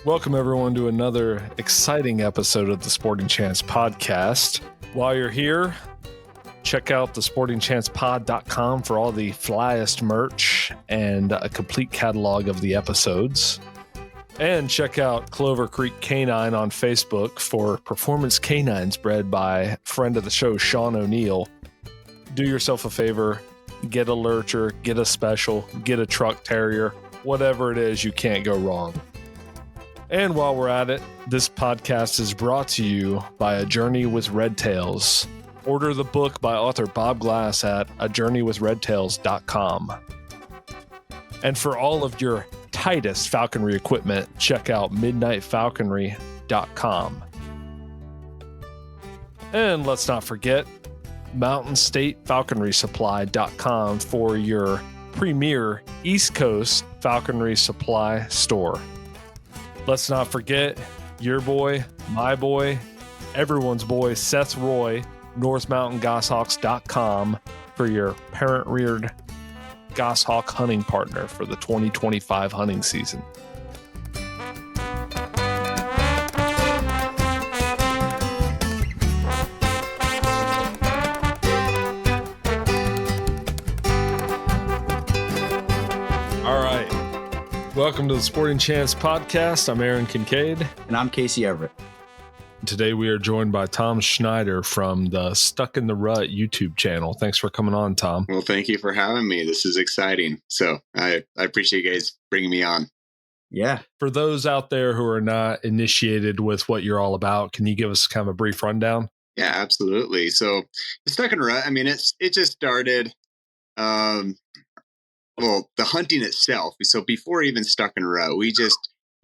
Welcome, everyone, to another exciting episode of the Sporting Chance podcast. While you're here, check out the sportingchancepod.com for all the flyest merch and a complete catalog of the episodes. And check out Clover Creek Canine on Facebook for performance canines bred by friend of the show, Sean O'Neill. Do yourself a favor, get a lurcher, get a special, get a truck terrier, whatever it is, you can't go wrong. And while we're at it, this podcast is brought to you by A Journey with Red Tails. Order the book by author Bob Glass at ajourneywithredtails.com. And for all of your tightest falconry equipment, check out midnightfalconry.com. And let's not forget mountainstatefalconrysupply.com for your premier East Coast falconry supply store. Let's not forget your boy, my boy, everyone's boy, Seth Roy, NorthMountainGoshawks.com for your parent-reared goshawk hunting partner for the 2025 hunting season. Welcome to the Sporting Chance podcast. I'm Aaron Kincaid. And I'm Casey Everett. Today we are joined by Tom Schneider from the Stuck N The Rut YouTube channel. Thanks for coming on, Tom. Well, thank you for having me. This is exciting. So I appreciate you guys bringing me on. Yeah. For those out there who are not initiated with what you're all about, can you give us kind of a brief rundown? Yeah, absolutely. So the Stuck N The Rut, it just started... Well, the hunting itself. So before even Stuck N The Rut, we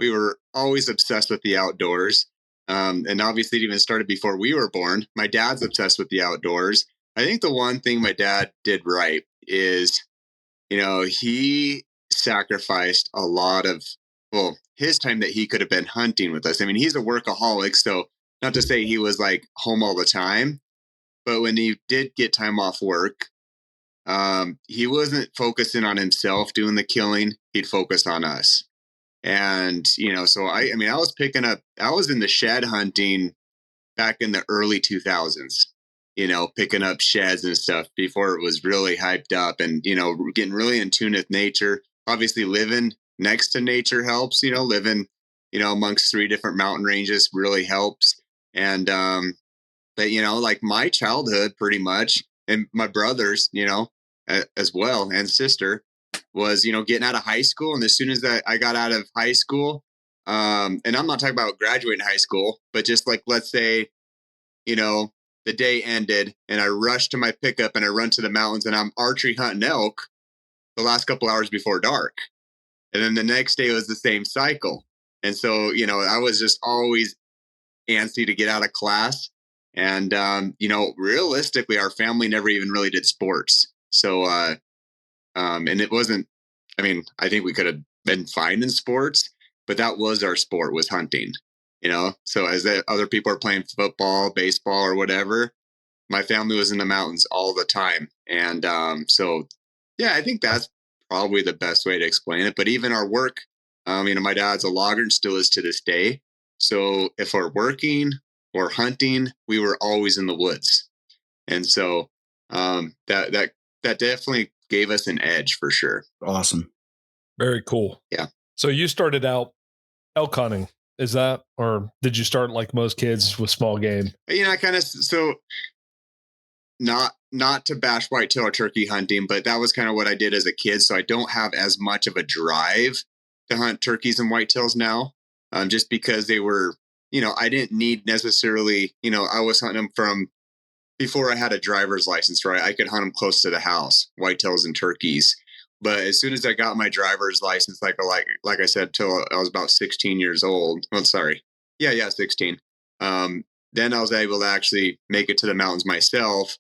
were always obsessed with the outdoors. And obviously it even started before we were born. My dad's obsessed with the outdoors. I think the one thing my dad did right is, he sacrificed a lot of, his time that he could have been hunting with us. He's a workaholic, so not to say he was like home all the time, but when he did get time off work, he wasn't focusing on himself doing the killing. He'd focus on us. And, so I was in the shed hunting back in the early 2000s, picking up sheds and stuff before it was really hyped up and, getting really in tune with nature. Obviously living next to nature helps, living, amongst 3 different mountain ranges really helps. And, but, like my childhood pretty much, and my brothers, as well, and sister, was, getting out of high school. And as soon as I got out of high school, and I'm not talking about graduating high school, but just like, let's say, the day ended and I rushed to my pickup and I run to the mountains and I'm archery hunting elk the last couple hours before dark. And then the next day was the same cycle. And so, I was just always antsy to get out of class. And, realistically, our family never even really did sports. So, and it wasn't, I think we could have been fine in sports, but that was our sport, was hunting, so as other people are playing football, baseball, or whatever, my family was in the mountains all the time. And, so yeah, I think that's probably the best way to explain it. But even our work, my dad's a logger and still is to this day. So if we're working or hunting, we were always in the woods. And so, that definitely gave us an edge for sure. Awesome. Very cool. Yeah. So you started out elk hunting, is that, or did you start like most kids with small game? Not to bash whitetail or turkey hunting, but that was kind of what I did as a kid. So I don't have as much of a drive to hunt turkeys and whitetails now, just because they were, I didn't need necessarily, I was hunting them from before I had a driver's license, right? I could hunt them close to the house, whitetails and turkeys. But as soon as I got my driver's license, like I said, till I was about 16 years old. Oh, sorry. Yeah, 16. Then I was able to actually make it to the mountains myself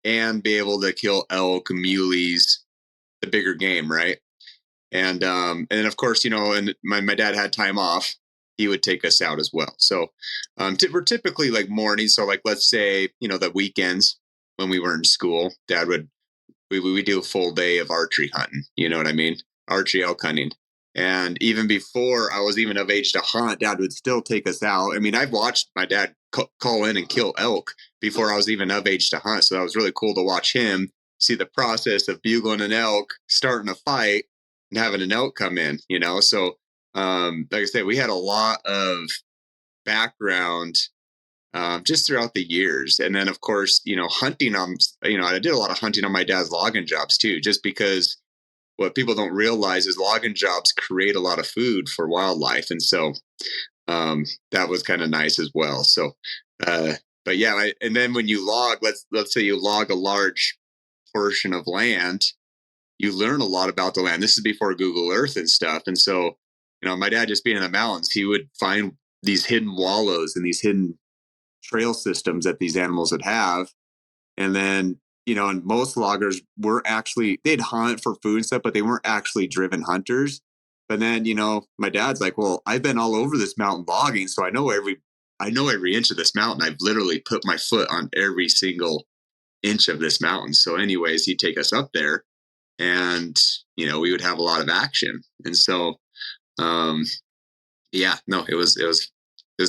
and be able to kill elk, muleys, the bigger game, right? And then of course, and my dad had time off. He would take us out as well. So we're typically like mornings. So like, let's say, the weekends when we were in school, Dad would, we do a full day of archery hunting. You know what I mean? Archery elk hunting. And even before I was even of age to hunt, Dad would still take us out. I mean, I've watched my dad call in and kill elk before I was even of age to hunt. So that was really cool to watch him see the process of bugling an elk, starting a fight, and having an elk come in, you know? So, like I said, we had a lot of background just throughout the years. And then, of course, hunting on, I did a lot of hunting on my dad's logging jobs too, just because what people don't realize is logging jobs create a lot of food for wildlife. And so that was kind of nice as well. So, but yeah, and then when you log, let's say you log a large portion of land, you learn a lot about the land. This is before Google Earth and stuff. And so, my dad just being in the mountains, he would find these hidden wallows and these hidden trail systems that these animals would have. And then, and most loggers were actually, they'd hunt for food and stuff, but they weren't actually driven hunters. But then, my dad's like, well, I've been all over this mountain logging, so I know every inch of this mountain. I've literally put my foot on every single inch of this mountain. So anyways, he'd take us up there and, we would have a lot of action. And so, yeah, no, it was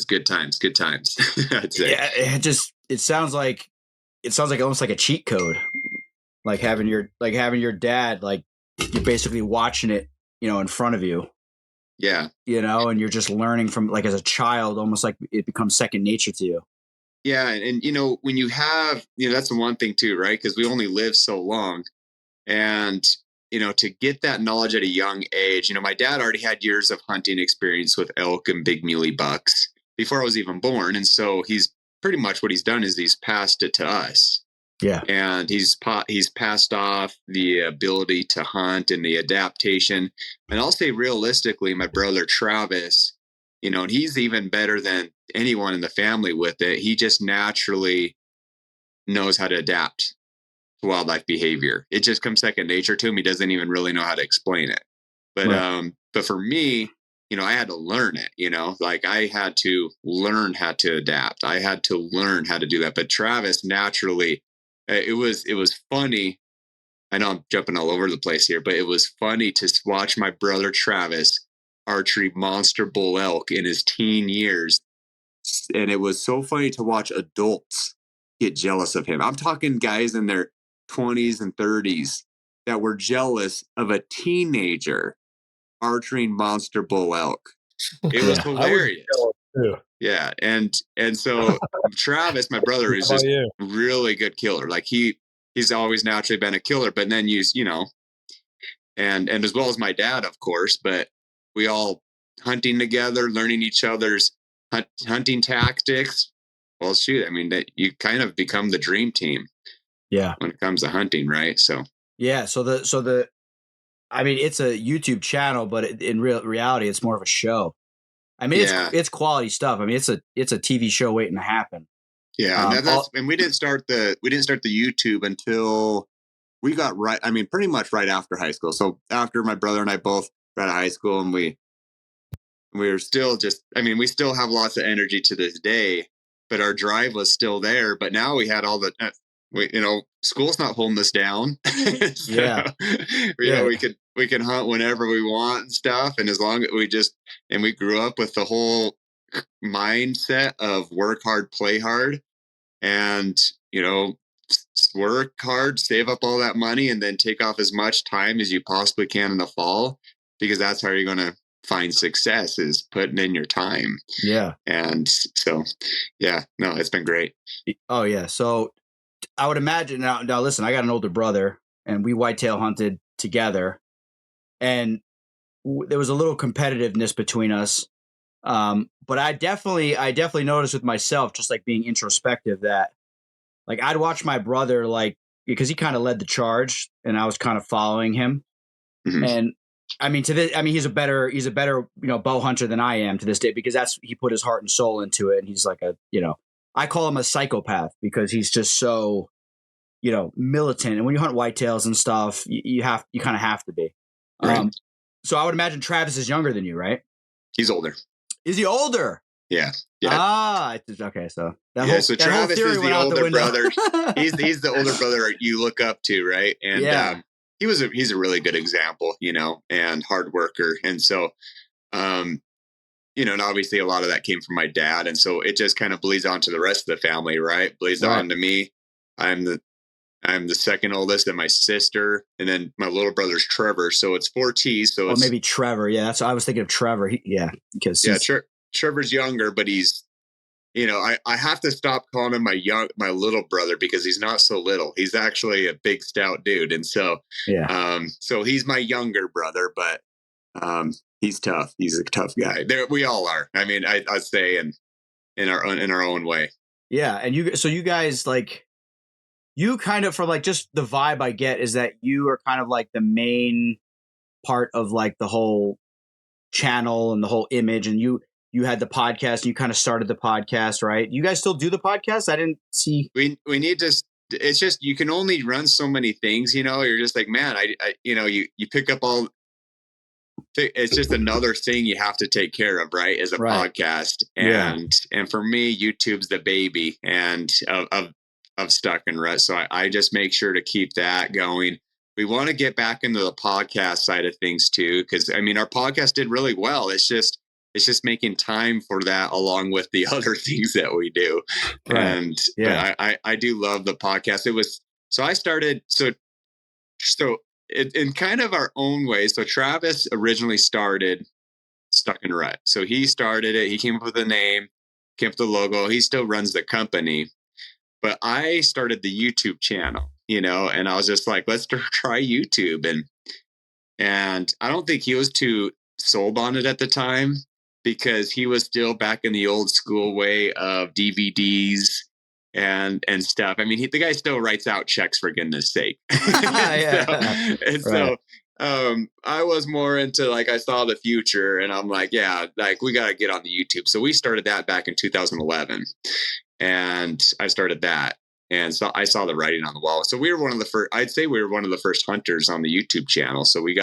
good times. I'd say. Yeah. It sounds like almost like a cheat code, like having your dad, like you're basically watching it, in front of you. Yeah. And you're just learning from, like, as a child, almost like it becomes second nature to you. Yeah. And, when you have, that's the one thing too, right? Because we only live so long. And, to get that knowledge at a young age, my dad already had years of hunting experience with elk and big muley bucks before I was even born. And so he's pretty much what he's done is he's passed it to us. Yeah. And he's passed off the ability to hunt and the adaptation. And I'll say realistically, my brother Travis, and he's even better than anyone in the family with it. He just naturally knows how to adapt to wildlife behavior. It just comes second nature to him. He doesn't even really know how to explain it. But right. But for me, I had to learn it, like I had to learn how to adapt. I had to learn how to do that. But Travis naturally, it was funny. I know I'm jumping all over the place here, but it was funny to watch my brother Travis archery monster bull elk in his teen years. And it was so funny to watch adults get jealous of him. I'm talking guys in their 20s and 30s that were jealous of a teenager archering monster bull elk. It was hilarious. Yeah. And so Travis, my brother, is just really good killer. Like he's always naturally been a killer, but then and as well as my dad, of course, but we all hunting together, learning each other's hunting tactics. Well, shoot, I mean, that you kind of become the dream team. Yeah. When it comes to hunting, right? So yeah. So I mean, it's a YouTube channel, but in reality, it's more of a show. I mean, it's quality stuff. I mean, it's a TV show waiting to happen. Yeah, and we didn't start the YouTube until we got right. I mean, pretty much right after high school. So after my brother and I both got out of high school, and we were still just. I mean, we still have lots of energy to this day, but our drive was still there. But now we had all the. School's not holding us down. So, yeah. We can hunt whenever we want and stuff. And as long as we grew up with the whole mindset of work hard, play hard, and, work hard, save up all that money, and then take off as much time as you possibly can in the fall, because that's how you're going to find success, is putting in your time. Yeah. And so, yeah, no, it's been great. Oh yeah. So I would imagine now listen, I got an older brother and we whitetail hunted together, and there was a little competitiveness between us. But I definitely noticed with myself, just like being introspective, that like I'd watch my brother, like, because he kind of led the charge and I was kind of following him. Mm-hmm. And I mean, he's a better, bow hunter than I am to this day, because he put his heart and soul into it. And he's like I call him a psychopath because he's just so, militant. And when you hunt whitetails and stuff, you kind of have to be. Right. So I would imagine Travis is younger than you, right? He's older. Is he older? Yeah. Okay. So so Travis is the older brother. He's the older brother you look up to, right? And he's a really good example, and hard worker. And so, and obviously a lot of that came from my dad. And so it just kind of bleeds on to the rest of the family, right? Bleeds on to me. I'm the second oldest, and my sister, and then my little brother's Trevor. So it's 4 T's. So it's maybe Trevor. Yeah, that's I was thinking of Trevor. Trevor's younger, but he's, I have to stop calling him my little brother, because he's not so little. He's actually a big stout dude, and so so he's my younger brother, but he's tough. He's a tough guy. We all are. I mean, I'd say in our own way. Yeah, and you guys, like, you kind of, from like just the vibe I get is that you are kind of like the main part of like the whole channel and the whole image, and you had the podcast and you kind of started the podcast, right? You guys still do the podcast? I didn't see. We need to. It's just, you can only run so many things, you're just like, man, I you pick up all. It's just another thing you have to take care of, right? As a podcast. And for me, YouTube's the baby and of Stuck N Rut. So I just make sure to keep that going. We want to get back into the podcast side of things too, because I mean, our podcast did really well. It's just making time for that along with the other things that we do. Right. And I do love the podcast. I started in kind of our own way. So Travis originally started Stuck N Rut. So he started it. He came up with the name, came up with the logo. He still runs the company. But I started the YouTube channel, and I was just like, let's try YouTube. And I don't think he was too sold on it at the time, because he was still back in the old school way of DVDs and stuff. I mean, the guy still writes out checks, for goodness sake. So I was more into, like, I saw the future, and I'm like, yeah, like, we got to get on the YouTube. So we started that back in 2011. And I started that, and so I saw the writing on the wall. So we were one of the first. I'd say we were one of the first hunters on the YouTube channel. So we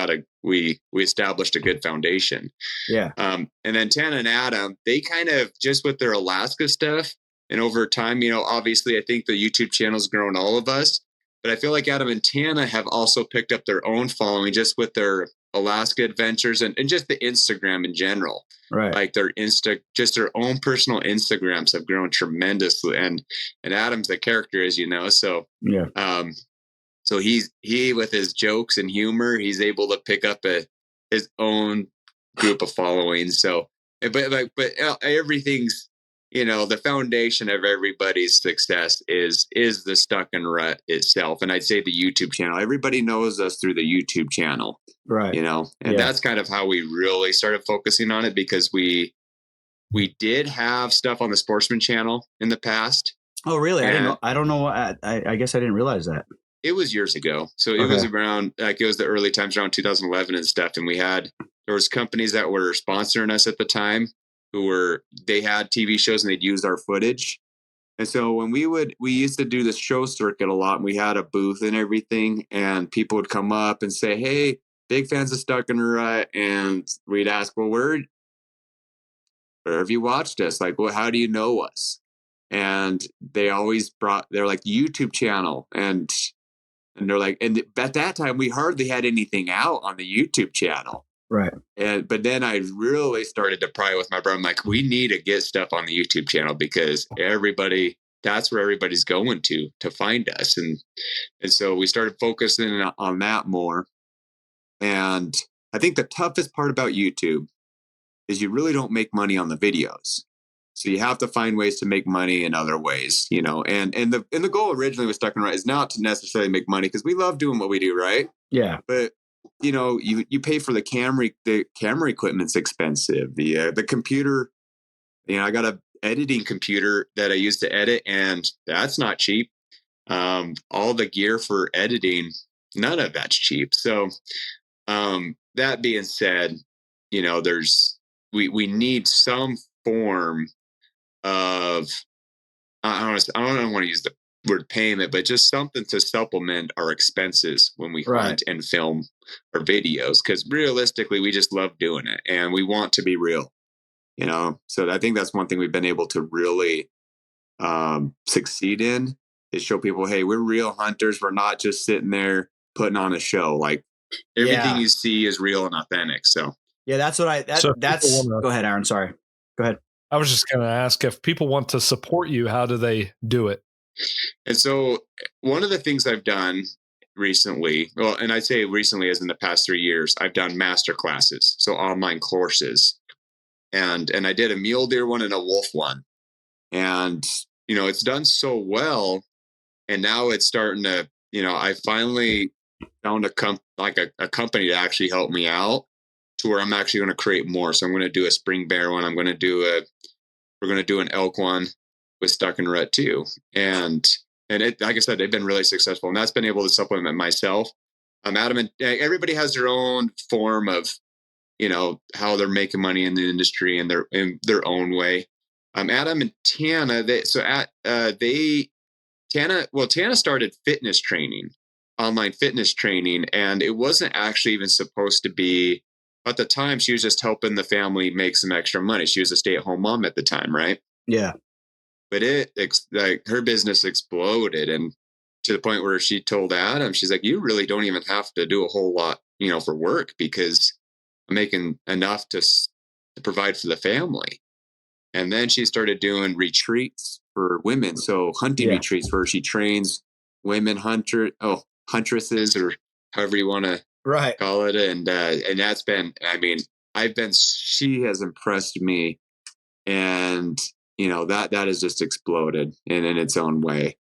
established a good foundation. Yeah. And then Tana and Adam, they kind of, just with their Alaska stuff, and over time, obviously, I think the YouTube channel's grown all of us. But I feel like Adam and Tana have also picked up their own following just with their Alaska adventures and just the Instagram in general. Right. Like their their own personal Instagrams have grown tremendously. And Adam's a character, as you know. So so he with his jokes and humor, he's able to pick up his own group of following. So but everything's, the foundation of everybody's success is the Stuck N Rut itself. And I'd say the YouTube channel, everybody knows us through the YouTube channel, right? And that's kind of how we really started focusing on it, because we did have stuff on the Sportsman channel in the past. Oh, really? I don't know. I guess I didn't realize that. It was years ago. So it was around, like, it was the early times, around 2011 and stuff. And there was companies that were sponsoring us at the time, they had TV shows and they'd use our footage. And so when we used to do the show circuit a lot, and we had a booth and everything, and people would come up and say, hey, big fans of Stuck N Rut. And we'd ask, well, where have you watched us? Like, well, how do you know us? And they always they're like, YouTube channel. And they're like, and at that time we hardly had anything out on the YouTube channel. Right. But then I really started to pry with my brother. I'm like, we need to get stuff on the YouTube channel, because that's where everybody's going to find us. And so we started focusing on that more. And I think the toughest part about YouTube is you really don't make money on the videos. So you have to find ways to make money in other ways, and the goal originally with Stuck N Rut is not to necessarily make money, because we love doing what we do, right? Yeah. But you pay for the camera equipment's expensive. The computer, I got a editing computer that I use to edit, and that's not cheap. All the gear for editing, none of that's cheap. So that being said, we need some form of, I don't want to use the word payment, but just something to supplement our expenses when we hunt and film our videos. Because realistically, we just love doing it, and we want to be real, So I think that's one thing we've been able to really succeed in, is show people, hey, we're real hunters. We're not just sitting there putting on a show. Like everything you see is real and authentic. So yeah, that's what go ahead, Aaron. Sorry. Go ahead. I was just going to ask, if people want to support you, how do they do it? And so one of the things I've done recently, well, and I'd say recently as in the past 3 years, I've done master classes, so online courses. And I did a mule deer one and a wolf one. And, it's done so well. And now it's starting to, I finally found a company to actually help me out to where I'm actually going to create more. So I'm going to do a spring bear one. We're going to do an elk one with Stuck N The Rut too. And it, like I said, they've been really successful, and that's been able to supplement myself. Adam, and everybody has their own form of, how they're making money in the industry in their own way. Adam and Tana, Tana started fitness training, online fitness training, and it wasn't actually even supposed to be. At the time, she was just helping the family make some extra money. She was a stay-at-home mom at the time, right? Yeah. But her business exploded, and to the point where she told Adam, she's like, "You really don't even have to do a whole lot, for work, because I'm making enough to provide for the family." And then she started doing retreats for women, so hunting retreats where she trains women huntresses, or however you want to call it. And that's been, she has impressed me, and that has just exploded in its own way.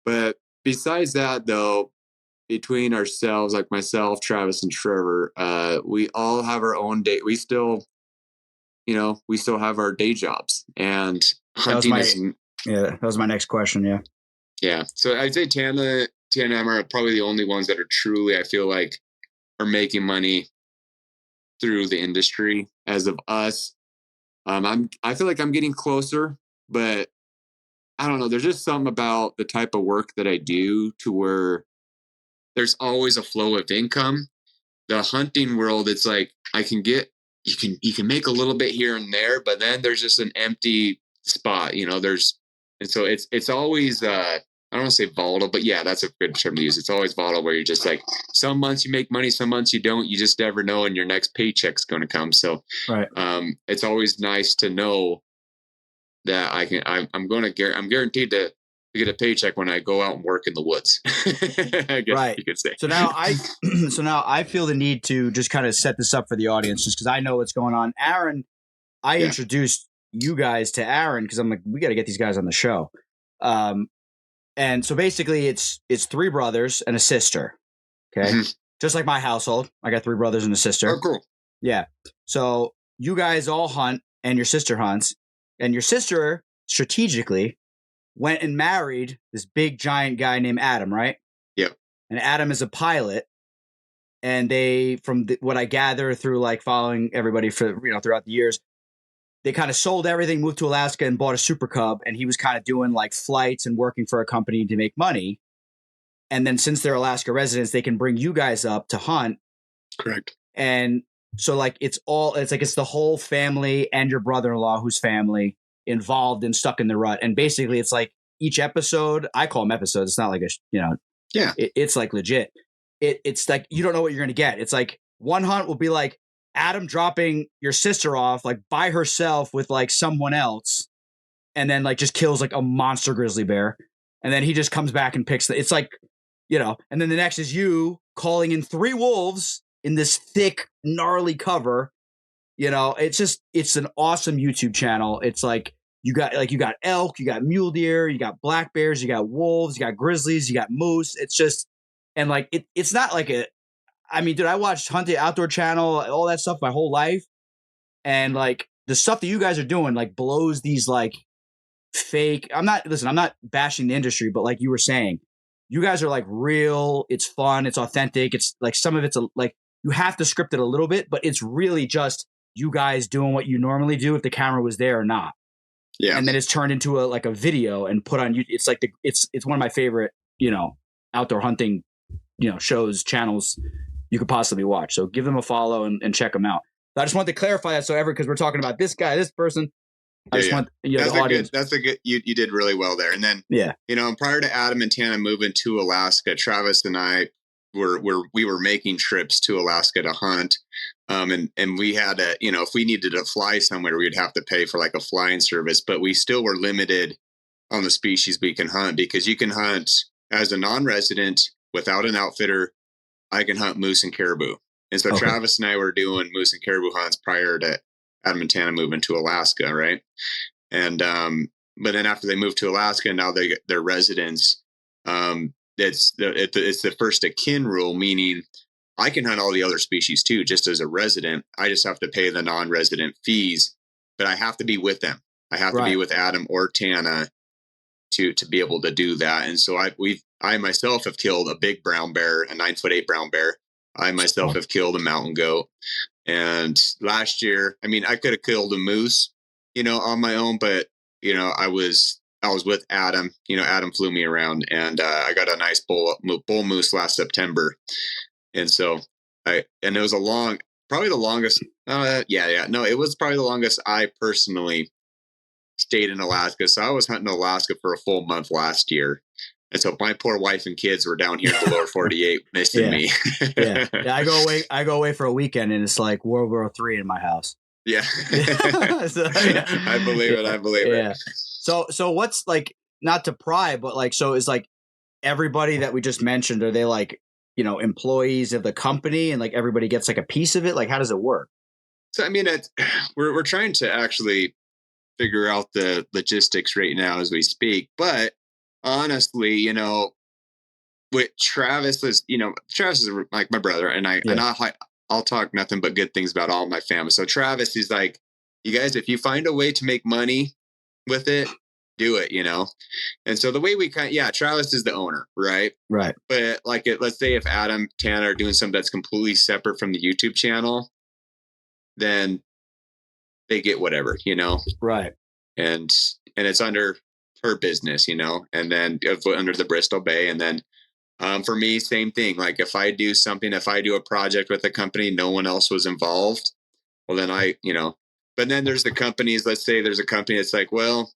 But besides that, though, between ourselves, like myself, Travis, and Trevor, we all have our own day. We still have our day jobs, and hunting that was my next question. Yeah. Yeah. So I'd say Tana and Emma are probably the only ones that are truly, I feel like, are making money through the industry. As of us, I feel like I'm getting closer, but I don't know. There's just something about the type of work that I do to where there's always a flow of income. The hunting world, it's like you can make a little bit here and there, but then there's just an empty spot, and so it's always I don't want to say volatile, but yeah, that's a good term to use. It's always volatile, where you're just like, some months you make money, some months you don't. You just never know, and your next paycheck's going to come. So, it's always nice to know that I'm guaranteed to get a paycheck when I go out and work in the woods. I guess you could say. So now I feel the need to just kind of set this up for the audience, just because I know what's going on. Aaron, I introduced you guys to Aaron because I'm like, we got to get these guys on the show. And so basically it's 3 brothers and a sister. Okay. Mm-hmm. Just like my household. I got 3 brothers and a sister. Oh, cool. Yeah. So you guys all hunt, and your sister hunts, and your sister strategically went and married this big giant guy named Adam, right? Yep. And Adam is a pilot. And they, from what I gather through like following everybody for, throughout the years, they kind of sold everything, moved to Alaska, and bought a Super Cub. And he was kind of doing like flights and working for a company to make money. And then since they're Alaska residents, they can bring you guys up to hunt. Correct. And so like it's the whole family and your brother-in-law, whose family, involved in Stuck in the Rut. And basically it's like each episode, I call them episodes. It's not like it's like legit. It's like, you don't know what you're going to get. It's like one hunt will be like Adam dropping your sister off like by herself with like someone else, and then like just kills like a monster grizzly bear. And then he just comes back and picks it's like, and then the next is you calling in 3 wolves in this thick, gnarly cover. It's an awesome YouTube channel. It's like you got elk, you got mule deer, you got black bears, you got wolves, you got grizzlies, you got moose. It's just, and like it's not like I watched Hunting Outdoor Channel, all that stuff my whole life, and like the stuff that you guys are doing like blows these like fake. I'm not bashing the industry, but like you were saying, you guys are like real. It's fun. It's authentic. It's like some of it's like you have to script it a little bit, but it's really just you guys doing what you normally do if the camera was there or not. Yeah. And then it's turned into a video and put on YouTube. It's like it's one of my favorite, outdoor hunting, shows, channels you could possibly watch. So give them a follow and check them out. But I just wanted to clarify that because we're talking about this guy, this person. I just want the audience. That's a good. You did really well there. And then prior to Adam and Tana moving to Alaska, Travis and I we were making trips to Alaska to hunt. And we had if we needed to fly somewhere, we'd have to pay for like a flying service, but we still were limited on the species we can hunt, because you can hunt as a non-resident without an outfitter. I can hunt moose and caribou. And so Travis and I were doing moose and caribou hunts prior to Adam and Tana moving to Alaska. Right. And, but then after they moved to Alaska, now they're residents. It's the first of kin rule, meaning I can hunt all the other species too, just as a resident. I just have to pay the non-resident fees, but I have to be with them. I have to be with Adam or Tana to be able to do that. And so I myself have killed a big brown bear, a 9'8" brown bear. I myself have killed a mountain goat. And last year, I mean, I could have killed a moose, on my own, but I was with Adam. Adam flew me around, and I got a nice bull moose last September. And so it was probably the longest. No, it was probably the longest I personally stayed in Alaska. So I was hunting Alaska for a full month last year. And so my poor wife and kids were down here in the lower 48 missing me. Yeah. I go away for a weekend, and it's like World War III in my house. Yeah. So, yeah. I believe it. Yeah. So what's like, not to pry, but like, so is like everybody that we just mentioned, are they like, employees of the company, and like everybody gets like a piece of it? Like, how does it work? So, I mean, we're trying to actually figure out the logistics right now as we speak. But honestly, with Travis is like my brother, and I'll talk nothing but good things about all my family. So Travis is like, you guys, if you find a way to make money with it, do it, And so the way we Travis is the owner, right? Right. But like, let's say if Adam, Tana are doing something that's completely separate from the YouTube channel, then they get whatever, Right. And it's under her business, and then under the Bristol Bay. And then for me, same thing. Like if I do a project with a company, no one else was involved. Well, then but then there's the companies, let's say there's a company that's like, well,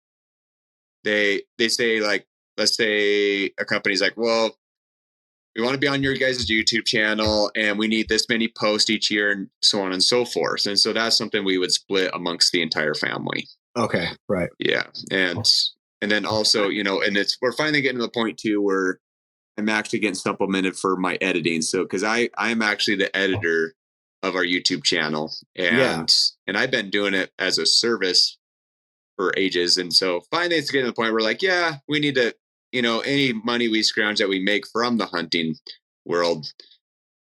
they say, like, let's say a company's like, well, we want to be on your guys' YouTube channel, and we need this many posts each year, and so on and so forth. And so that's something we would split amongst the entire family. Okay. Right. Yeah. And then also, and we're finally getting to the point too, where I'm actually getting supplemented for my editing. So, cause I'm actually the editor of our YouTube channel, and I've been doing it as a service for ages. And so finally it's getting to the point where like, we need to, any money we scrounge that we make from the hunting world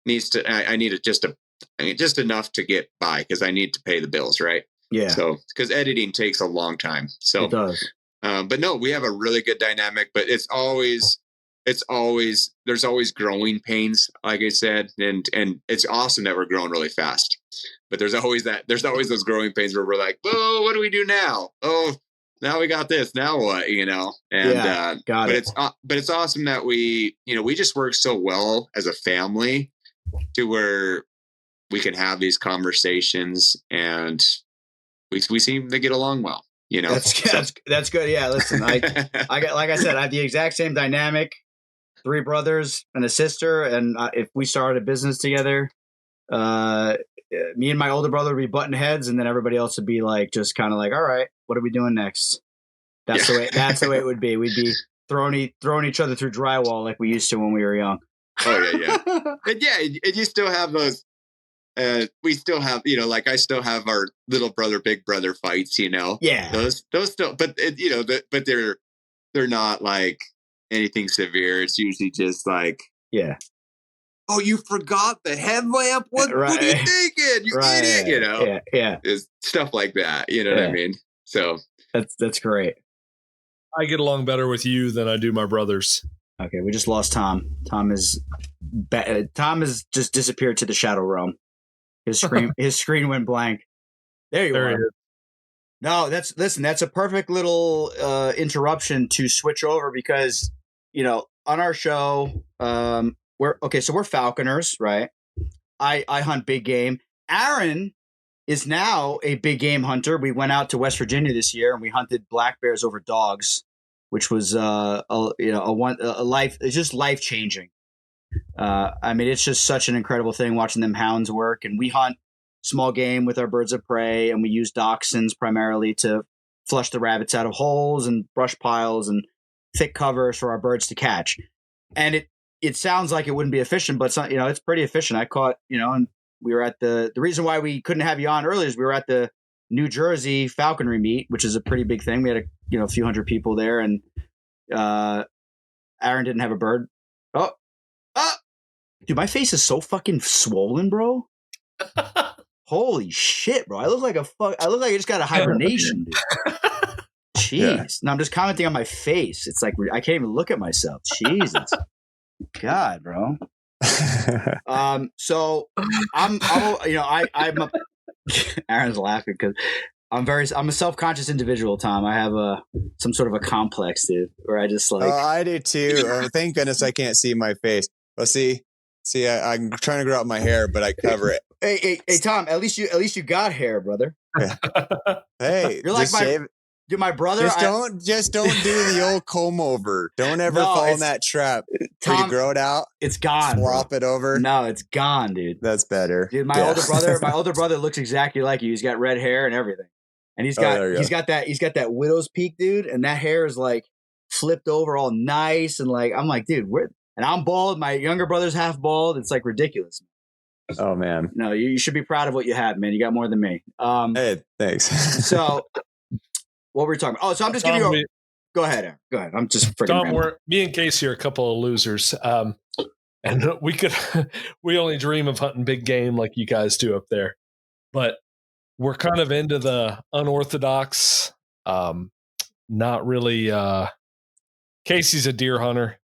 I need it just enough to get by, because I need to pay the bills. Right. Yeah. So, because editing takes a long time. So it does. But no, we have a really good dynamic, but there's always growing pains, like I said, and it's awesome that we're growing really fast. But there's always those growing pains where we're like, whoa, what do we do now? Oh, now we got this. Now what? And got it. But it's awesome that we just work so well as a family to where we can have these conversations, and we seem to get along well. That's good. Yeah. Listen, I got, like I said, I have the exact same dynamic. 3 brothers and a sister, and if we started a business together, me and my older brother would be butting heads, and then everybody else would be like, just kind of like, all right, what are we doing next? That's the way it would be. We'd be throwing each other through drywall like we used to when we were young. Oh yeah. And and you still have those. We still have, like I still have our little brother, big brother fights. Yeah. Those still, but but they're not like anything severe. It's usually just like, oh, you forgot the headlamp. What are you thinking? You idiot. Yeah. It's stuff like that. You know what I mean? So that's great. I get along better with you than I do my brothers. Okay, we just lost Tom. Tom has just disappeared to the shadow realm. His screen went blank. There you are. No, that's a perfect little interruption to switch over, because on our show, we're falconers, right? I hunt big game. Aaron is now a big game hunter. We went out to West Virginia this year, and we hunted black bears over dogs, which was it's just life changing. I mean, it's just such an incredible thing watching them hounds work. And we hunt small game with our birds of prey, and we use dachshunds primarily to flush the rabbits out of holes and brush piles and thick covers for our birds to catch. And it sounds like it wouldn't be efficient, but it's pretty efficient. I caught, and we were at the reason why we couldn't have you on earlier is we were at the New Jersey falconry meet, which is a pretty big thing. We had a few hundred people there, and Aaron didn't have a bird. Oh, dude, my face is so fucking swollen, bro. Holy shit, bro! I look like I just got a hibernation, dude. Jeez. Yeah. No, I'm just commenting on my face. It's like I can't even look at myself. Jesus, God, bro. So I'm Aaron's laughing because I'm a self-conscious individual, Tom. I have some sort of a complex, dude, where I just like. Oh, I do too. Thank goodness I can't see my face. Well, see, I'm trying to grow out my hair, but I cover it. Hey, Tom. At least you got hair, brother. Yeah. Hey, you're like my brother. Just don't do the old comb over. Don't ever fall in that trap. Tom, you grow it out. It's gone. Swap it over. No, it's gone, dude. That's better. Dude, my older brother looks exactly like you. He's got red hair and everything, and he's got that widow's peak, dude. And that hair is like flipped over, all nice, and like I'm like, dude, and I'm bald. My younger brother's half bald. It's like ridiculous. Oh man. No, you should be proud of what you have, man. You got more than me. Hey, thanks. So. What were we talking about? Oh, so I'm just giving you. Go ahead, Aaron. Go ahead. I'm just freaking. Tom, me and Casey are a couple of losers, and we only dream of hunting big game like you guys do up there, but we're kind of into the unorthodox. Not really. Casey's a deer hunter.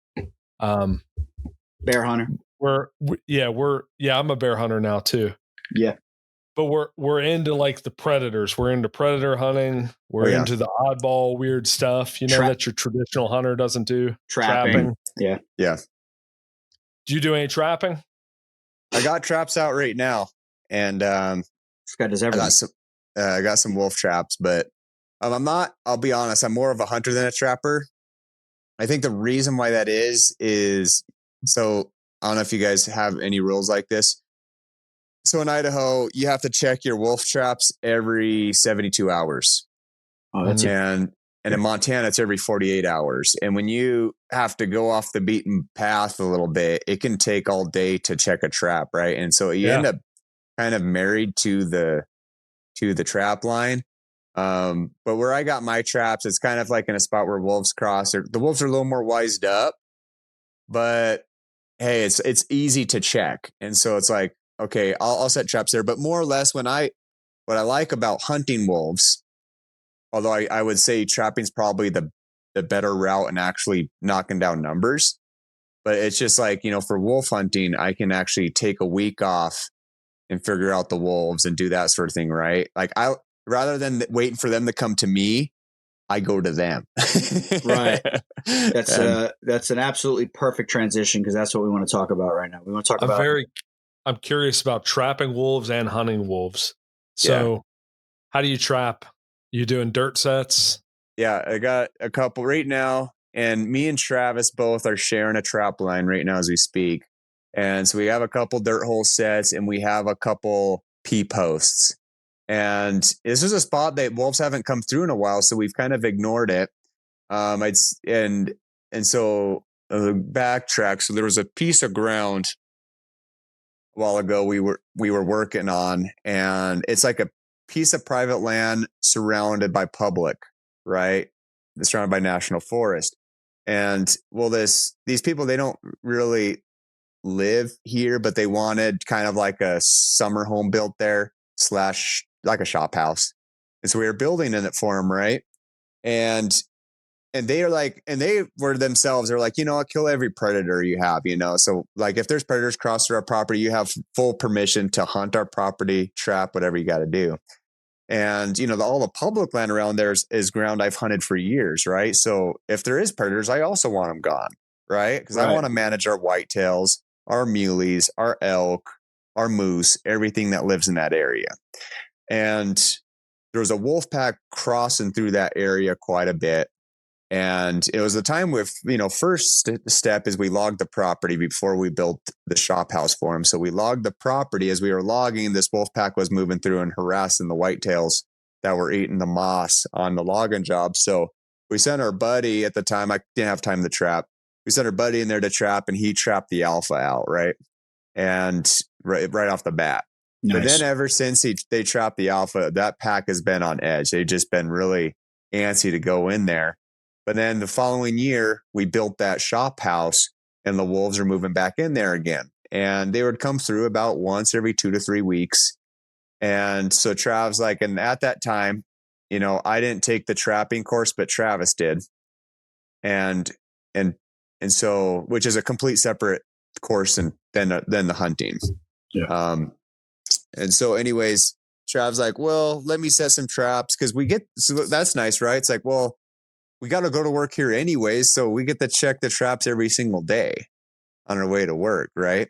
Bear hunter. I'm a bear hunter now too. Yeah. But we're into like the predators. We're into predator hunting. We're into the oddball weird stuff, that your traditional hunter doesn't do. Trapping. Yeah. Yeah. Do you do any trapping? I got traps out right now, and this guy does everything. I got some wolf traps, but I'm not. I'll be honest. I'm more of a hunter than a trapper. I think the reason why that is so. I don't know if you guys have any rules like this. So in Idaho, you have to check your wolf traps every 72 hours. Oh, that's and in Montana, it's every 48 hours. And when you have to go off the beaten path a little bit, it can take all day to check a trap, right? And so you end up kind of married to the trap line. But where I got my traps, it's kind of like in a spot where wolves cross. The wolves are a little more wised up, but hey, it's easy to check. And so it's like, okay, I'll set traps there. But more or less, what I like about hunting wolves, although I would say trapping is probably the better route and actually knocking down numbers. But it's just like, for wolf hunting, I can actually take a week off and figure out the wolves and do that sort of thing, right? Like rather than waiting for them to come to me, I go to them. Right. That's an absolutely perfect transition because that's what we want to talk about right now. We want to talk about. I'm curious about trapping wolves and hunting wolves. So how do you trap? You doing dirt sets? Yeah, I got a couple right now, and me and Travis both are sharing a trap line right now as we speak. And so we have a couple dirt hole sets and we have a couple P posts. And this is a spot that wolves haven't come through in a while, so we've kind of ignored it. And so backtrack. So there was a piece of ground a while ago we were working on, and it's like a piece of private land surrounded by public, right? It's surrounded by national forest. And well, these people, they don't really live here, but they wanted kind of like a summer home built there / like a shop house. And so we were building in it for them, right? And they were themselves, they're like, kill every predator you have, So like if there's predators cross through our property, you have full permission to hunt our property, trap, whatever you got to do. And, all the public land around there is ground I've hunted for years, right? So if there is predators, I also want them gone, right? Because I want to manage our whitetails, our muleys, our elk, our moose, everything that lives in that area. And there was a wolf pack crossing through that area quite a bit. And it was the time with, first step is we logged the property before we built the shop house for him. So we logged the property. As we were logging, this wolf pack was moving through and harassing the whitetails that were eating the moss on the logging job. So we sent our buddy at the time. I didn't have time to trap. We sent our buddy in there to trap, and he trapped the alpha out, right? And right off the bat. Nice. But then ever since they trapped the alpha, that pack has been on edge. They've just been really antsy to go in there. But then the following year, we built that shop house, and the wolves are moving back in there again. And they would come through about once every 2 to 3 weeks. And so Trav's like, and at that time, I didn't take the trapping course, but Travis did. And so, which is a complete separate course than the hunting. Yeah. And so anyways, Trav's like, well, let me set some traps. Cause so that's nice, right? It's like, well, we got to go to work here anyways. So we get to check the traps every single day on our way to work. Right.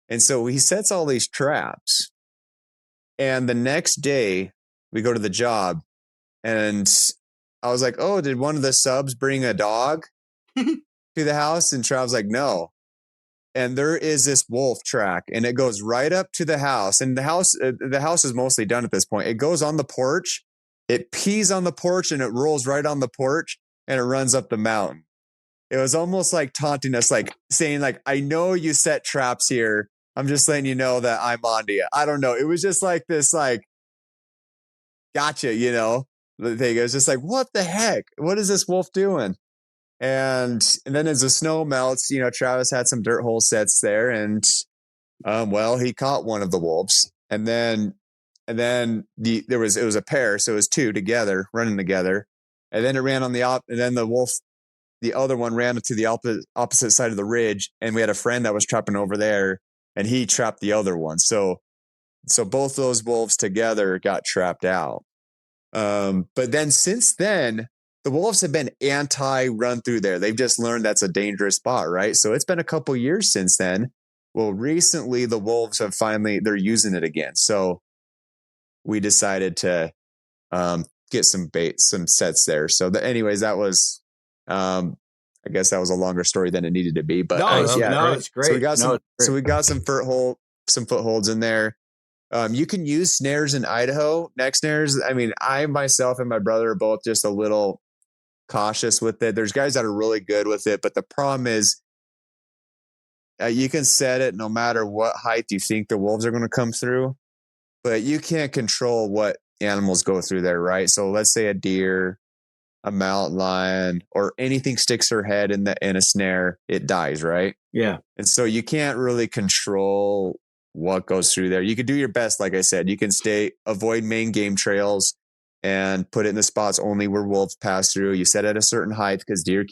And so he sets all these traps, and the next day we go to the job, and I was like, oh, did one of the subs bring a dog to the house? And Trav's like, no. And there is this wolf track, and it goes right up to the house, and the house is mostly done at this point. It goes on the porch. It pees on the porch, and it rolls right on the porch, and it runs up the mountain. It was almost like taunting us, like saying, like, I know you set traps here. I'm just letting you know that I'm on to you. I don't know. It was just like this, like, gotcha, the thing. It was just like, what the heck? What is this wolf doing? And then as the snow melts, Travis had some dirt hole sets there, and he caught one of the wolves. And then it was a pair, so it was two together, running together. And then it ran on and then the other one ran to the opposite side of the ridge, and we had a friend that was trapping over there, and he trapped the other one. So both those wolves together got trapped out. But then since then, the wolves have been anti-run through there. They've just learned that's a dangerous spot, right? So it's been a couple years since then. Well, recently the wolves have they're using it again. So we decided to get some sets there. So anyways, that was, I guess that was a longer story than it needed to be. But it's great. So we got some footholds in there. You can use snares in Idaho, neck snares. I mean, I myself and my brother are both just a little cautious with it. There's guys that are really good with it, but the problem is you can set it no matter what height you think the wolves are going to come through, but you can't control what animals go through there, right? So let's say a deer, a mountain lion, or anything sticks their head in a snare, it dies, right? Yeah. And so you can't really control what goes through there. You can do your best, like I said. You can avoid main game trails and put it in the spots only where wolves pass through. You set at a certain height because deer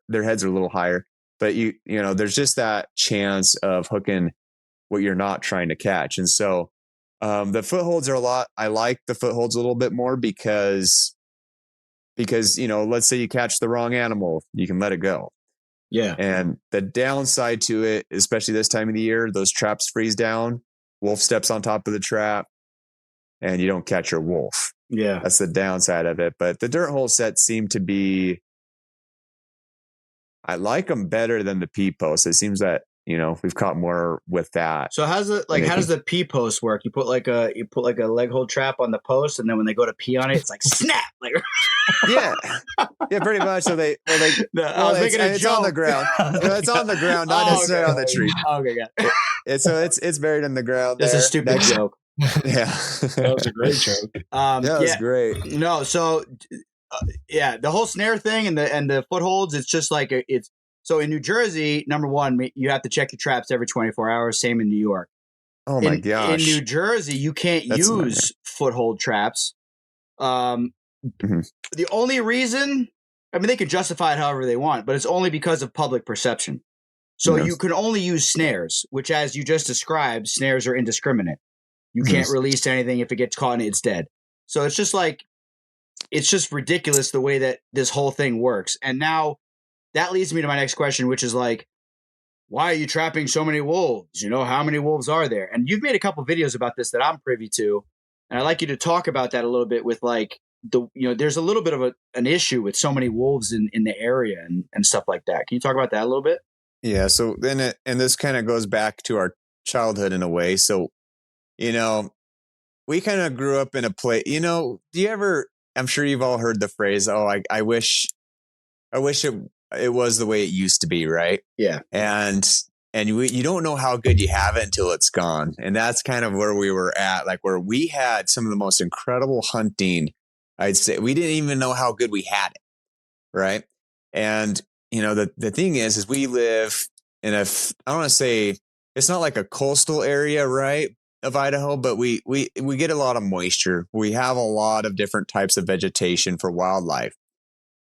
their heads are a little higher, but there's just that chance of hooking what you're not trying to catch. And so the footholds are a lot. I like the footholds a little bit more because let's say you catch the wrong animal, you can let it go. Yeah. And the downside to it, especially this time of the year, those traps freeze down, wolf steps on top of the trap, and you don't catch your wolf. Yeah. That's the downside of it. But the dirt hole sets seem to be, I like them better than the P post. It seems that, we've caught more with that. So how does the P post work? You put like a leg hold trap on the post, and then when they go to pee on it, it's like snap. Like yeah, pretty much. So it's on the ground. It's on the ground, not necessarily on the tree. Okay, got it. So it's buried in the ground. It's a stupid joke. Yeah, that was a great joke. That was great. No, so the whole snare thing and the footholds, it's just like it's. So in New Jersey, number one, you have to check your traps every 24 hours. Same in New York. Oh my gosh! In New Jersey, you can't use foothold traps. The only reason, they could justify it however they want, but it's only because of public perception. So you can only use snares, which, as you just described, snares are indiscriminate. You can't release anything. If it gets caught, it's dead. So it's just ridiculous the way that this whole thing works. And now that leads me to my next question, which is like, why are you trapping so many wolves? How many wolves are there? And you've made a couple videos about this that I'm privy to. And I'd like you to talk about that a little bit with like there's a little bit of an issue with so many wolves in the area and stuff like that. Can you talk about that a little bit? Yeah. So then, and this kind of goes back to our childhood in a way. So, we kind of grew up in a place, do you ever, I'm sure you've all heard the phrase, oh, I wish it was the way it used to be. Right. Yeah. And you don't know how good you have it until it's gone. And that's kind of where we were at, like where we had some of the most incredible hunting. I'd say we didn't even know how good we had it. Right. And, the thing is we live in I don't want to say it's not like a coastal area, right, of Idaho, but we get a lot of moisture. We have a lot of different types of vegetation for wildlife.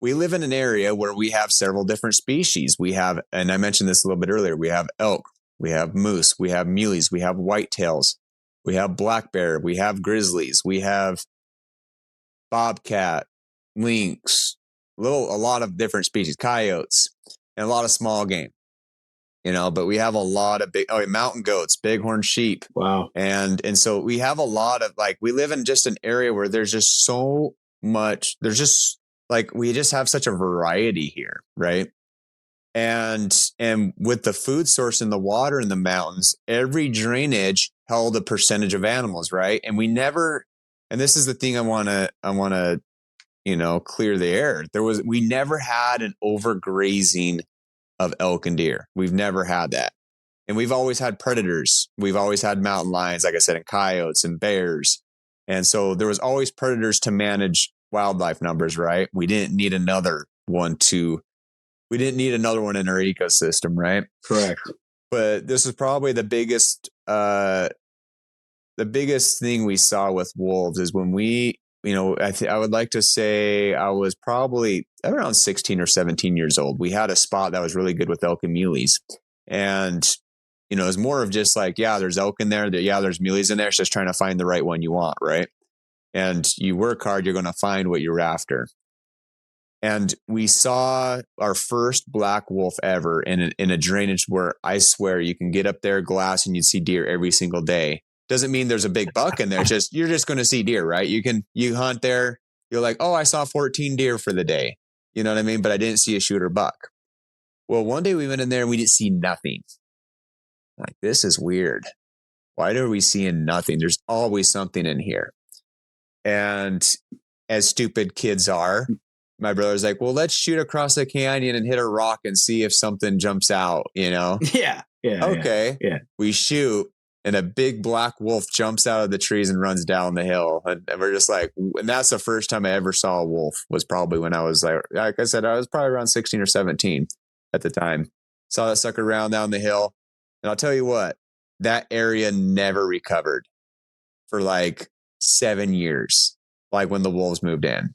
We live in an area where we have several different species. We have, and I mentioned this a little bit earlier, we have elk, we have moose, we have muleys, we have whitetails, we have black bear, we have grizzlies, we have bobcat, lynx, a lot of different species, coyotes, and a lot of small game. But we have a lot of mountain goats, bighorn sheep. Wow. And so we have a lot of we live in just an area where there's just so much, we just have such a variety here. Right. And with the food source in the water in the mountains, every drainage held a percentage of animals. Right. And and this is the thing I want to, clear the air. We never had an overgrazing of elk and deer. We've never had that. And we've always had predators. We've always had mountain lions, like I said, and coyotes and bears. And so there was always predators to manage wildlife numbers, right? We didn't need another one in our ecosystem, right? Correct. But this is probably the biggest thing we saw with wolves is when I would like to say I was probably around 16 or 17 years old. We had a spot that was really good with elk and muleys. And, it was more of just there's elk in there. There's muleys in there. It's just trying to find the right one you want. Right. And you work hard, you're going to find what you're after. And we saw our first black wolf ever in a drainage where I swear you can get up there, glass, and you'd see deer every single day. Doesn't mean there's a big buck in there. It's just, you're just going to see deer, right? You hunt there. You're like, oh, I saw 14 deer for the day. You know what I mean? But I didn't see a shooter buck. Well, one day we went in there and we didn't see nothing. Like, this is weird. Why are we seeing nothing? There's always something in here. And as stupid kids are, my brother's like, well, let's shoot across the canyon and hit a rock and see if something jumps out, Yeah. Okay. Yeah. We shoot. And a big black wolf jumps out of the trees and runs down the hill. And we're just like, and that's the first time I ever saw a wolf, was probably when I was like I said, I was probably around 16 or 17 at the time. Saw that sucker round down the hill. And I'll tell you what, that area never recovered for 7 years, when the wolves moved in.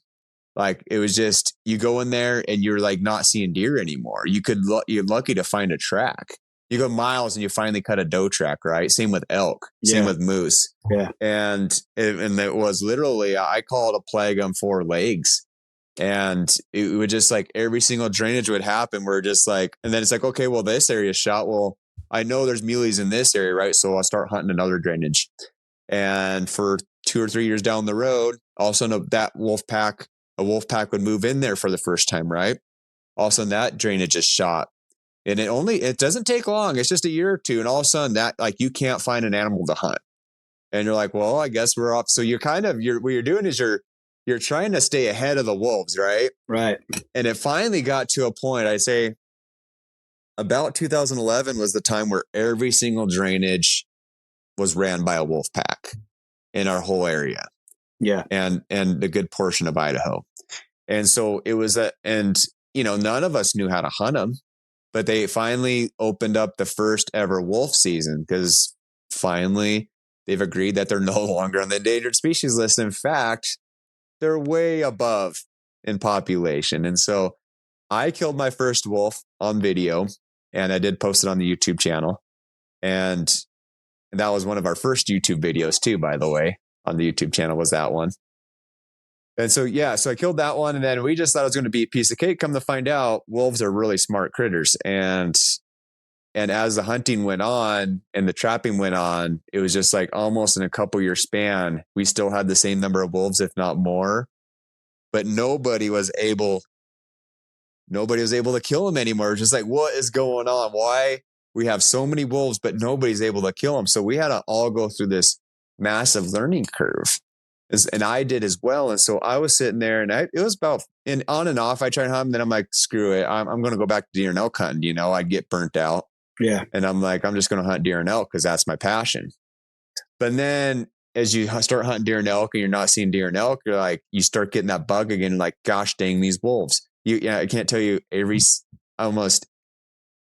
It was just, you go in there and you're not seeing deer anymore. You're lucky to find a track. You go miles and you finally cut a doe track, right? Same with elk, same with moose. Yeah. And it was literally, I call it a plague on four legs. And it would just every single drainage would happen. We're just and then it's okay, well, this area shot. Well, I know there's muleys in this area, right? So I'll start hunting another drainage. And for 2 or 3 years down the road, all of a sudden a wolf pack would move in there for the first time, right? All of a sudden that drainage is shot. And it doesn't take long. It's just a year or two. And all of a sudden that you can't find an animal to hunt. And you're like, well, I guess we're off. So you're what you're doing is you're trying to stay ahead of the wolves, right? Right. And it finally got to a point, I'd say about 2011 was the time where every single drainage was ran by a wolf pack in our whole area. Yeah. And a good portion of Idaho. And so it was none of us knew how to hunt them. But they finally opened up the first ever wolf season because finally they've agreed that they're no longer on the endangered species list. In fact, they're way above in population. And so I killed my first wolf on video, and I did post it on the YouTube channel. And that was one of our first YouTube videos too, by the way, on the YouTube channel was that one. And so, so I killed that one, and then we just thought it was going to be a piece of cake. Come to find out, wolves are really smart critters. And as the hunting went on and the trapping went on, it was just almost in a couple year span, we still had the same number of wolves, if not more. but nobody was able to kill them anymore. Just like, what is going on? Why we have so many wolves, but nobody's able to kill them? So we had to all go through this massive learning curve, and I did as well. And so I was sitting there, and it was about on and off. I tried hunting, then I'm like, screw it, I'm going to go back to deer and elk hunting. I'd get burnt out. Yeah, and I'm like, I'm just going to hunt deer and elk because that's my passion. But then as you start hunting deer and elk, and you're not seeing deer and elk, you're like, you start getting that bug again. Like, gosh dang, these wolves. I can't tell you almost,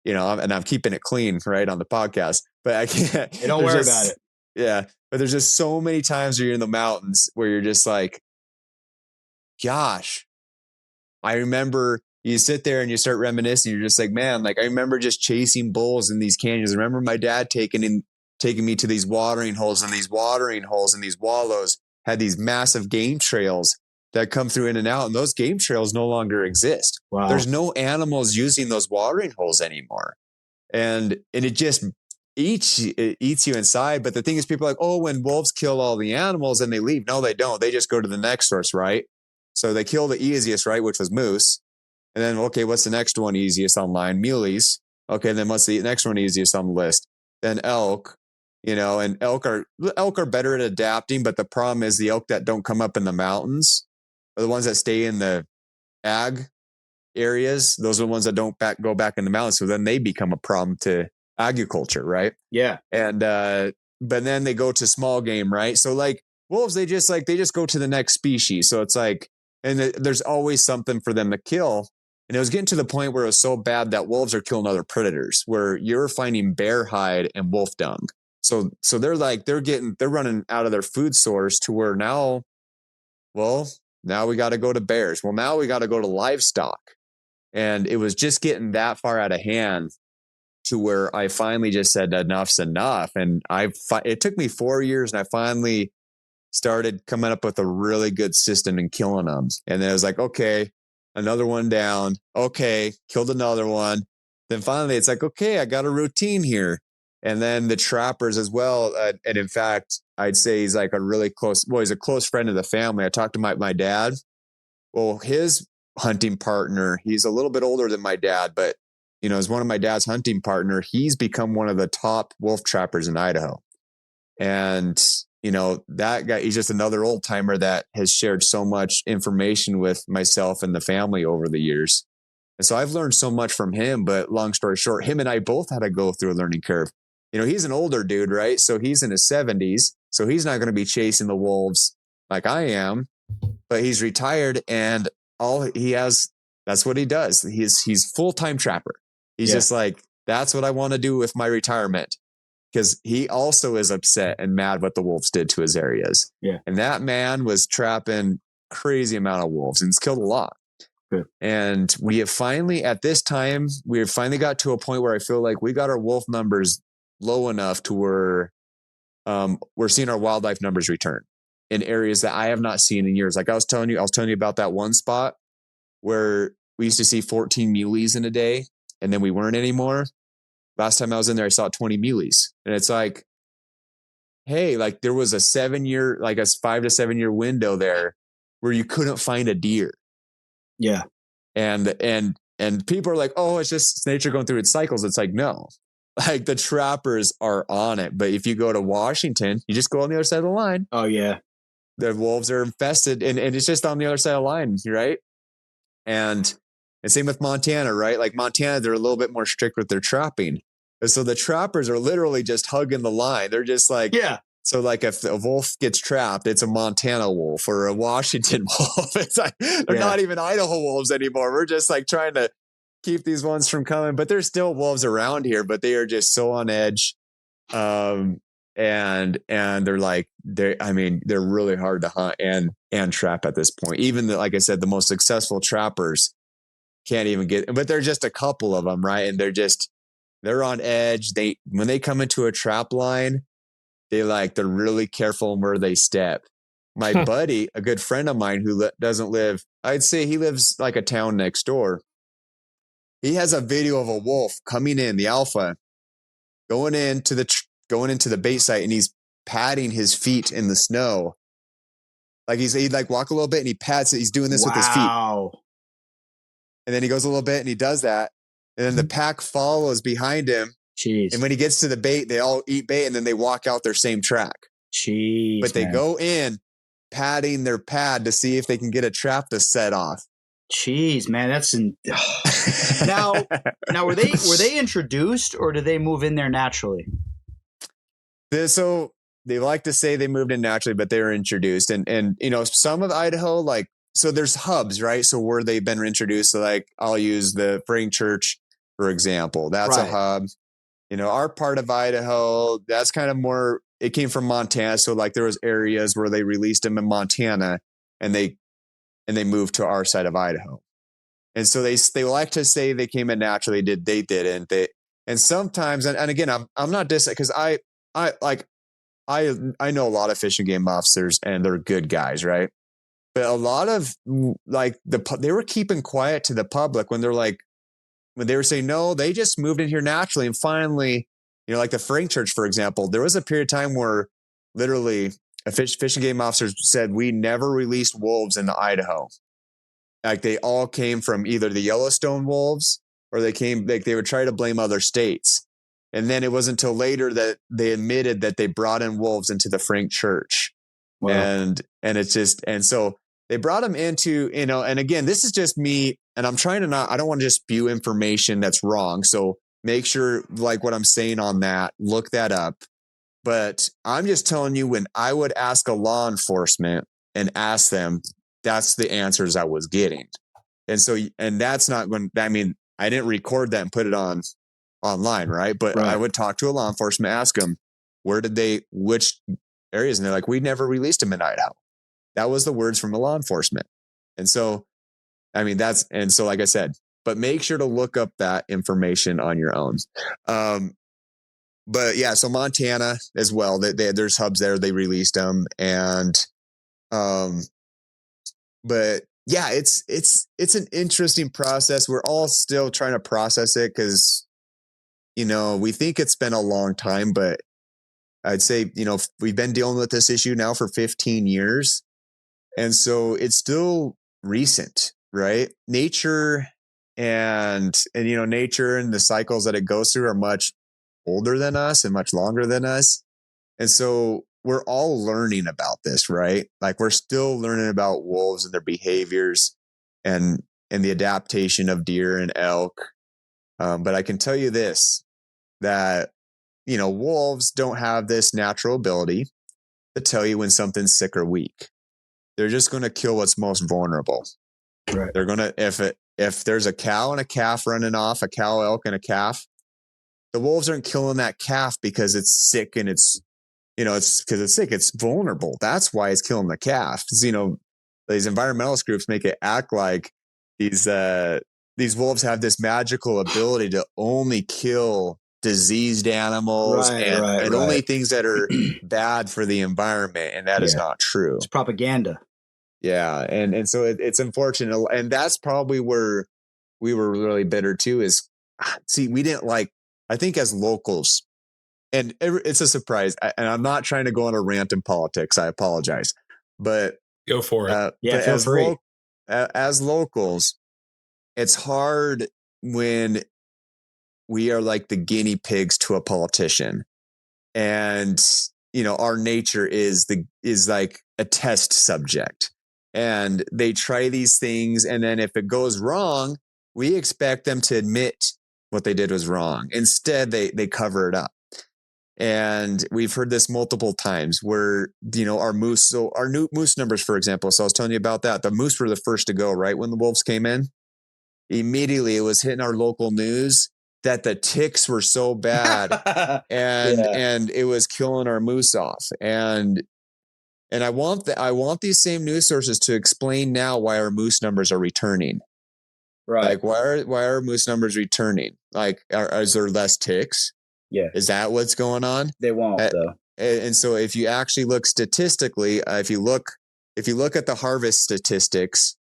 and I'm keeping it clean right on the podcast, but I can't. Hey, don't worry about it. Yeah. But there's just so many times where you're in the mountains where you're just like, gosh, I remember you sit there and you start reminiscing. You're just like, man, like I remember just chasing bulls in these canyons. I remember my dad taking me to these watering holes, and these watering holes and these wallows had these massive game trails that come through in and out. And those game trails no longer exist. Wow. There's no animals using those watering holes anymore. And it just eats you inside. But the thing is, people are like, oh, when wolves kill all the animals and they leave. No, they don't. They just go to the next source, right? So they kill the easiest, right? Which was moose. And then, okay, what's the next one easiest online? Muleys. Okay, then what's the next one easiest on the list? Then elk. And elk are better at adapting, but the problem is the elk that don't come up in the mountains are the ones that stay in the ag areas. Those are the ones that don't go back in the mountains. So then they become a problem to agriculture, right? Yeah. And but then they go to small game, right? So like wolves, they just go to the next species. So it's like, and there's always something for them to kill. And it was getting to the point where it was so bad that wolves are killing other predators, where you're finding bear hide and wolf dung. So they're running out of their food source to where now we got to go to bears. Well, now we got to go to livestock. And it was just getting that far out of hand to where I finally just said enough's enough. And it took me 4 years, and I finally started coming up with a really good system in killing them. And then I was like, okay, another one down. Okay, killed another one. Then finally it's like, okay, I got a routine here. And then the trappers as well. And in fact, I'd say he's like he's a close friend of the family. I talked to my dad. Well, his hunting partner, he's a little bit older than my dad, but is one of my dad's hunting partner. He's become one of the top wolf trappers in Idaho. And, that guy, he's just another old timer that has shared so much information with myself and the family over the years. And so I've learned so much from him, but long story short, him and I both had to go through a learning curve. He's an older dude, right? So he's in his 70s. So he's not going to be chasing the wolves like I am, but he's retired, and all he has, that's what he does. He's full-time trapper. He's just like, that's what I want to do with my retirement. Because he also is upset and mad what the wolves did to his areas. Yeah. And that man was trapping crazy amount of wolves, and it's killed a lot. Good. And we have finally got to a point where I feel like we got our wolf numbers low enough to where we're seeing our wildlife numbers return in areas that I have not seen in years. Like I was telling you about that one spot where we used to see 14 muleys in a day, and then we weren't anymore. Last time I was in there, I saw 20 muleys. And it's like, hey, like there was a 5 to 7 year window there where you couldn't find a deer. Yeah. And people are like, oh, it's just nature going through its cycles. It's like, no, like the trappers are on it. But if you go to Washington, you just go on the other side of the line. Oh yeah. The wolves are infested, and it's just on the other side of the line, right? And same with Montana, right? Like Montana, they're a little bit more strict with their trapping. And so the trappers are literally just hugging the line. They're just like, yeah. So like if a wolf gets trapped, it's a Montana wolf or a Washington wolf. It's like, they're not even Idaho wolves anymore. We're just like trying to keep these ones from coming, but there's still wolves around here, but they are just so on edge. And they're like, they're really hard to hunt and trap at this point. Even like I said, the most successful trappers can't even get, but they're just a couple of them, right? And they're on edge. When they come into a trap line, they're really careful where they step. My buddy, a good friend of mine who doesn't live, I'd say he lives like a town next door. He has a video of a wolf coming in, the alpha, going into the bait site, and he's patting his feet in the snow. Like he'd like walk a little bit and he pats it. He's doing this with his feet. Wow. And then he goes a little bit and he does that. And then the pack follows behind him. Jeez. And when he gets to the bait, they all eat bait and then they walk out their same track. Jeez. But they go in patting their pad to see if they can get a trap to set off. Jeez, man, that's now were they introduced or did they move in there naturally? So they like to say they moved in naturally, but they were introduced. And you know, some of Idaho, like, so there's hubs, right? So where they've been introduced. So like I'll use the Frank Church, for example. That's a hub. You know, our part of Idaho, that's kind of more, it came from Montana. So like there was areas where they released them in Montana and they moved to our side of Idaho. And so they like to say they came in naturally. They didn't. And sometimes, and again, I'm not because I know a lot of fish and game officers and they're good guys, right? But a lot of like they were keeping quiet to the public when they were saying, no, they just moved in here naturally. And finally, you know, like the Frank Church, for example, there was a period of time where literally a fish and game officer said, we never released wolves into Idaho. Like they all came from either the Yellowstone wolves or they would try to blame other states. And then it wasn't until later that they admitted that they brought in wolves into the Frank Church. Wow. And it's just, and so they brought them into, you know, and again, this is just me, and I'm trying to I don't want to just spew information that's wrong. So make sure, like what I'm saying on that, look that up. But I'm just telling you, when I would ask a law enforcement and ask them, that's the answers I was getting. And so, and that's not when, I mean, I didn't record that and put it online, right? But I would talk to a law enforcement, ask them, which areas? And they're like, we never released them in Idaho. That was the words from a law enforcement. And so, I mean, so like I said, but make sure to look up that information on your own. But yeah, so Montana as well, there's hubs there, they released them. And, but yeah, it's an interesting process. We're all still trying to process it because, you know, we think it's been a long time, but I'd say, you know, we've been dealing with this issue now for 15 years. And so it's still recent, right? Nature and, you know, nature and the cycles that it goes through are much older than us and much longer than us. And so we're all learning about this, right? Like we're still learning about wolves and their behaviors and the adaptation of deer and elk. But I can tell you this, that, you know, wolves don't have this natural ability to tell you when something's sick or weak. They're just going to kill what's most vulnerable. Right. They're going to, if there's a cow and a calf running off, a cow, elk, and a calf, the wolves aren't killing that calf because it's sick and it's, you know, it's because it's sick. It's vulnerable. That's why it's killing the calf. You know, these environmentalist groups make it act like these wolves have this magical ability to only kill diseased animals and only things that are bad for the environment. And that is not true. It's propaganda. Yeah. And so it's unfortunate. And that's probably where we were really bitter too, is we didn't I think as locals, and it's a surprise, and I'm not trying to go on a rant in politics. I apologize, but go for it. Feel free. As locals, it's hard when we are like the guinea pigs to a politician, and you know our nature is like a test subject, and they try these things, and then if it goes wrong, we expect them to admit what they did was wrong. Instead, they cover it up. And we've heard this multiple times where, you know, our new moose numbers, for example. So I was telling you about that. The moose were the first to go, right? When the wolves came in, immediately it was hitting our local news that the ticks were so bad and it was killing our moose off. And I want these same news sources to explain now why our moose numbers are returning. Right. Like why are moose numbers returning? Like, is there less ticks? Yeah. Is that what's going on? They won't though. And so if you actually look statistically, if you look at the harvest statistics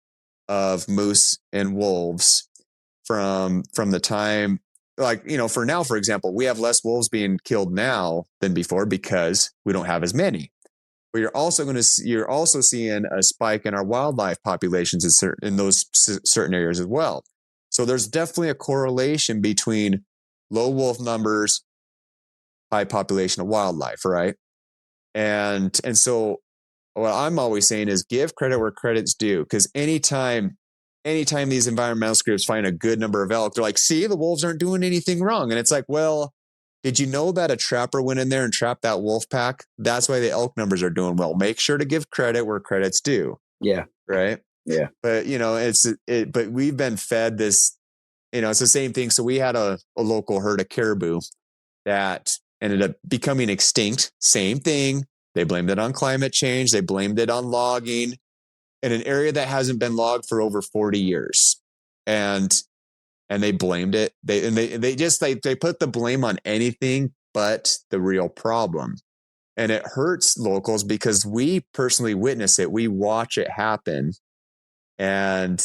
of moose and wolves from the time, like, you know, for now, for example, we have less wolves being killed now than before because we don't have as many. but you're also seeing a spike in our wildlife populations in those certain areas as well. So there's definitely a correlation between low wolf numbers, high population of wildlife, right? And so what I'm always saying is give credit where credit's due, because anytime these environmental groups find a good number of elk, they're like, see, the wolves aren't doing anything wrong. And it's like, well, did you know that a trapper went in there and trapped that wolf pack? That's why the elk numbers are doing well. Make sure to give credit where credit's due. Yeah. Right. Yeah. But but we've been fed this, it's the same thing. So we had a local herd of caribou that ended up becoming extinct. Same thing. They blamed it on climate change. They blamed it on logging in an area that hasn't been logged for over 40 years. And they blamed it. They put the blame on anything but the real problem. And it hurts locals because we personally witness it. We watch it happen. And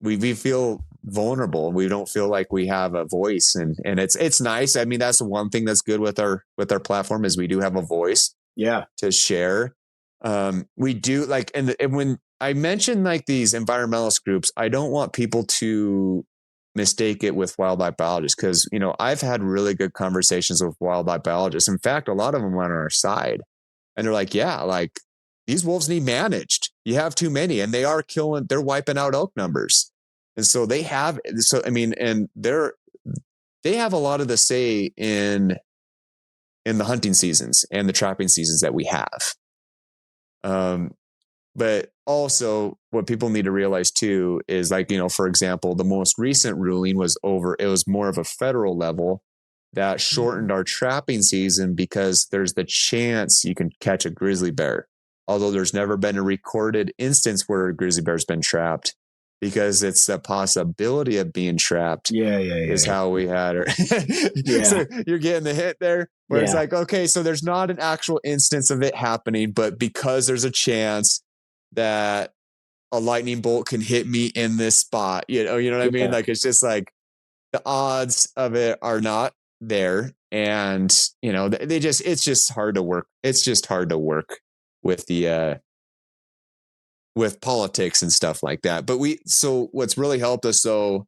we feel vulnerable. We don't feel like we have a voice, and it's nice. I mean, that's the one thing that's good with our platform is we do have a voice. Yeah. To share. We do like, and when I mention like these environmentalist groups, I don't want people to mistake it with wildlife biologists, because I've had really good conversations with wildlife biologists. In fact, a lot of them went on our side, and they're like, yeah, like these wolves need managed. You have too many, and they're wiping out elk numbers. And so they have a lot of the say in the hunting seasons and the trapping seasons that we have. But also what people need to realize too is, like, for example, the most recent ruling was more of a federal level that shortened our trapping season because there's the chance you can catch a grizzly bear. Although there's never been a recorded instance where a grizzly bear's been trapped, because it's the possibility of being trapped. Is how we had her. Yeah. So you're getting the hit there where it's like, okay, so there's not an actual instance of it happening, but because there's a chance that a lightning bolt can hit me in this spot, you know what I mean? Like, it's just like the odds of it are not there. And, it's just hard to work. It's just hard to work with the, with politics and stuff like that. But so what's really helped us though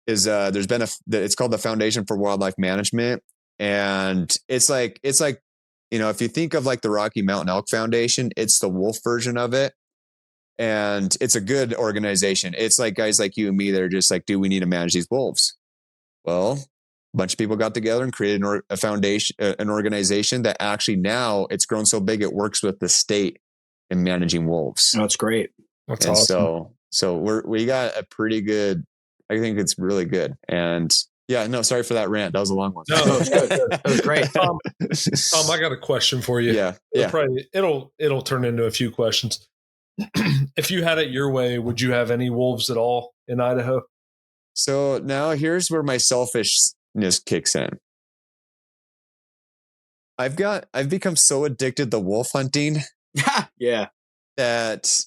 is there's been it's called the Foundation for Wildlife Management. And it's like, if you think of like the Rocky Mountain Elk Foundation, it's the wolf version of it. And it's a good organization. It's like guys like you and me that are just like, do we need to manage these wolves? Well, a bunch of people got together and created a foundation, an organization that actually now it's grown so big it works with the state in managing wolves. Oh, that's great. That's awesome. So we got a pretty good. I think it's really good. And yeah, no, sorry for that rant. That was a long one. No, it was good. That was great. Tom, I got a question for you. Yeah. It'll turn into a few questions. If you had it your way, would you have any wolves at all in Idaho? So now here's where my selfishness kicks in. I've become so addicted to wolf hunting. Yeah. That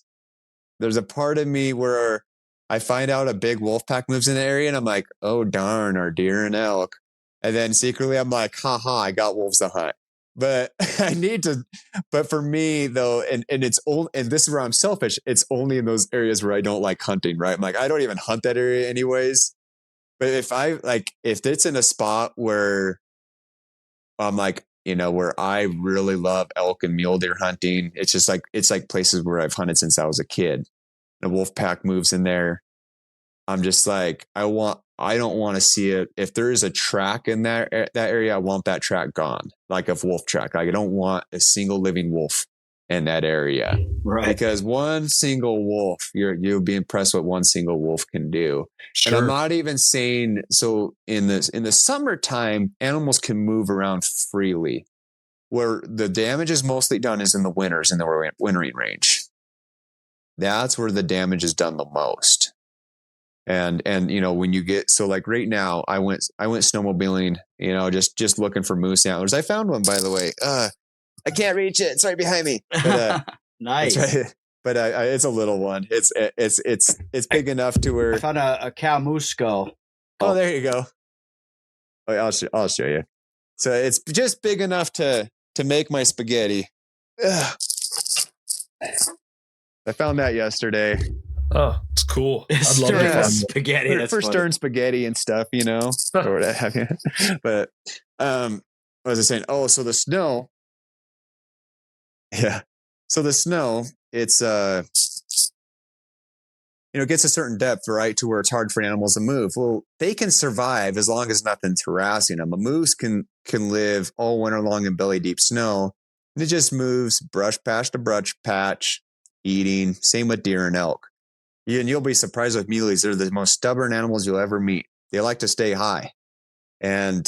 there's a part of me where I find out a big wolf pack moves in the area and I'm like, oh darn, our deer and elk. And then secretly I'm like, haha, I got wolves to hunt. But but for me though, and it's only, and this is where I'm selfish, it's only in those areas where I don't like hunting, right? I'm like, I don't even hunt that area anyways. But if it's in a spot where I'm like, where I really love elk and mule deer hunting, it's like places where I've hunted since I was a kid. The wolf pack moves in there. I'm just like, I don't want to see it. If there is a track in that area, I want that track gone. Like a wolf track. Like I don't want a single living wolf in that area. Right. Because one single wolf, you'll be impressed what one single wolf can do. Sure. And I'm not even saying, so in the summertime, animals can move around freely. Where the damage is mostly done is in the winters, in the wintering range. That's where the damage is done the most. And when you get, so like right now I went snowmobiling, just looking for moose antlers. I found one, by the way. I can't reach it. It's right behind me. But, nice. But it's a little one. It's big enough to where I found a cow moose skull. Oh, there you go. I'll show you. So it's just big enough to to make my spaghetti. Ugh. I found that yesterday. Oh, it's cool. I'd love Stirring to find spaghetti. That's for funny. stirring spaghetti and stuff, you know, or what have you. But what was I saying? Oh, so the snow. Yeah. So the snow, it's it gets a certain depth, right, to where it's hard for animals to move. Well, they can survive as long as nothing's harassing them. A moose can live all winter long in belly deep snow, and it just moves brush patch to brush patch, eating. Same with deer and elk. And you'll be surprised with muleys. They're the most stubborn animals you'll ever meet. They like to stay high. And,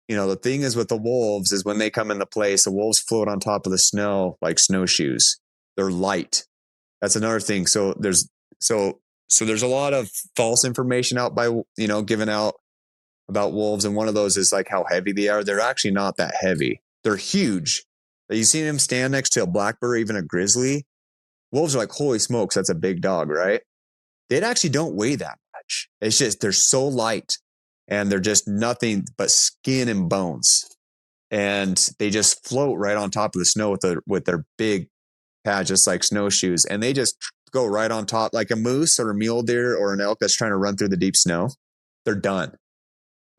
the thing is with the wolves is when they come into place, the wolves float on top of the snow like snowshoes. They're light. That's another thing. So there's a lot of false information out given out about wolves. And one of those is like how heavy they are. They're actually not that heavy. They're huge. You see them stand next to a black bear, even a grizzly. Wolves are like, holy smokes, that's a big dog, right? They actually don't weigh that much. It's just they're so light and they're just nothing but skin and bones. And they just float right on top of the snow with their big pads, just like snowshoes. And they just go right on top like a moose or a mule deer or an elk that's trying to run through the deep snow. They're done.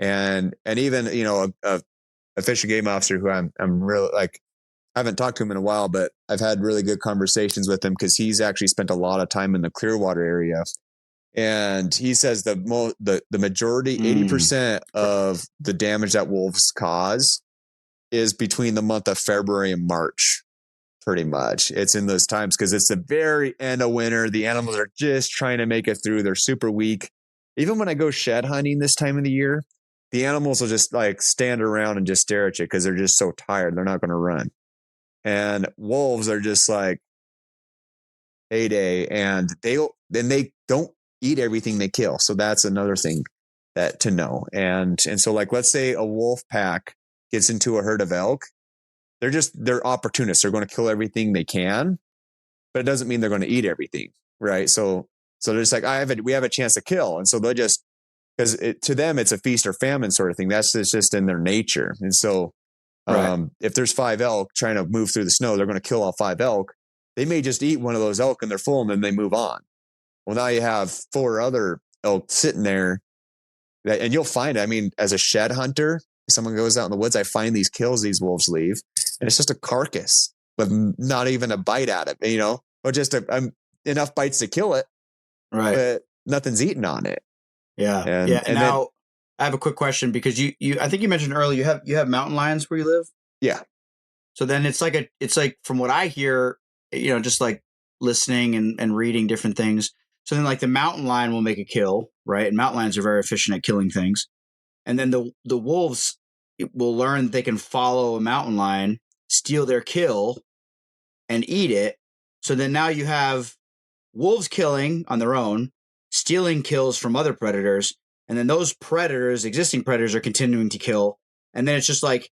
And even, a fish and game officer who I'm really like, I haven't talked to him in a while, but I've had really good conversations with him because he's actually spent a lot of time in the Clearwater area. And he says the majority, 80% of the damage that wolves cause is between the month of February and March. Pretty much. It's in those times because it's the very end of winter. The animals are just trying to make it through. They're super weak. Even when I go shed hunting this time of the year, the animals will just like stand around and just stare at you because they're just so tired. They're not going to run. And wolves are just like heyday, and they don't eat everything they kill. So that's another thing that to know. And so like, let's say a wolf pack gets into a herd of elk. They're opportunists. They're going to kill everything they can, but it doesn't mean they're going to eat everything. Right. So they're just like, we have a chance to kill. And so they'll just, because to them, it's a feast or famine sort of thing. That's just in their nature. And so if there's 5 elk trying to move through the snow, they're going to kill all 5 elk. They may just eat one of those elk and they're full and then they move on. Well, now you have 4 other elk sitting there and you'll find, as a shed hunter, if someone goes out in the woods, I find these kills these wolves leave and it's just a carcass with not even a bite at it, or just enough bites to kill it, right? But nothing's eaten on it. Yeah. And now then, I have a quick question because you I think you mentioned earlier you have mountain lions where you live. Yeah. So then it's like from what I hear, just like listening and reading different things. So then like the mountain lion will make a kill, right? And mountain lions are very efficient at killing things. And then the wolves will learn that they can follow a mountain lion, steal their kill, and eat it. So then now you have wolves killing on their own, stealing kills from other predators, and then those existing predators, are continuing to kill. And then it's just like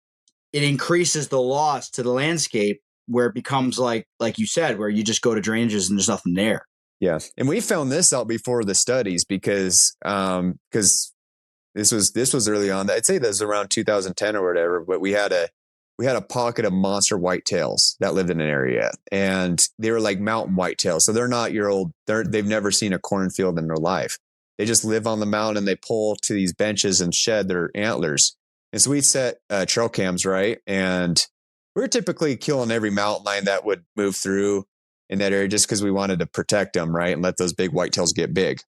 it increases the loss to the landscape where it becomes like you said, where you just go to drainages and there's nothing there. Yeah. And we found this out before the studies because this was early on. I'd say this was around 2010 or whatever, but we had a pocket of monster whitetails that lived in an area, and they were like mountain whitetails. So they're not they've never seen a cornfield in their life. They just live on the mountain and they pull to these benches and shed their antlers. And so we'd set trail cams, right? And we were typically killing every mountain lion that would move through in that area just because we wanted to protect them, right? And let those big whitetails get big.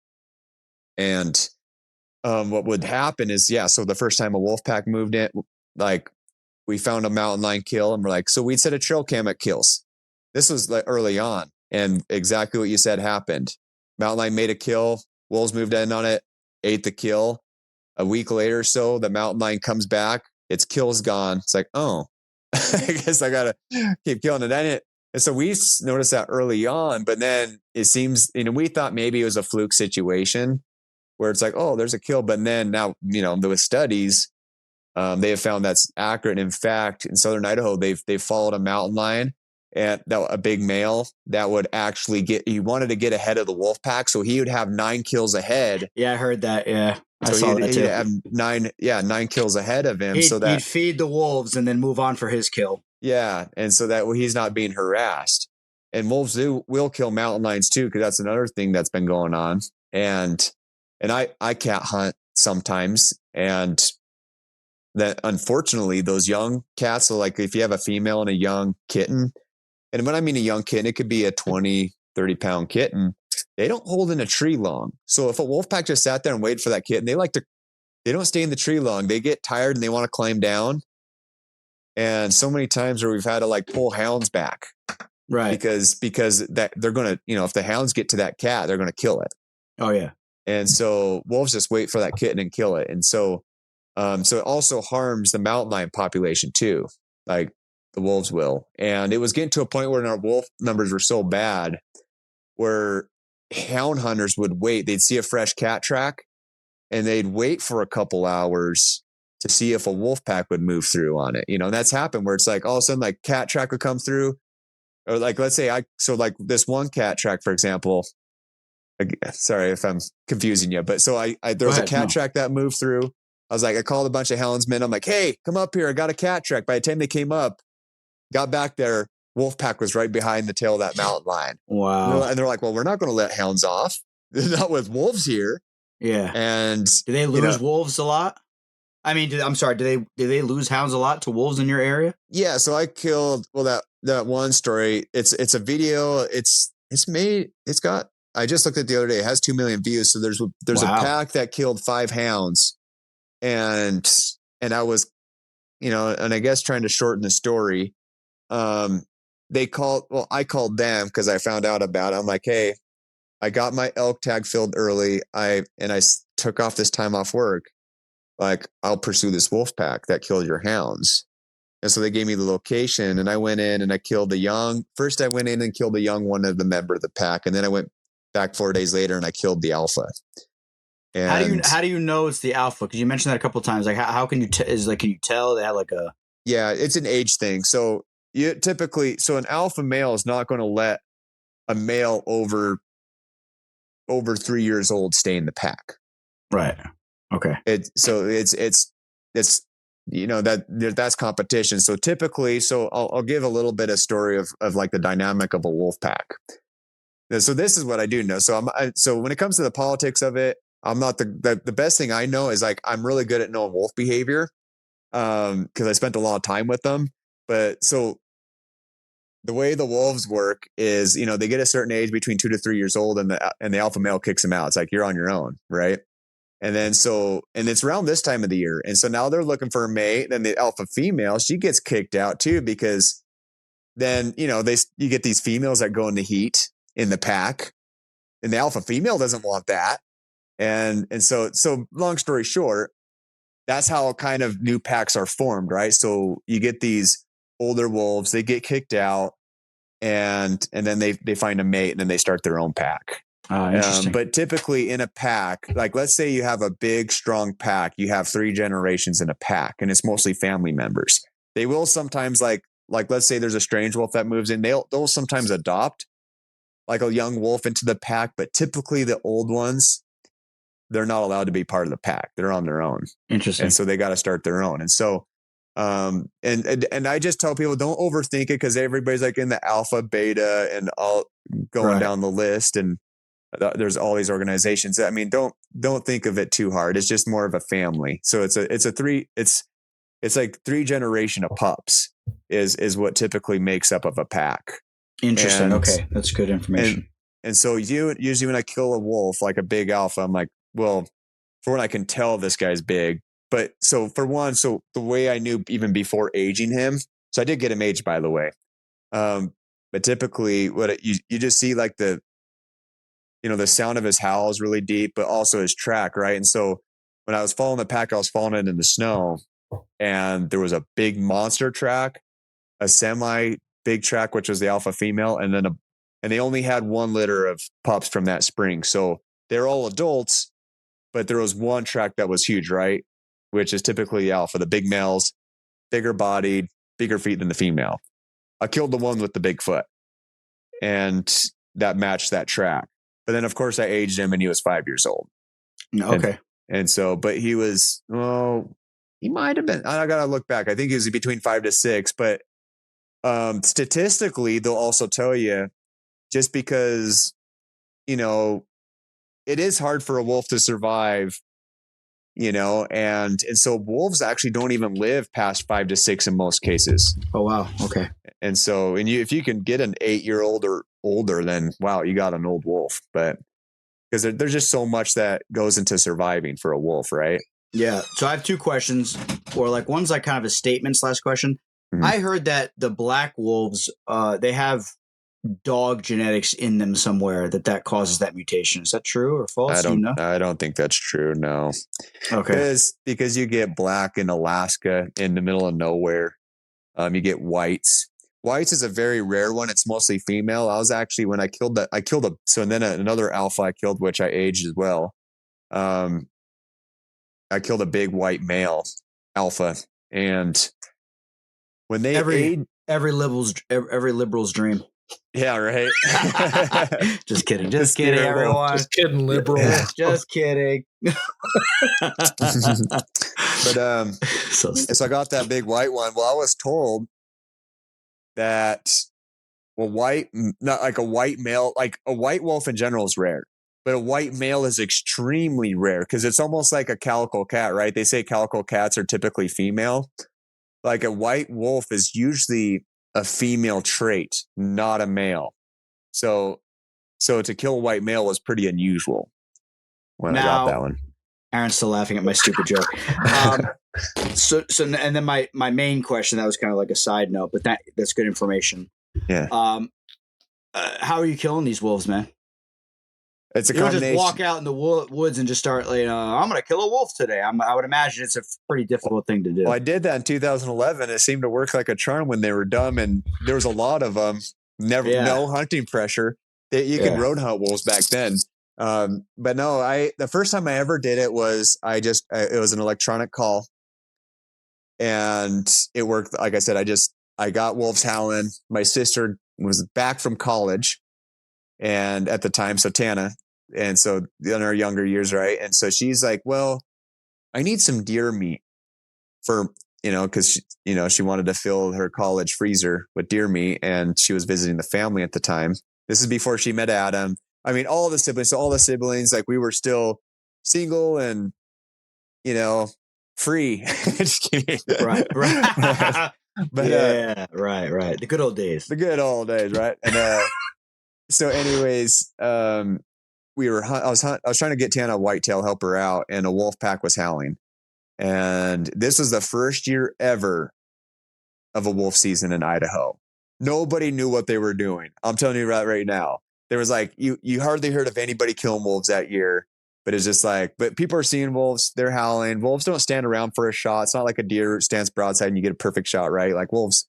And what would happen is, so the first time a wolf pack moved in, like we found a mountain lion kill and we're like, so we'd set a trail cam at kills. This was like early on, and exactly what you said happened. Mountain lion made a kill. Wolves moved in on it, ate the kill. A week later or so, the mountain lion comes back. Its kill's gone. It's like, oh, I guess I got to keep killing it. And so we noticed that early on, but then it seems, we thought maybe it was a fluke situation where it's like, oh, there's a kill. But then now, with studies, they have found that's accurate. In fact, in southern Idaho, they've followed a mountain lion, and a big male that would actually he wanted to get ahead of the wolf pack. So he would have 9 kills ahead. Yeah, I heard that. Yeah. I So saw that too. he'd have 9 kills ahead of him. He'd feed the wolves and then move on for his kill. Yeah. And so that he's not being harassed. And wolves will kill mountain lions too, because that's another thing that's been going on. And I cat hunt sometimes. And that unfortunately those young cats, so like if you have a female and a young kitten, and when I mean a young kitten, it could be a 20, 30 pound kitten. They don't hold in a tree long. So if a wolf pack just sat there and waited for that kitten, they don't stay in the tree long. They get tired and they want to climb down. And so many times where we've had to like pull hounds back. Right. Because that they're going to, if the hounds get to that cat, they're going to kill it. Oh yeah. And so wolves just wait for that kitten and kill it. And so it also harms the mountain lion population too. Like the wolves will. And it was getting to a point where our wolf numbers were so bad where hound hunters would wait. They'd see a fresh cat track and they'd wait for a couple hours to see if a wolf pack would move through on it. And that's happened where it's like all of a sudden like cat track would come through. Or like, let's say like this one cat track, for example, sorry if I'm confusing you, but so there was a cat track that moved through. I was like, I called a bunch of houndsmen. I'm like, hey, come up here. I got a cat track. By the time they came up, got back there, wolf pack was right behind the tail of that mountain lion. Wow. And they're like, well, we're not going to let hounds off. They're not with wolves here. Yeah. And do they lose wolves a lot? I mean, do they lose hounds a lot to wolves in your area? Yeah. So I killed, that one story. It's a video. I just looked at it the other day. It has 2 million views. So there's a pack that killed 5 hounds. And I was, and I guess trying to shorten the story, I called them because I found out about it. I'm like, hey, I got my elk tag filled early. I took off this time off work. Like, I'll pursue this wolf pack that killed your hounds. And so they gave me the location and I went in and I killed the young. First, I went in and killed the young one of the member of the pack. And then I went back 4 days later and I killed the alpha. And how do you know it's the alpha? Because you mentioned that a couple of times. Like, how can you can you tell they have like a? Yeah, it's an age thing. So an alpha male is not going to let a male over 3 years old stay in the pack. Right. Okay. It's that's competition. So typically, I'll give a little bit of story of like the dynamic of a wolf pack. So this is what I do know. So when it comes to the politics of it, I'm not the best thing I know is like, I'm really good at knowing wolf behavior. Cause I spent a lot of time with them, but so the way the wolves work is, they get a certain age between 2 to 3 years old and the alpha male kicks them out. It's like, you're on your own. Right. And then and it's around this time of the year. And so now they're looking for a mate. Then the alpha female, she gets kicked out too, because then, you get these females that go into heat in the pack and the alpha female doesn't want that. And so long story short, that's how kind of new packs are formed. Right. So you get these older wolves, they get kicked out and then they find a mate and then they start their own pack. Interesting. But typically in a pack, like let's say you have a big, strong pack, you have 3 generations in a pack and it's mostly family members. They will sometimes like let's say there's a strange wolf that moves in, they'll sometimes adopt like a young wolf into the pack, but typically the old ones, they're not allowed to be part of the pack. They're on their own. Interesting. And so they got to start their own. And so, and I just tell people, don't overthink it because everybody's like in the alpha, beta, and all going down the list. And there's all these organizations. I mean, don't think of it too hard. It's just more of a family. So it's like 3 generation of pups is what typically makes up of a pack. Interesting. Okay. That's good information. And so usually when I kill a wolf, like a big alpha, I'm like, well, for one, I can tell this guy's big. But so for one, so the way I knew even before aging him, so I did get him aged, by the way. But typically you just see like the sound of his howl is really deep, but also his track. Right. And so when I was following the pack, I was following it in the snow and there was a big monster track, a semi big track, which was the alpha female. And then and they only had 1 litter of pups from that spring. So they're all adults, but there was one track that was huge, right? Which is typically the alpha, the big males, bigger bodied, bigger feet than the female. I killed the one with the big foot and that matched that track. But then of course I aged him and he was 5 years old. Okay. And so, but he was, he might've been, I got to look back. I think he was between 5 to 6, but Statistically, they'll also tell you, just because, you know, it is hard for a wolf to survive, you know, and so wolves actually don't even live past 5 to 6 in most cases. Oh, wow. Okay. And so, if you can get an 8-year-old or older, then wow, you got an old wolf. But because there's just so much that goes into surviving for a wolf, right? Yeah. So I have 2 questions, or like one's like kind of a statement / question. Mhm. I heard that the black wolves, they have dog genetics in them somewhere that causes that mutation. Is that true or false? I don't think that's true. No. Okay. Because you get black in Alaska in the middle of nowhere. You get whites. Whites is a very rare one. It's mostly female. I was actually, when I killed so, and then another alpha I killed, which I aged as well. I killed a big white male alpha, and when they every liberal's dream. Yeah, right. Just kidding, everyone. Just kidding, liberal. Just kidding. But so I got that big white one. Well, I was told that not like a white male, like a white wolf in general is rare, but a white male is extremely rare because it's almost like a calico cat, right? They say calico cats are typically female. Like a white wolf is usually a female trait, not a male. So to kill a white male was pretty unusual when I got that one. Aaron's still laughing at my stupid joke. So and then my main question, that was kind of like a side note, but that's good information. Yeah. How are you killing these wolves, man? It's a you combination. Don't just walk out in the woods and just start, I'm going to kill a wolf today. I would imagine it's a pretty difficult thing to do. Well, I did that in 2011. It seemed to work like a charm when they were dumb, and there was a lot of them. No hunting pressure. You could road hunt wolves back then. But no, the first time I ever did it was it was an electronic call, and it worked. Like I said, I got wolves howling. My sister was back from college, and at the time, so Tana, and so in our younger years, right? And so she's like, well, I need some deer meat for, because, she wanted to fill her college freezer with deer meat, and she was visiting the family at the time. This is before she met Adam. I mean, all the siblings, like we were still single and, free. Just kidding. Right. But right. The good old days. Right? And so anyways, I was trying to get Tana a whitetail, help her out, and a wolf pack was howling. And this was the first year ever of a wolf season in Idaho. Nobody knew what they were doing. I'm telling you right now. There was like, you hardly heard of anybody killing wolves that year, but it's just like, but people are seeing wolves, they're howling. Wolves don't stand around for a shot. It's not like a deer stands broadside and you get a perfect shot, right? Like wolves,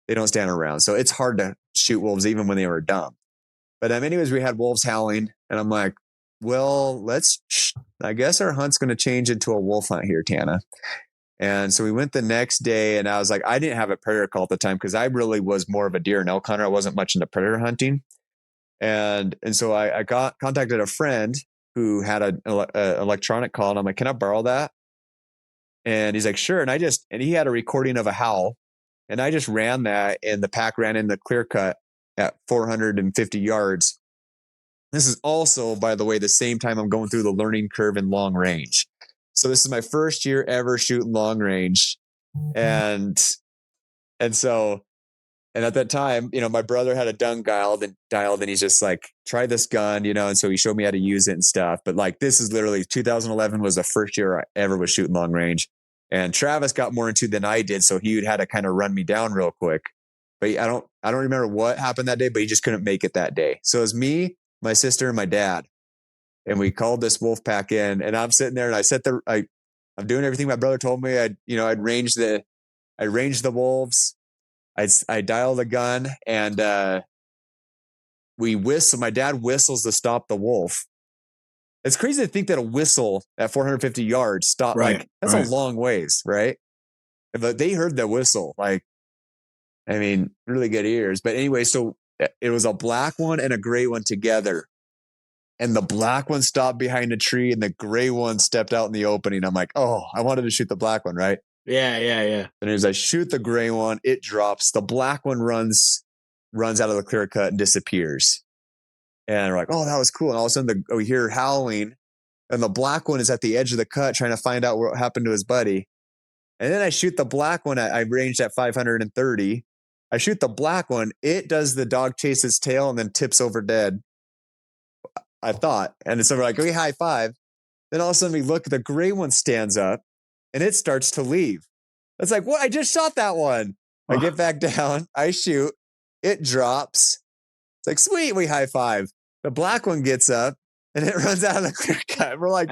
they don't stand around. So it's hard to shoot wolves even when they were dumb. But anyways, we had wolves howling, and I'm like, well, I guess our hunt's going to change into a wolf hunt here, Tana. And so we went the next day, and I was like, I didn't have a predator call at the time because I really was more of a deer and elk hunter. I wasn't much into predator hunting. And so I contacted a friend who had an electronic call, and I'm like, can I borrow that? And he's like, sure. And he had a recording of a howl, and I just ran that, and the pack ran in the clear cut at 450 yards. This is also, by the way, the same time I'm going through the learning curve in long range. So this is my first year ever shooting long range. And at that time, my brother had a gun dialed, and he's just like, try this gun, and so he showed me how to use it and stuff. But like, this is literally 2011 was the first year I ever was shooting long range. And Travis got more into it than I did. So he had to kind of run me down real quick. But I don't remember what happened that day, but he just couldn't make it that day. So it was me, my sister, and my dad. And we called this wolf pack in, and I'm sitting there, and I'm doing everything my brother told me. I'd range the wolves. I dialed the gun, and we whistle. My dad whistles to stop the wolf. It's crazy to think that a whistle at 450 yards stop. Right, like that's a long ways, right? But they heard the whistle, really good ears. But anyway, so it was a black one and a gray one together. And the black one stopped behind a tree, and the gray one stepped out in the opening. I'm like, oh, I wanted to shoot the black one, right? Yeah. And as I shoot the gray one, it drops. The black one runs out of the clear cut and disappears. And we're like, oh, that was cool. And all of a sudden we hear howling, and the black one is at the edge of the cut trying to find out what happened to his buddy. And then I shoot the black one. I ranged at 530. I shoot the black one. It does the dog chase its tail and then tips over dead. I thought. And so we're like, okay, high five. Then all of a sudden we look, the gray one stands up and it starts to leave. It's like, what? I just shot that one. I get back down. I shoot. It drops. It's like, sweet, we high five. The black one gets up and it runs out of the clear cut. We're like,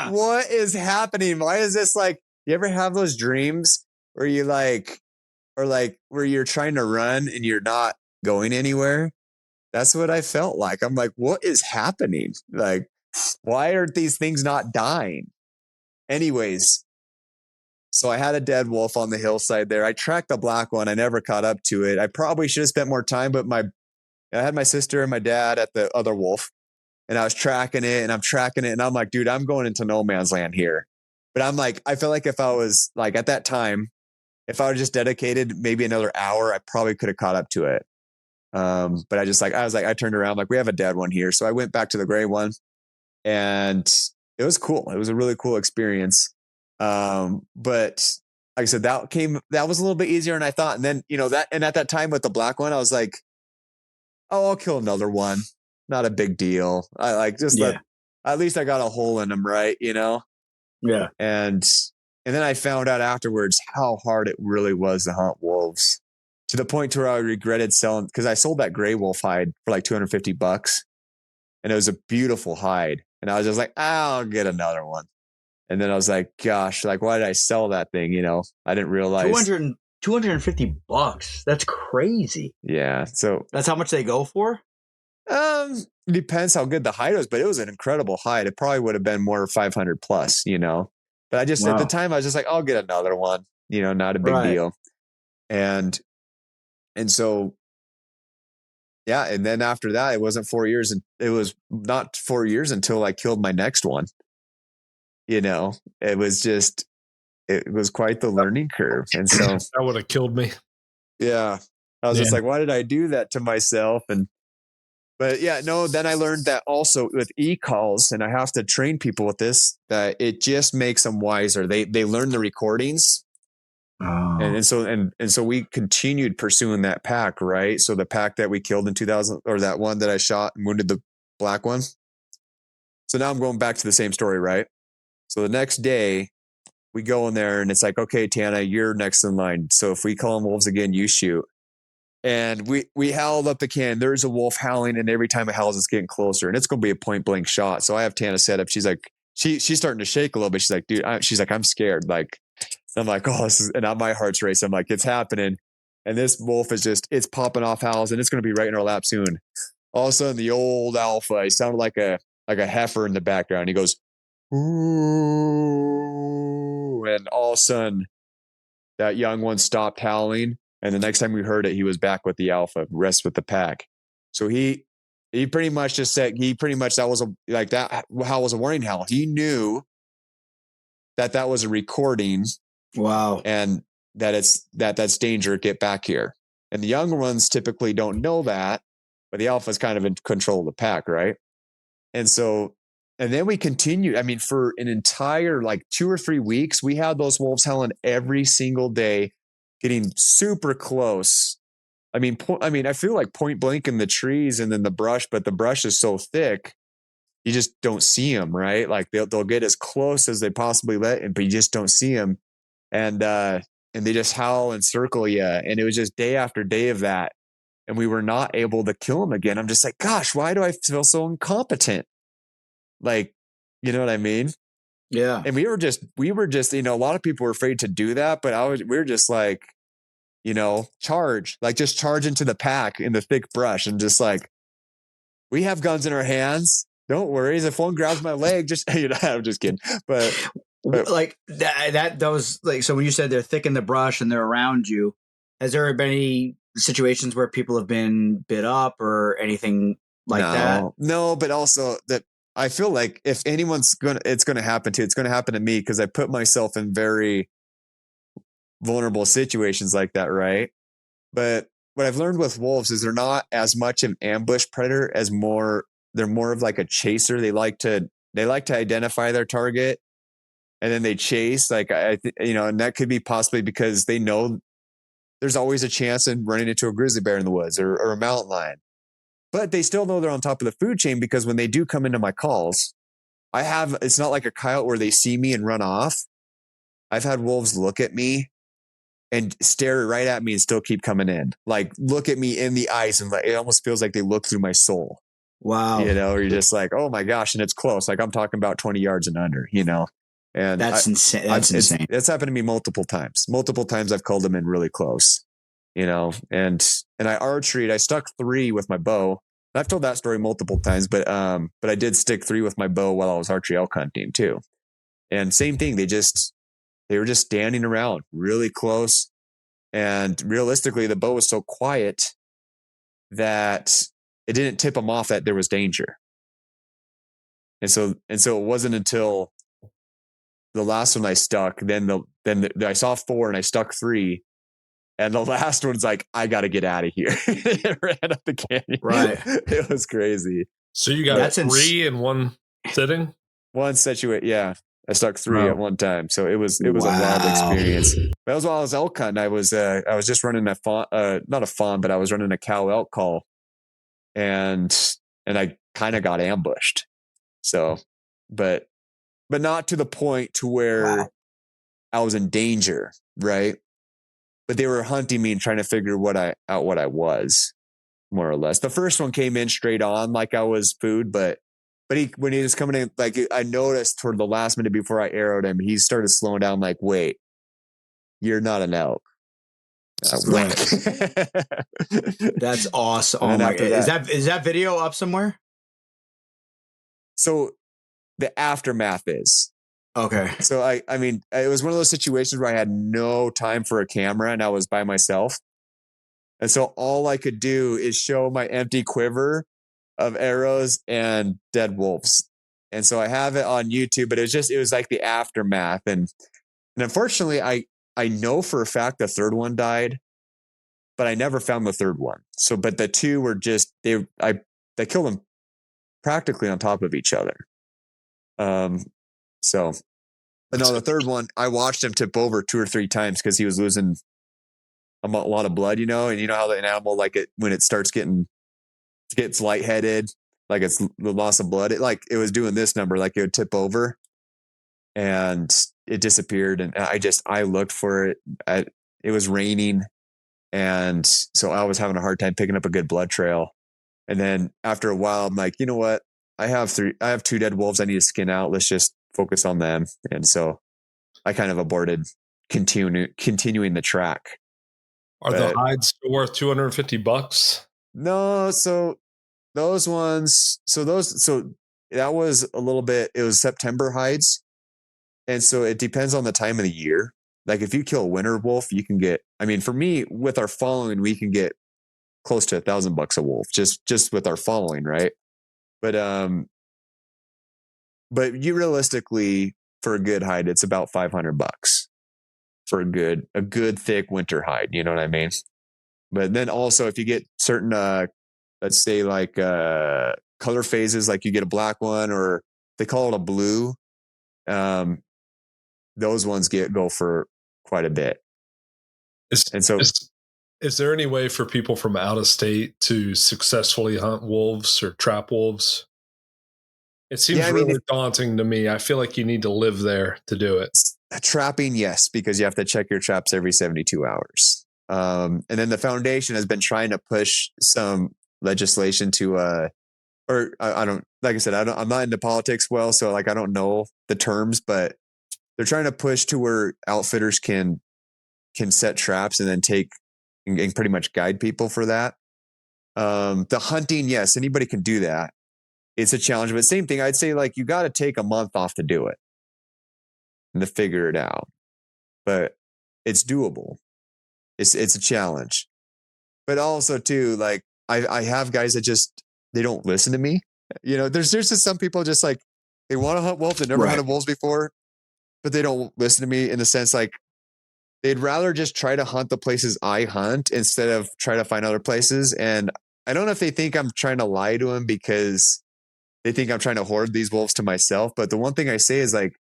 what is happening? Why is this like, you ever have those dreams where you like, or like where you're trying to run and you're not going anywhere? That's what I felt like. I'm like, what is happening? Like, why are these things not dying? Anyways, so I had a dead wolf on the hillside there. I tracked the black one. I never caught up to it. I probably should have spent more time, but I had my sister and my dad at the other wolf, and I was tracking it and I'm tracking it. And I'm like, dude, I'm going into no man's land here. But I'm like, I feel like if I was like at that time, if I would just dedicated maybe another hour, I probably could have caught up to it. But I turned around, like, we have a dead one here. So I went back to the gray one and it was cool. It was a really cool experience. But like I said, that was a little bit easier than I thought. And then, and at that time with the black one, I was like, oh, I'll kill another one. Not a big deal. I like at least I got a hole in them, right? Yeah. And then I found out afterwards how hard it really was to hunt wolves, to the point to where I regretted selling, because I sold that gray wolf hide for like $250, and it was a beautiful hide. And I was just like, I'll get another one. And then I was like, gosh, like, why did I sell that thing? I didn't realize. $250. That's crazy. Yeah. So that's how much they go for? It depends how good the hide was, but it was an incredible hide. It probably would have been more 500 plus, but I just, at the time, I was just like, I'll get another one, not a big deal. And so, yeah. And then after that, it wasn't 4 years, and it was not 4 years until I killed my next one. It was quite the learning curve. And so that would have killed me. Yeah. I was just like, why did I do that to myself? But yeah, no, then I learned that also with e-calls, and I have to train people with this, that it just makes them wiser. They learn the recordings. Oh. And so we continued pursuing that pack, right? So the pack that we killed in 2000, or that one that I shot and wounded the black one. So now I'm going back to the same story, right? So the next day we go in there and it's like, okay, Tana, you're next in line. So if we call them wolves again, you shoot. And we howled up the can. There's a wolf howling, and every time it howls, it's getting closer, and it's going to be a point blank shot. So I have Tana set up. She's like, she's starting to shake a little bit. She's like, dude, I'm scared. Like, I'm like, oh, this is, and my heart's racing. I'm like, it's happening. And this wolf is it's popping off howls, and it's going to be right in our lap soon. All of a sudden, the old alpha, he sounded like a heifer in the background. He goes, ooh, and all of a sudden, that young one stopped howling. And the next time we heard it, he was back with the alpha, rest with the pack. So he pretty much just said, that was that howl was a warning howl. He knew that was a recording. Wow. And that's danger. Get back here. And the young ones typically don't know that, but the alpha is kind of in control of the pack, right? And so, and then we continued. I mean, for an entire 2 or 3 weeks, we had those wolves howling every single day, getting super close. I mean, I feel like point blank in the trees and then the brush, but the brush is so thick, you just don't see them, right? Like they'll get as close as they possibly let, but you just don't see them. And they just howl and circle you. And it was just day after day of that. And we were not able to kill them again. I'm just like, gosh, why do I feel so incompetent? Like, you know what I mean? Yeah. And we were just, a lot of people were afraid to do that, but we were just like, charge into the pack in the thick brush, and just like, we have guns in our hands. Don't worry. If one grabs my leg, just, I'm just kidding. But like that was like, so when you said they're thick in the brush and they're around you, has there been any situations where people have been bit up or anything like that? No, but also that, I feel like if anyone's it's going to happen to me, because I put myself in very vulnerable situations like that, right? But what I've learned with wolves is they're not as much an ambush predator as they're more of like a chaser. They like to identify their target and then they chase. Like and that could be possibly because they know there's always a chance in running into a grizzly bear in the woods or a mountain lion. But they still know they're on top of the food chain because when they do come into my calls, it's not like a coyote where they see me and run off. I've had wolves look at me and stare right at me and still keep coming in. Like look at me in the eyes and like it almost feels like they look through my soul. Wow. Or you're just like, oh my gosh, and it's close. Like I'm talking about 20 yards and under, And that's insane. That's insane. It's happened to me multiple times. Multiple times I've called them in really close, and I archered. I stuck 3 with my bow. And I've told that story multiple times, but I did stick 3 with my bow while I was archery elk hunting too. And same thing. They were just standing around really close. And realistically, the bow was so quiet that it didn't tip them off that there was danger. And so it wasn't until the last one I stuck, then I saw 4 and I stuck 3. And the last one's like, I got to get out of here. It ran up the canyon. Right. It was crazy. So you got 3 in one sitting? One situation. Yeah. I stuck 3 at one time. So it was a wild experience. That was while I was elk hunting. I was just running not a fawn, but I was running a cow elk call. And I kind of got ambushed. So, but not to the point to where I was in danger. Right. But they were hunting me and trying to figure out what I was, more or less. The first one came in straight on like I was food, but when he was coming in, like I noticed toward the last minute before I arrowed him, he started slowing down. Like, wait, you're not an elk. Right. That's awesome. Oh my God. Is that video up somewhere? So the aftermath is. Okay. So I mean, it was one of those situations where I had no time for a camera and I was by myself. And so all I could do is show my empty quiver of arrows and dead wolves. And so I have it on YouTube, but it was like the aftermath. And unfortunately, I know for a fact the third one died, but I never found the third one. So, but the 2 were just, they killed them practically on top of each other. So, but no, the third one, I watched him tip over 2 or 3 times because he was losing a lot of blood, and you know how an animal, like when it gets lightheaded, like it's the loss of blood. It was doing this number, like it would tip over and it disappeared. And I looked for it. It was raining. And so I was having a hard time picking up a good blood trail. And then after a while, I'm like, you know what? I have 2 dead wolves I need to skin out. Let's just focus on them. And so I kind of aborted continuing the track. Are the hides still worth $250? No. So those ones, so that was a little bit, it was September hides. And so it depends on the time of the year. Like if you kill a winter wolf, you can get, I mean, for me with our following, we can get close to $1,000 a wolf just with our following. Right. But you realistically for a good hide, it's about $500 for a good thick winter hide. You know what I mean? But then also if you get certain, let's say like color phases, like you get a black one or they call it a blue. Those ones go for quite a bit. Is there any way for people from out of state to successfully hunt wolves or trap wolves? It seems really daunting to me. I feel like you need to live there to do it. Trapping, yes, because you have to check your traps every 72 hours. And then the foundation has been trying to push some legislation to, or I don't, like I said, I'm not into politics well, so like I don't know the terms, but they're trying to push to where outfitters can set traps and then take and pretty much guide people for that. The hunting, yes, anybody can do that. It's a challenge, but same thing. I'd say like you got to take a month off to do it and to figure it out, but it's doable. It's a challenge, but also too, like I have guys that just, they don't listen to me. There's just some people just like, they want to hunt wolves. They never hunted wolves before, but they don't listen to me in the sense like they'd rather just try to hunt the places I hunt instead of try to find other places. And I don't know if they think I'm trying to lie to them because they think I'm trying to hoard these wolves to myself. But the one thing I say is like,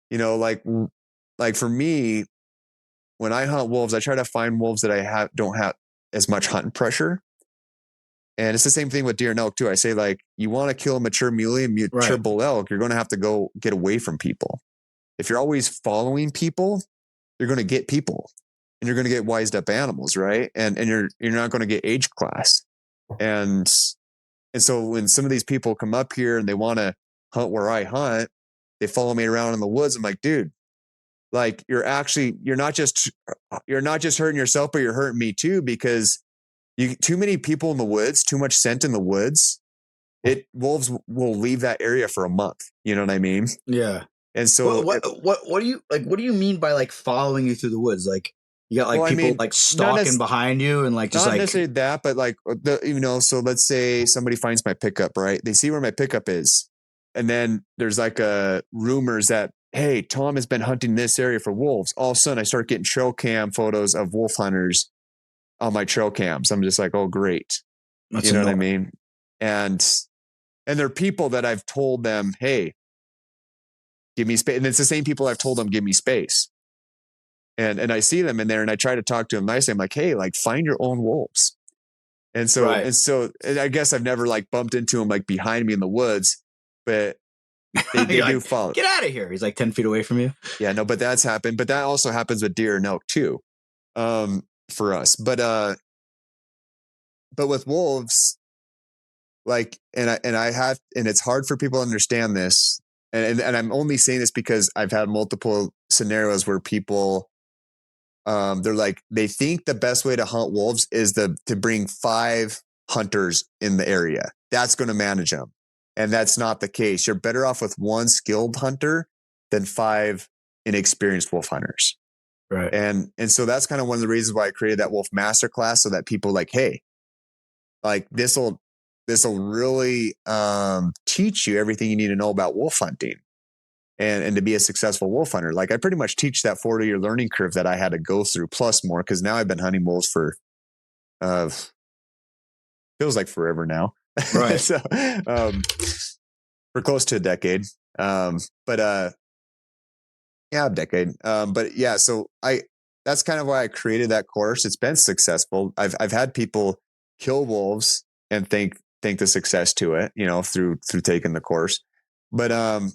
you know, like for me, when I hunt wolves, I try to find wolves that don't have as much hunting pressure. And it's the same thing with deer and elk too. I say like, you want to kill a mature muley and mature bull elk, you're going to have to go get away from people. If you're always following people, you're going to get people and you're going to get wised up animals. Right. And you're not going to get age class. And so when some of these people come up here and they want to hunt where I hunt, they follow me around in the woods. I'm like, dude, like you're not just hurting yourself, but you're hurting me too, because too many people in the woods, too much scent in the woods. Wolves will leave that area for a month. You know what I mean? Yeah. And so what do you like? What do you mean by like following you through the woods? Like you got like people like stalking behind you and like just not like necessarily that, but like so let's say somebody finds my pickup, right? They see where my pickup is, and then there's like rumors that, hey, Tom has been hunting this area for wolves. All of a sudden, I start getting trail cam photos of wolf hunters on my trail cams. I'm just like, oh, great. That's you know what I mean? And there are people that I've told them, hey, give me space. And it's the same people I've told them, give me space. And I see them in there and I try to talk to them nicely. I'm like, hey, like find your own wolves. And so, and I guess I've never like bumped into them like behind me in the woods, but they do follow. Get out of here. He's like 10 feet away from you. Yeah, no, but that's happened. But that also happens with deer and elk too. For us. But with wolves, like, and it's hard for people to understand this. And I'm only saying this because I've had multiple scenarios where people, they're like, they think the best way to hunt wolves is to bring 5 hunters in the area. That's going to manage them. And that's not the case. You're better off with 1 skilled hunter than 5 inexperienced wolf hunters. Right. And so that's kind of one of the reasons why I created that wolf masterclass, so that people like, hey, like this will really teach you everything you need to know about wolf hunting and to be a successful wolf hunter. Like I pretty much teach that 40-year learning curve that I had to go through plus more, because now I've been hunting wolves for feels like forever now. Right. So we're close to a decade. Yeah, a decade. But yeah, so that's kind of why I created that course. It's been successful. I've had people kill wolves and think the success to it, you know, through taking the course. But a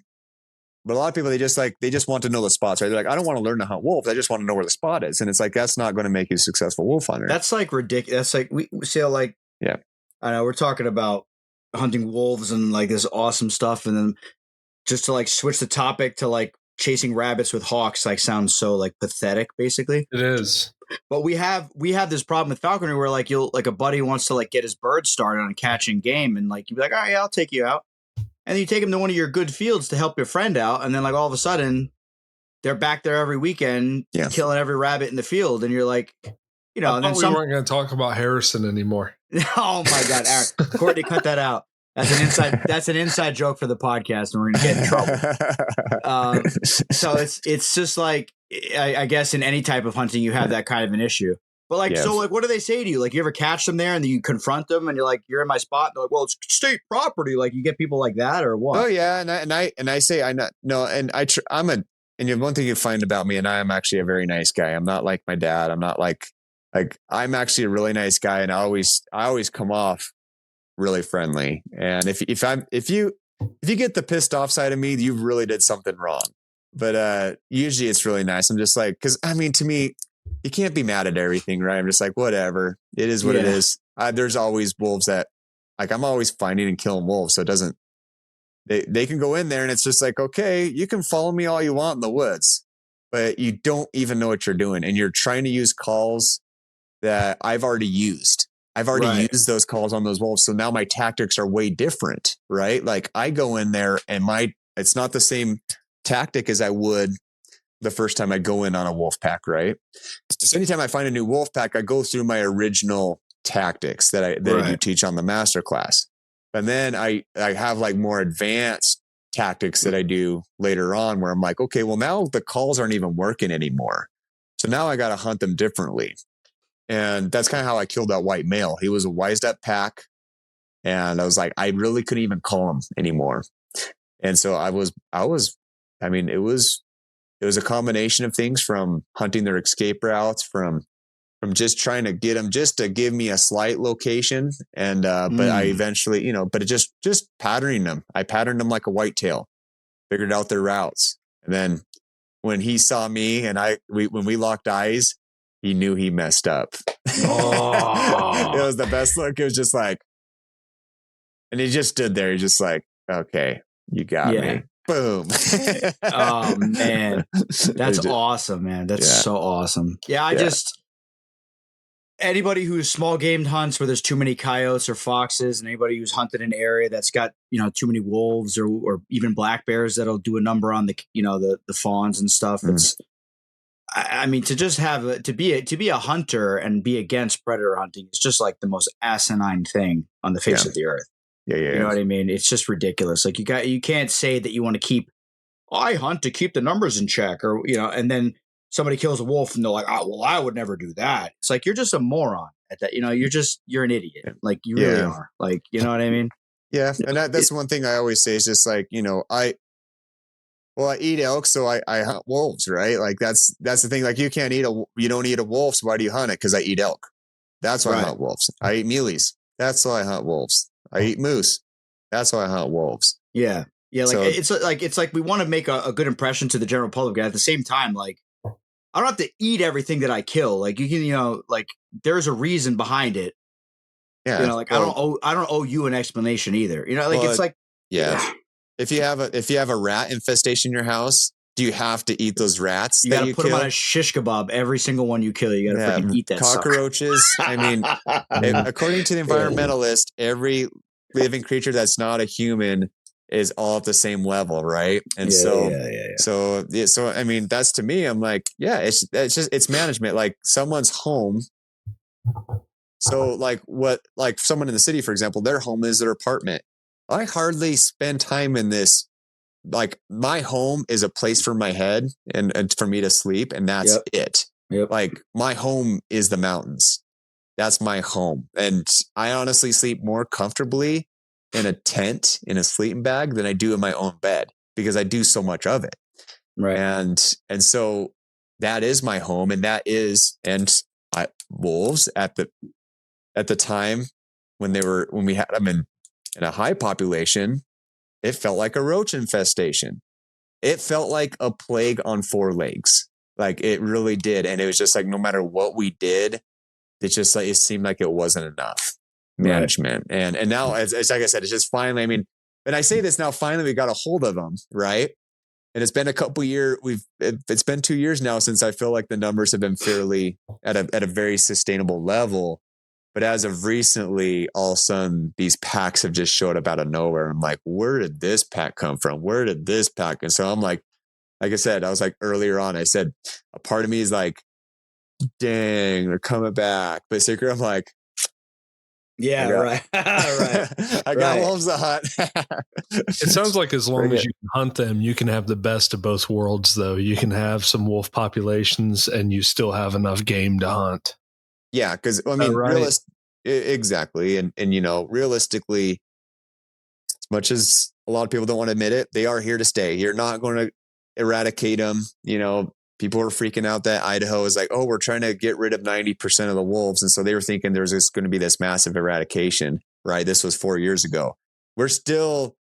lot of people, they just want to know the spots, right? They're like, I don't want to learn to hunt wolves. I just want to know where the spot is. And it's like, that's not going to make you a successful wolf hunter. That's like ridiculous. That's like, we see how like, yeah, I know we're talking about hunting wolves and like this awesome stuff. And then just to like switch the topic to like chasing rabbits with hawks, like sounds so like pathetic, basically. It is. But we have this problem with falconry where like a buddy wants to like get his bird started on catching game, and like you'd be like, all right, I'll take you out. And then you take him to one of your good fields to help your friend out, and then like all of a sudden they're back there every weekend killing every rabbit in the field, and you're like, you know, and then we weren't going to talk about Harrison anymore. Oh my God, Aaron. Courtney, cut that out. That's an inside joke for the podcast, and we're gonna get in trouble. So it's just like, I guess in any type of hunting you have that kind of an issue. But like, so like, what do they say to you? Like, you ever catch them there and then you confront them and you're like, you're in my spot. And they're like, well, it's state property. Like, you get people like that or what? Oh yeah, and I say I'm one thing you find about me, and I am actually a very nice guy. I'm not like my dad. I'm not like I'm actually a really nice guy, and I always come off really friendly. And if you get the pissed off side of me, you really did something wrong. But usually it's really nice. I'm just like, because I mean, to me, you can't be mad at everything, right? I'm just like, whatever, it is what it is. There's always wolves that, like, I'm always finding and killing wolves, so it doesn't. They can go in there and it's just like, okay, you can follow me all you want in the woods, but you don't even know what you're doing, and you're trying to use calls that I've already used. I've already used those calls on those wolves. So now my tactics are way different, right? Like I go in there and it's not the same tactic as I would the first time I go in on a wolf pack, right? So anytime I find a new wolf pack, I go through my original tactics that I do teach on the masterclass. And then I have like more advanced tactics that I do later on where I'm like, okay, well now the calls aren't even working anymore. So now I got to hunt them differently. And that's kind of how I killed that white male. He was a wised up pack. And I was like, I really couldn't even call him anymore. And so it was a combination of things, from hunting their escape routes, from just trying to get them just to give me a slight location. And, but I eventually, but it just patterning them. I patterned them like a whitetail, figured out their routes. And then when he saw me and when we locked eyes, he knew he messed up. Oh. It was the best look. It was just like, and he just stood there. He's just like, okay, you got me. Boom. Oh man. That's awesome, man. That's so awesome. Yeah. Anybody who's small game hunts where there's too many coyotes or foxes, and anybody who's hunted an area that's got, too many wolves or even black bears that'll do a number on the fawns and stuff. It's, I mean, to be a hunter and be against predator hunting is just like the most asinine thing on the face of the earth. Yeah. You know what I mean? It's just ridiculous. Like you can't say that you want to keep, I hunt to keep the numbers in check, or, and then somebody kills a wolf and they're like, oh, well, I would never do that. It's like, you're just a moron at that. You're an idiot. Like you really are. Like, you know what I mean? Yeah. And that's one thing I always say is just like, I eat elk, so I hunt wolves, right? Like that's the thing. Like you don't eat a wolf. So why do you hunt it? Cause I eat elk. That's why I hunt wolves. I eat muleys. That's why I hunt wolves. I eat moose. That's why I hunt wolves. Yeah. Yeah. Like it's like we want to make a good impression to the general public. At the same time, like, I don't have to eat everything that I kill. Like you can, like there's a reason behind it. Yeah. Like I don't owe you an explanation either. It's like, If you have a rat infestation in your house, do you have to eat those rats? You got to put them on a shish kebab. Every single one you kill, you got to freaking eat that cockroaches. Sucker. I mean, according to the environmentalist, every living creature that's not a human is all at the same level, right? And so I mean, that's, to me, I'm like, it's management. Like someone's home. So like someone in the city, for example, their home is their apartment. I hardly spend time in this. Like my home is a place for my head and for me to sleep. And that's it. Yep. Like my home is the mountains. That's my home. And I honestly sleep more comfortably in a tent, in a sleeping bag, than I do in my own bed, because I do so much of it. Right. And so that is my home. And wolves at the time when we had them in a high population, it felt like a roach infestation. It felt like a plague on four legs. Like it really did. And it was just like, no matter what we did, it's just like, it seemed like it wasn't enough management. Right. And now, as like I said, it's just finally, I mean, and I say this now, finally we got a hold of them. Right. And it's been a couple years. It's been 2 years now since I feel like the numbers have been fairly at a very sustainable level. But as of recently, all of a sudden, these packs have just showed up out of nowhere. I'm like, where did this pack come from? Where did this pack? And so I'm like I said, I was like earlier on, I said, a part of me is like, dang, they're coming back. But secret, I'm like, right. I got wolves to hunt. It sounds like as long as you can hunt them, you can have the best of both worlds, though. You can have some wolf populations and you still have enough game to hunt. Yeah, because I mean, exactly, and realistically, as much as a lot of people don't want to admit it, they are here to stay. You're not going to eradicate them. People are freaking out that Idaho is like, oh, we're trying to get rid of 90% of the wolves, and so they were thinking there was just going to be this massive eradication. Right? This was 4 years ago. We're still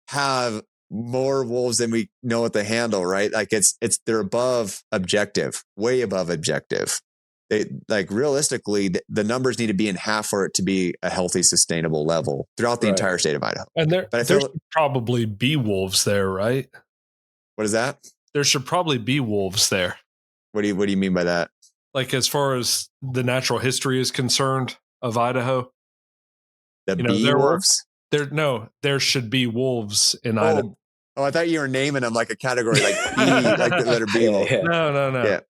have more wolves than we know what to handle. Right? Like they're above objective, way above objective. Like realistically, the numbers need to be in half for it to be a healthy, sustainable level throughout the entire state of Idaho. And there should probably be wolves there, right? What is that? There should probably be wolves there. What do you mean by that? Like as far as the natural history is concerned of Idaho, wolves? There should be wolves in Idaho. Oh, I thought you were naming them like a category, like like the letter B. No. Yeah.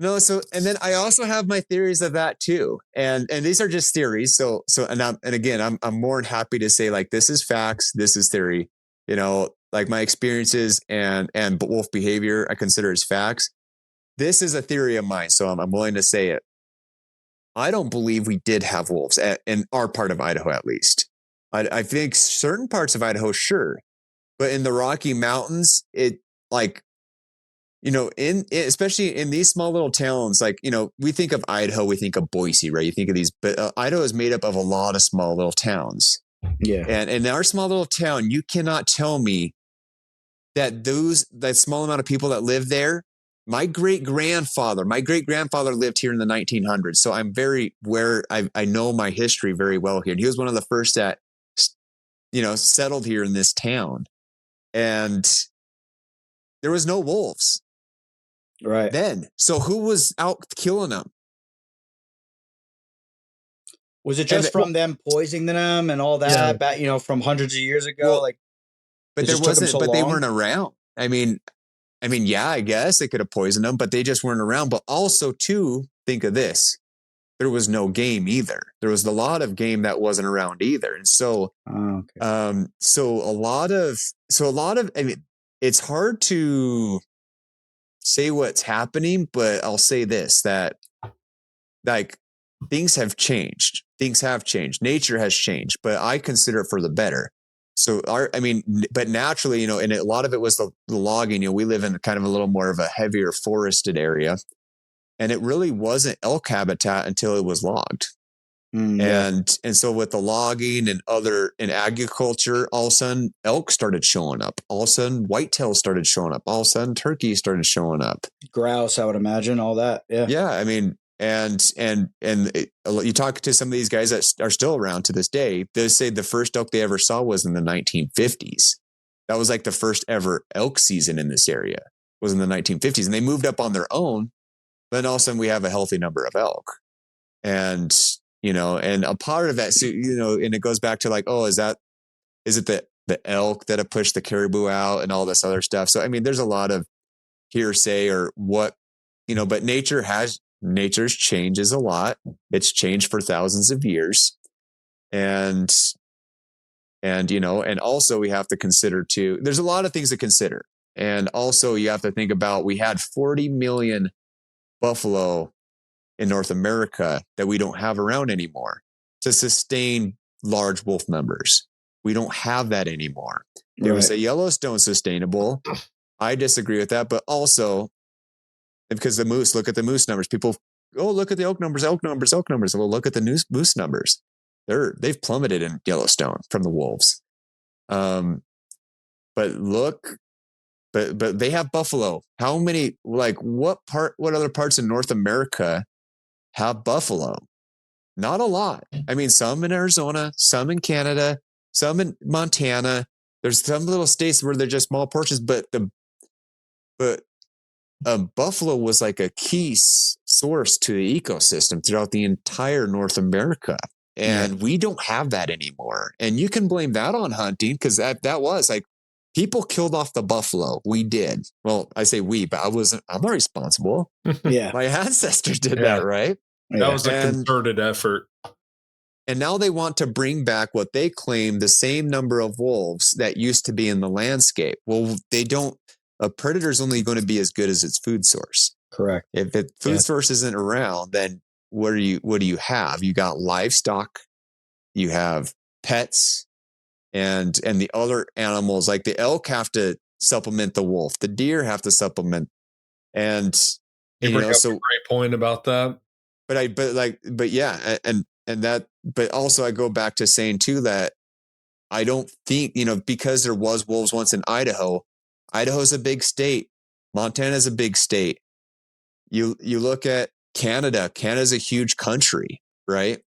No, so and then I also have my theories of that too, and these are just theories. So again, I'm more than happy to say like this is facts, this is theory. Like my experiences and wolf behavior, I consider as facts. this is a theory of mine, so I'm willing to say it. I don't believe we did have wolves in our part of Idaho, at least. I think certain parts of Idaho, sure. But in the Rocky Mountains, it like, especially in these small little towns, like, we think of Idaho, we think of Boise, right? You think of these, but Idaho is made up of a lot of small little towns. Yeah. And in our small little town, you cannot tell me that that small amount of people that live there, my great grandfather lived here in the 1900s. So I'm very I know my history very well here. And he was one of the first that, settled here in this town. And there was no wolves. Right. Then. So who was out killing them? Was it just from them poisoning them and all that back, from hundreds of years ago? But there wasn't, but they weren't around. I mean, yeah, I guess they could have poisoned them, but they just weren't around. But also, too, think of this. There was no game either. There was a lot of game that wasn't around either. And so, so a lot of, I mean, it's hard to say what's happening, but I'll say this, that like things have changed. Nature has changed, but I consider it for the better. So but naturally, and a lot of it was the logging. We live in kind of a little more of a heavier forested area, and it really wasn't elk habitat until it was logged. And so with the logging and in agriculture, all of a sudden elk started showing up. All of a sudden whitetails started showing up. All of a sudden turkey started showing up. Grouse, I would imagine, all that. Yeah. Yeah. I mean, you talk to some of these guys that are still around to this day, they say the first elk they ever saw was in the 1950s. That was like the first ever elk season in this area was in the 1950s. And they moved up on their own. Then all of a sudden we have a healthy number of elk. And, and a part of that, so, and it goes back to like, is it the elk that have pushed the caribou out and all this other stuff? So, I mean, there's a lot of hearsay or what, but nature's changes a lot. It's changed for thousands of years. And also we have to consider too, there's a lot of things to consider. And also you have to think about, we had 40 million buffalo in North America that we don't have around anymore to sustain large wolf numbers. We don't have that anymore. They would say Yellowstone's sustainable. I disagree with that, but also because look at the moose numbers. People, look at the elk numbers. Well, look at the moose numbers. They've plummeted in Yellowstone from the wolves. But they have buffalo. How many, what other parts in North America have buffalo? Not a lot. I mean, some in Arizona, some in Canada, some in Montana. There's some little states where they're just small portions, but buffalo was like a key source to the ecosystem throughout the entire North America. And we don't have that anymore. And you can blame that on hunting, because that was like, people killed off the buffalo. We did. Well, I say we, but I'm not responsible. Yeah. My ancestors did that, right? That was a concerted effort. And now they want to bring back what they claim the same number of wolves that used to be in the landscape. Well, they don't. A predator is only going to be as good as its food source. Correct. If the food source isn't around, then what do you have? You got livestock, you have pets, and the other animals, like the elk have to supplement the wolf, the deer have to supplement, and you bring up a great point about that. But also I go back to saying too that I don't think, because there was wolves once in Idaho. Idaho's a big state. Montana's a big state. You look at Canada. Canada's a huge country, right?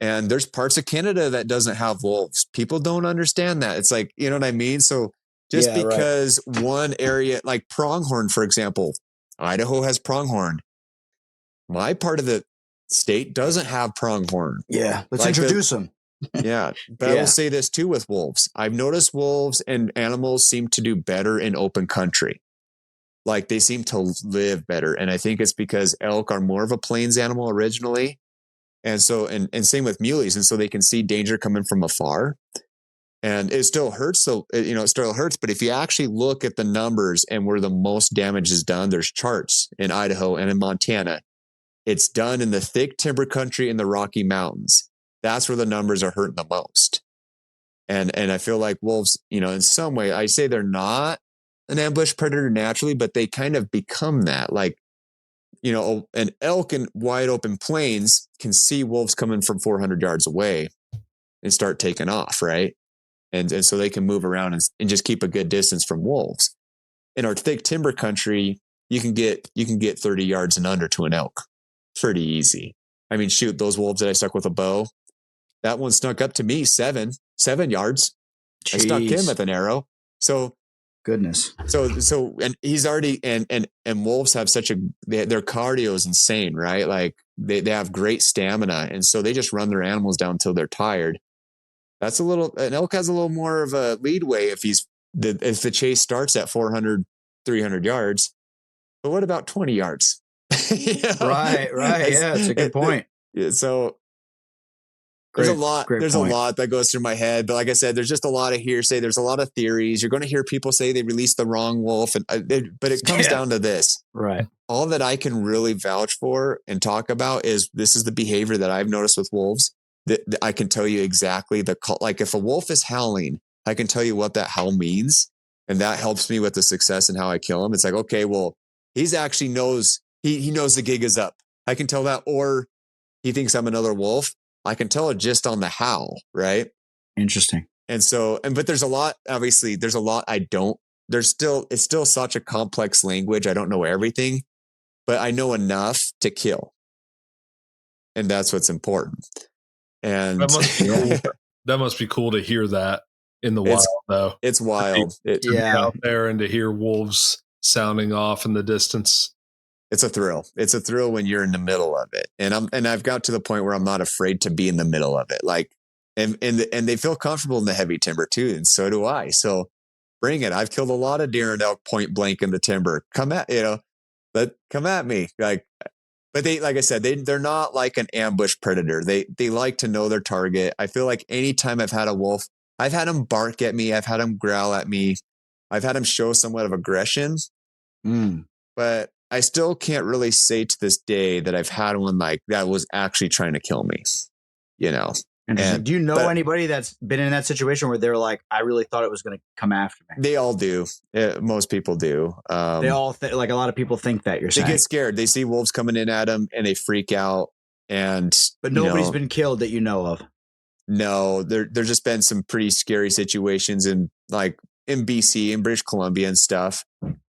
And there's parts of Canada that doesn't have wolves. People don't understand that. It's like, you know what I mean? So just because one area, like pronghorn, for example, Idaho has pronghorn. My part of the state doesn't have pronghorn. Yeah, let's introduce them. Yeah, but I will say this too with wolves. I've noticed wolves and animals seem to do better in open country. Like they seem to live better. And I think it's because elk are more of a plains animal originally. And so, and same with muleys. And so they can see danger coming from afar. And it still hurts. So, it still hurts. But if you actually look at the numbers and where the most damage is done, there's charts in Idaho and in Montana. It's done in the thick timber country in the Rocky Mountains. That's where the numbers are hurting the most. And I feel like wolves, in some way, I say they're not an ambush predator naturally, but they kind of become that. Like, an elk in wide open plains can see wolves coming from 400 yards away and start taking off, right? And so they can move around and just keep a good distance from wolves. In our thick timber country, you can get 30 yards and under to an elk. Pretty easy. I mean, shoot, those wolves that I stuck with a bow, that one snuck up to me 7 yards. Jeez. I stuck him with an arrow. So goodness. So and he's already and wolves have their cardio is insane, right? Like they have great stamina, and so they just run their animals down until they're tired. An elk has a little more of a leadway if the chase starts at 400, 300 yards. But what about 20 yards? Right. Yeah, it's a good point. So there's a lot that goes through my head. But like I said, there's just a lot of hearsay. There's a lot of theories. You're going to hear people say they released the wrong wolf. But it comes down to this. Right. All that I can really vouch for and talk about is this is the behavior that I've noticed with wolves. That I can tell you exactly like if a wolf is howling, I can tell you what that howl means. And that helps me with the success and how I kill him. It's like, okay, well, he's actually knows, he knows the gig is up. I can tell that, or he thinks I'm another wolf. I can tell it just on the howl. Right. Interesting. And so, but there's a lot it's still such a complex language. I don't know everything, but I know enough to kill. And that's what's important. And that must be cool. That must be cool to hear that in the wild, though. It's wild. To be out there and to hear wolves sounding off in the distance. It's a thrill. It's a thrill when you're in the middle of it. And I've got to the point where I'm not afraid to be in the middle of it. Like, and they feel comfortable in the heavy timber too. And so do I. So bring it. I've killed a lot of deer and elk point blank in the timber. Come at me. But they, like I said, they're not like an ambush predator. They like to know their target. I feel like anytime I've had a wolf, I've had him bark at me. I've had him growl at me. I've had him show somewhat of aggression. But I still can't really say to this day that I've had one like that was actually trying to kill me, And do you know anybody that's been in that situation where they're like, I really thought it was going to come after me? They all do. Most people do. They all like a lot of people think that you're saying. They get scared. They see wolves coming in at them and they freak out. But nobody's been killed that you know of. No, there's just been some pretty scary situations in BC, in British Columbia and stuff.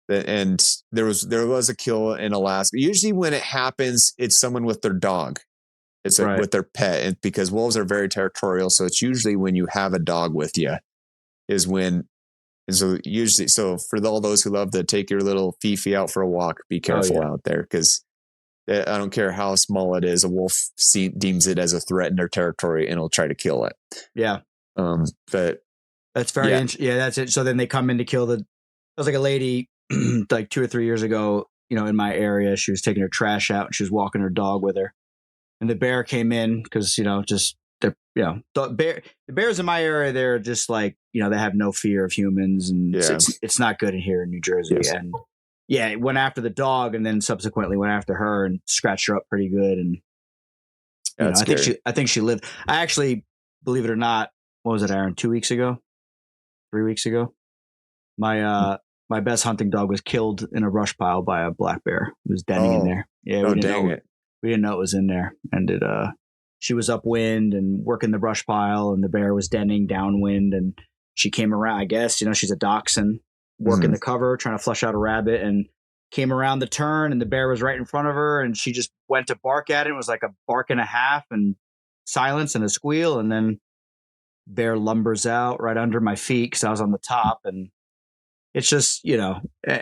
And there was a kill in Alaska. Usually when it happens, it's someone with their dog. It's like with their pet, and because wolves are very territorial. So it's usually when you have a dog with you is when, and so usually, so for all those who love to take your little Fifi out for a walk, be careful out there. Cause I don't care how small it is. A wolf deems it as a threat in their territory and will try to kill it. Yeah. But that's very interesting. Yeah, that's it. So then they come in to kill there was like a lady like 2 or 3 years ago, in my area, she was taking her trash out and she was walking her dog with her. And the bear came in because, the bears in my area, they're just like, they have no fear of humans. And it's not good in here in New Jersey. Yes. And it went after the dog and then subsequently went after her and scratched her up pretty good. And I think she lived. I actually, believe it or not, what was it, Aaron? 2 weeks ago? 3 weeks ago? My best hunting dog was killed in a brush pile by a black bear. It was denning in there. Yeah, we didn't know it was in there. And she was upwind and working the brush pile, and the bear was denning downwind. And she came around, I guess, she's a dachshund, working the cover, trying to flush out a rabbit, and came around the turn, and the bear was right in front of her. And she just went to bark at it. It was like a bark and a half and silence and a squeal. And then bear lumbers out right under my feet because I was on the top. And it's just,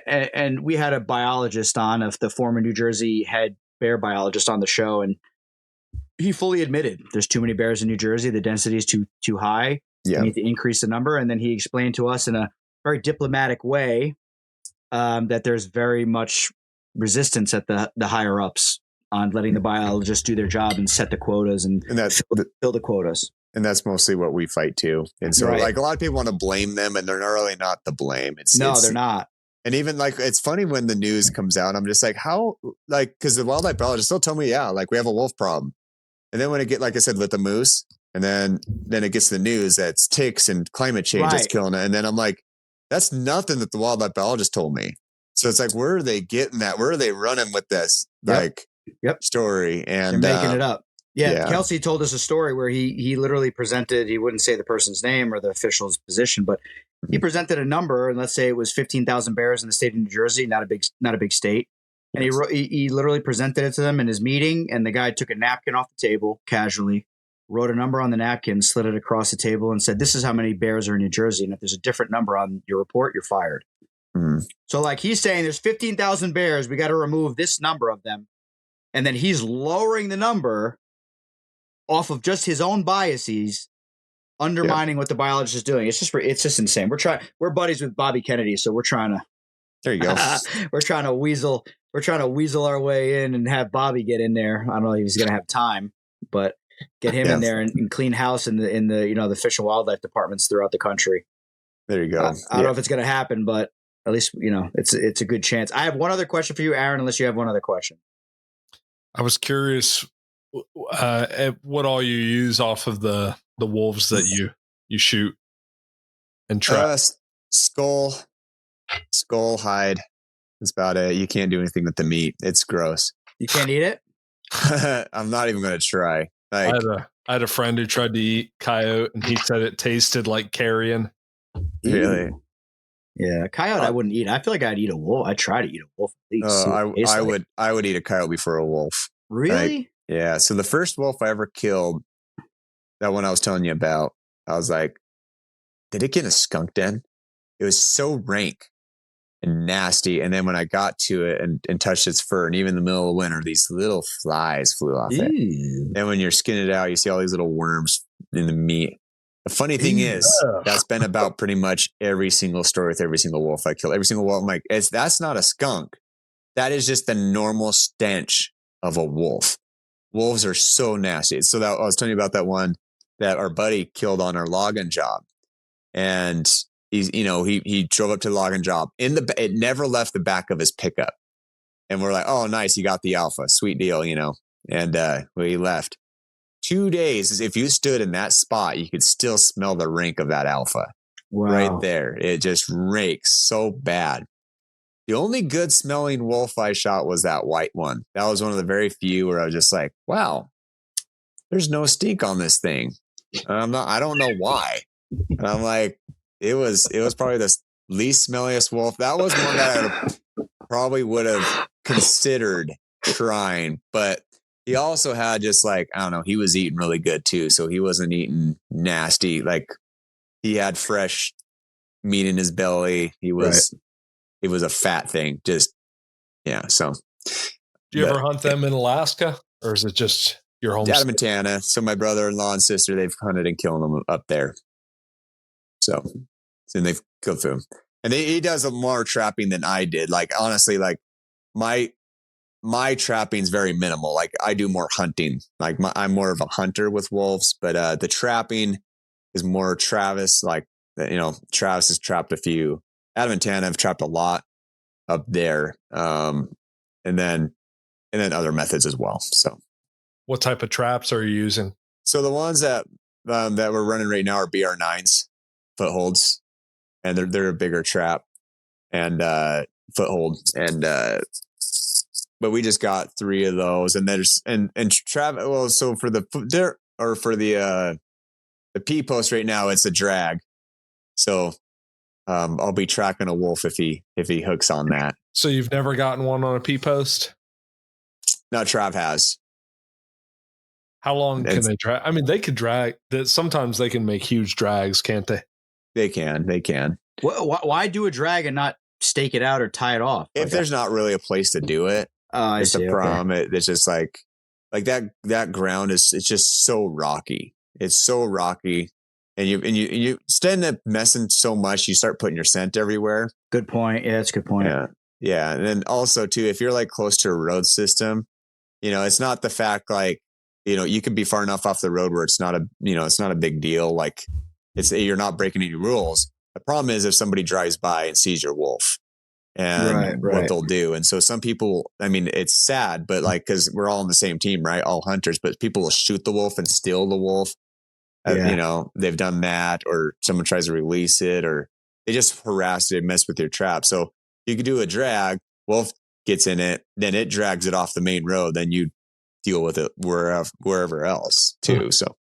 and we had a biologist on, of the former New Jersey head bear biologist on the show, and he fully admitted there's too many bears in New Jersey. The density is too high. Yeah. We need to increase the number. And then he explained to us in a very diplomatic way that there's very much resistance at the higher ups on letting the biologists do their job and set the quotas and fill the quotas. And that's mostly what we fight too. And so Right. like a lot of people want to blame them and they're really not to blame. They're not. And even like, it's funny when the news comes out, I'm just like, how, like, cause the wildlife biologist still told me, yeah, like we have a wolf problem. And then when it get, like I said, with the moose, and then it gets the news that it's ticks and climate change that's killing it. And then I'm like, that's nothing that the wildlife biologist told me. So it's like, where are they getting that? Where are they running with this story? And they're making it up. Yeah, Kelsey told us a story where he literally presented, he wouldn't say the person's name or the official's position, but he presented a number, and let's say it was 15,000 bears in the state of New Jersey, not a big state. And he literally presented it to them in his meeting, and the guy took a napkin off the table casually, wrote a number on the napkin, slid it across the table, and said, "This is how many bears are in New Jersey, and if there's a different number on your report, you're fired." Mm-hmm. So like he's saying there's 15,000 bears, we got to remove this number of them. And then he's lowering the number off of just his own biases, undermining what the biologist is doing. It's just insane. We're buddies with Bobby Kennedy, so we're trying to. There you go. we're trying to weasel our way in and have Bobby get in there. I don't know if he's going to have time, but get him in there and clean house in the the fish and wildlife departments throughout the country. There you go. I don't know if it's going to happen, but at least it's a good chance. I have one other question for you, Aaron. Unless you have one other question. I was curious at what all you use off of the wolves that you shoot and trap. Skull hide. That's about it. You can't do anything with the meat. It's gross. You can't eat it? I'm not even going to try. Like, I had a friend who tried to eat coyote, and he said it tasted like carrion. Really? Yeah, coyote I wouldn't eat. I feel like I'd eat a wolf. I'd try to eat a wolf at least. I would eat a coyote before a wolf. Really? Like, yeah. So the first wolf I ever killed, that one I was telling you about, I was like, did it get in a skunk den? It was so rank and nasty. And then when I got to it and touched its fur, and even in the middle of winter, these little flies flew off it. And when you're skinning it out, you see all these little worms in the meat. The funny thing is, that's been about pretty much every single story with every single wolf I kill. Every single wolf, I'm like, that's not a skunk. That is just the normal stench of a wolf. Wolves are so nasty. So I was telling you about that one that our buddy killed on our logging job. And he drove up to the logging job. It never left the back of his pickup. And we're like, oh, nice. He got the alpha. Sweet deal, And we left. 2 days, if you stood in that spot, you could still smell the rank of that alpha. Wow. Right there. It just rakes so bad. The only good smelling wolf I shot was that white one. That was one of the very few where I was just like, wow, there's no stink on this thing. And I don't know why. And I'm like, it was probably the least smelliest wolf. That was one that I probably would have considered trying, but he also had just like, I don't know, he was eating really good too. So he wasn't eating nasty. Like he had fresh meat in his belly. It was a fat thing. Just, yeah. So do you ever hunt them in Alaska, or is it just your home? Out of Montana. So my brother-in-law and sister, they've hunted and killed them up there. So they've killed them. And he does more trapping than I did. Like, honestly, like my trapping is very minimal. Like I do more hunting. Like I'm more of a hunter with wolves, but the trapping is more Travis. Like, Travis has trapped a few. Out of Montana, I've trapped a lot up there. And then other methods as well. So what type of traps are you using? So the ones that we're running right now are BR9s, footholds, and they're a bigger trap and foothold. And but we just got 3 of those, and there's and Travis. Well, so for the P post right now, it's a drag. So I'll be tracking a wolf if he hooks on that. So you've never gotten one on a P post? No, Trav has. How long can they drag? I mean, they could drag. Sometimes they can make huge drags, can't they? They can. Why do a drag and not stake it out or tie it off? If there's not really a place to do it, it's the problem. Okay. It's just like that ground it's just so rocky. It's so rocky, and you stand up messing so much, you start putting your scent everywhere. Good point. Yeah, that's a good point. Yeah, and then also too, if you're like close to a road system, it's not the fact like you can be far enough off the road where it's not a big deal. Like you're not breaking any rules. The problem is if somebody drives by and sees your wolf and what they'll do. And so some people, I mean, it's sad, but like, cause we're all on the same team, right? All hunters, but people will shoot the wolf and steal the wolf. They've done that, or someone tries to release it, or they just harass it, mess with your trap. So you could do a drag, wolf gets in it, then it drags it off the main road. Then you deal with it wherever else too. So,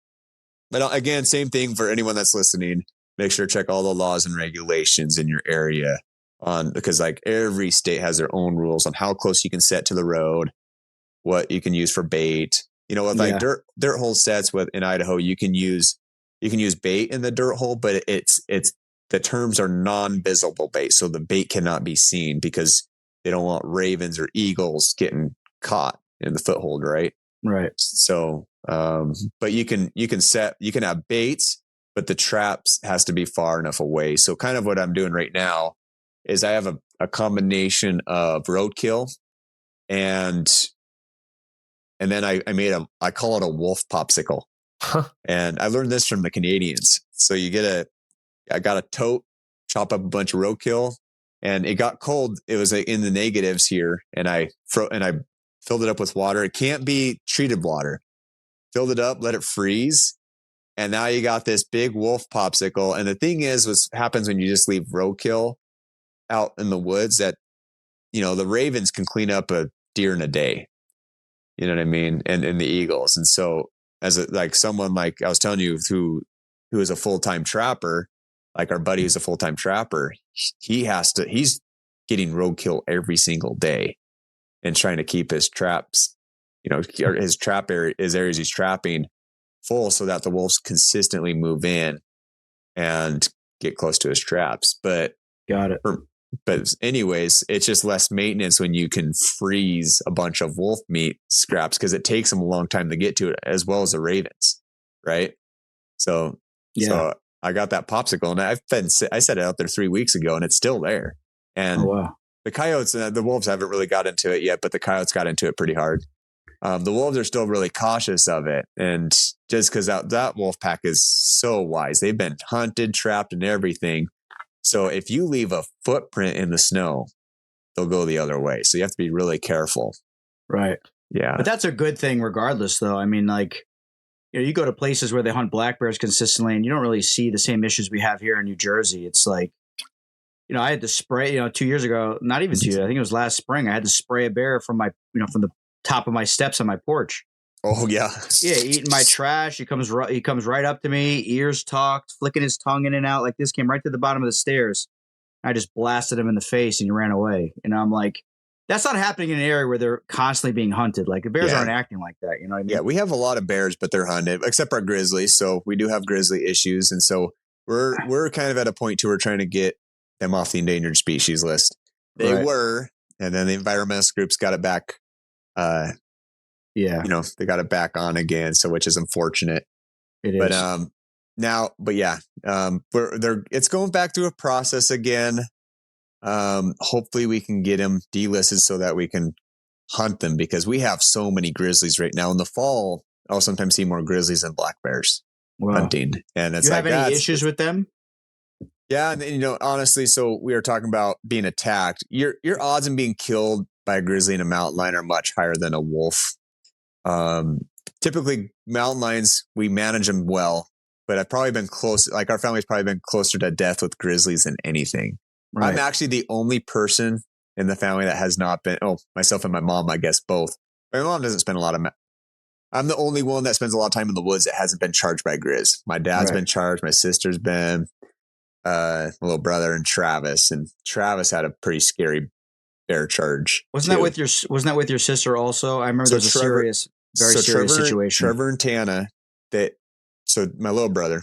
but again, same thing for anyone that's listening. Make sure to check all the laws and regulations in your area because like every state has their own rules on how close you can set to the road, what you can use for bait. With like dirt hole sets in Idaho, you can use bait in the dirt hole, but it's the terms are non-visible bait. So the bait cannot be seen because they don't want ravens or eagles getting caught in the foothold. Right. Right. So, but you can have baits, but the traps has to be far enough away. So kind of what I'm doing right now is I have a combination of roadkill and then I call it a wolf popsicle. And I learned this from the Canadians. So I got a tote, chop up a bunch of roadkill, and it got cold. It was in the negatives here. And I filled it up with water. It can't be treated water. Filled it up, let it freeze. And now you got this big wolf popsicle. And the thing is, what happens when you just leave roadkill out in the woods that, the ravens can clean up a deer in a day. You know what I mean? And the eagles. And so someone like I was telling you who is a full-time trapper, like our buddy who's a full-time trapper, he's getting roadkill every single day and trying to keep his traps, his trap area, his areas he's trapping full so that the wolves consistently move in and get close to his traps. But got it. But anyways, it's just less maintenance when you can freeze a bunch of wolf meat scraps because it takes them a long time to get to it, as well as the ravens, right? So I got that popsicle, and I set it out there 3 weeks ago, and it's still there. And the coyotes, the wolves haven't really got into it yet, but the coyotes got into it pretty hard. The wolves are still really cautious of it, and just because that wolf pack is so wise, they've been hunted, trapped, and everything. So if you leave a footprint in the snow, they'll go the other way. So you have to be really careful. Right. Yeah. But that's a good thing regardless, though. I mean, like, you go to places where they hunt black bears consistently and you don't really see the same issues we have here in New Jersey. It's like, I had to spray, 2 years ago, not even 2 years, I think it was last spring. I had to spray a bear from from the top of my steps on my porch. Oh yeah. Yeah. Eating my trash. He comes right up to me, ears tucked, flicking his tongue in and out like this, came right to the bottom of the stairs. I just blasted him in the face and he ran away. And I'm like, that's not happening in an area where they're constantly being hunted. Like the bears aren't acting like that. You know what I mean? Yeah. We have a lot of bears, but they're hunted except our grizzlies. So we do have grizzly issues. And so we're kind of at a point too, we're trying to get them off the endangered species list. They were, and then the environmentalist groups got it back. They got it back on again. So, which is unfortunate. It is. But it's going back through a process again. Hopefully we can get them delisted so that we can hunt them because we have so many grizzlies right now. In the fall, I'll sometimes see more grizzlies than black bears hunting. And it's you have any issues with them? Yeah. And, honestly, so we were talking about being attacked. Your odds in being killed by a grizzly and a mountain lion are much higher than a wolf. Typically mountain lions, we manage them well, but I've probably been close. Like our family's probably been closer to death with grizzlies than anything. Right. I'm actually the only person in the family that has not been, myself and my mom, I guess both. My mom doesn't spend a lot of, I'm the only one that spends a lot of time in the woods that hasn't been charged by grizz. My dad's been charged. My sister's been, my little brother and Travis had a pretty scary bear charge. Wasn't that with your sister also? I remember there was a very serious situation. Trevor and Tana, so my little brother,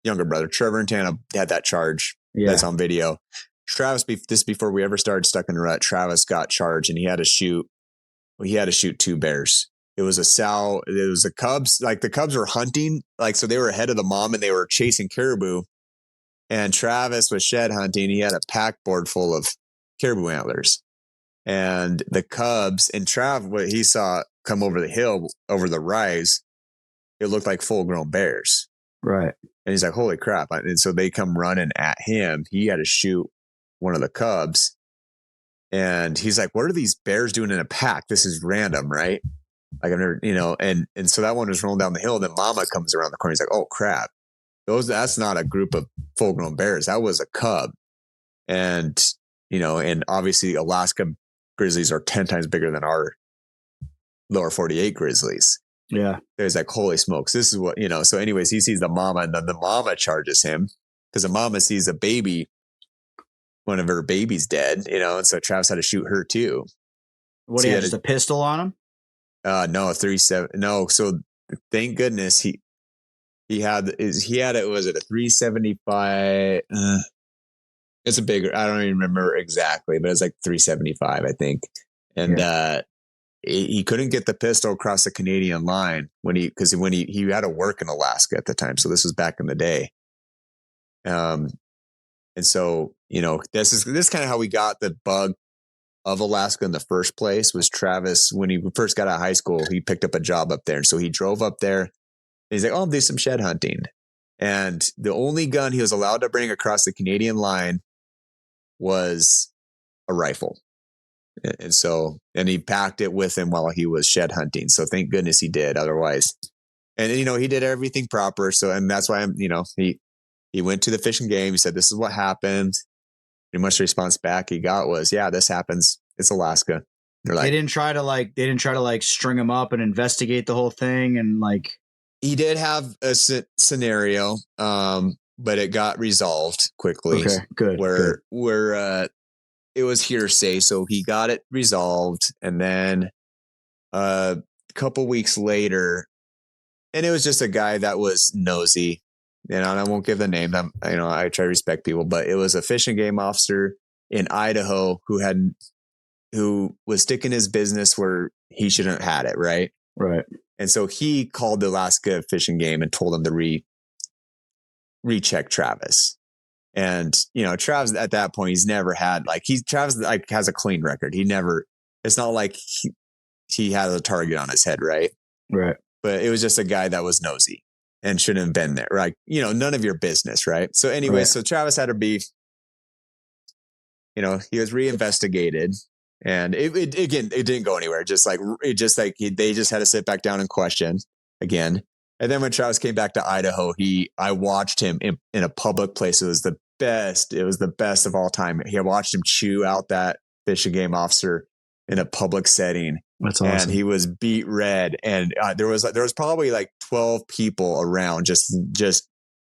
younger brother, Trevor and Tana had that charge. Yeah. That's on video. Travis, this before we ever started Stuck in the Rut, Travis got charged and he had to shoot 2 bears. It was a sow. It was the cubs. Like the cubs were hunting, so they were ahead of the mom and they were chasing caribou. And Travis was shed hunting. He had a pack board full of caribou antlers. And the cubs and what he saw, come over the hill, over the rise, it looked like full grown bears. Right. And he's like, holy crap. And so they come running at him. He had to shoot one of the cubs. And he's like, what are these bears doing in a pack? This is random, right? Like I've never, and so that one was rolling down the hill. Then mama comes around the corner. He's like, oh crap. That's not a group of full grown bears. That was a cub. And, and obviously Alaska grizzlies are 10 times bigger than our lower 48 grizzlies. Yeah. There's like, holy smokes, this is what, so anyways, he sees the mama, and then the mama charges him because the mama sees a baby, one of her babies dead, and so Travis had to shoot her too. What, so he had just a pistol on him? No, 3.7. No. So thank goodness he had it. Was it a 375? It's a bigger, I don't even remember exactly, but it's like 375, I think. And, he couldn't get the pistol across the Canadian line when he had to work in Alaska at the time. So this was back in the day. And so, this is kind of how we got the bug of Alaska in the first place. Was Travis, when he first got out of high school, he picked up a job up there. And so he drove up there and he's like, oh, I'll do some shed hunting. And the only gun he was allowed to bring across the Canadian line was a rifle. And he packed it with him while he was shed hunting. So thank goodness he did. Otherwise, and he did everything proper. So, and that's why he went to the fishing game. He said, this is what happened. Pretty much the response back he got was, yeah, this happens. It's Alaska. They're like, they didn't try to string him up and investigate the whole thing. And he did have a scenario, but it got resolved quickly. Okay, good. Where it was hearsay, so he got it resolved, and then a couple weeks later, and it was just a guy that was nosy, and I won't give the name. I try to respect people, but it was a fish and game officer in Idaho who was sticking his business where he shouldn't have had it, right? Right. And so he called the Alaska Fish and Game and told them to recheck Travis. And, Travis at that point, he's never had Travis has a clean record. It's not like he has a target on his head. Right. Right. But it was just a guy that was nosy and shouldn't have been there. Right. None of your business. Right. So anyway, So Travis had to be, he was reinvestigated, and it didn't go anywhere. They just had to sit back down and question again. And then when Travis came back to Idaho, I watched him in a public place. It was the best. It was the best of all time. I watched him chew out that fish and game officer in a public setting. That's awesome. And he was beat red. And there was probably like 12 people around just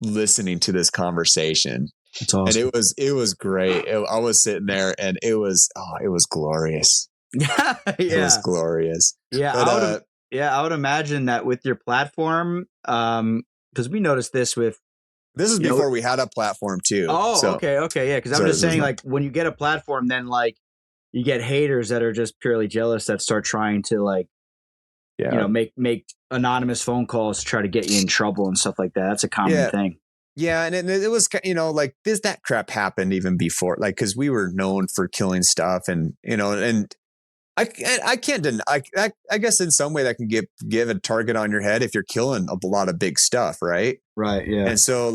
listening to this conversation. That's awesome. And it was great. I was sitting there, and it was glorious. Yeah. It was glorious. Yeah. But, I would imagine that with your platform, because we noticed this with. This is before we had a platform too. Oh, so, okay. Yeah. Because I'm just saying, when you get a platform, then you get haters that are just purely jealous that start trying to make anonymous phone calls to try to get you in trouble and stuff like that. That's a common thing. Yeah. And it was, that crap happened even before, because we were known for killing stuff and I can't deny. I guess in some way that can give a target on your head if you're killing a lot of big stuff, right? Right. Yeah. And so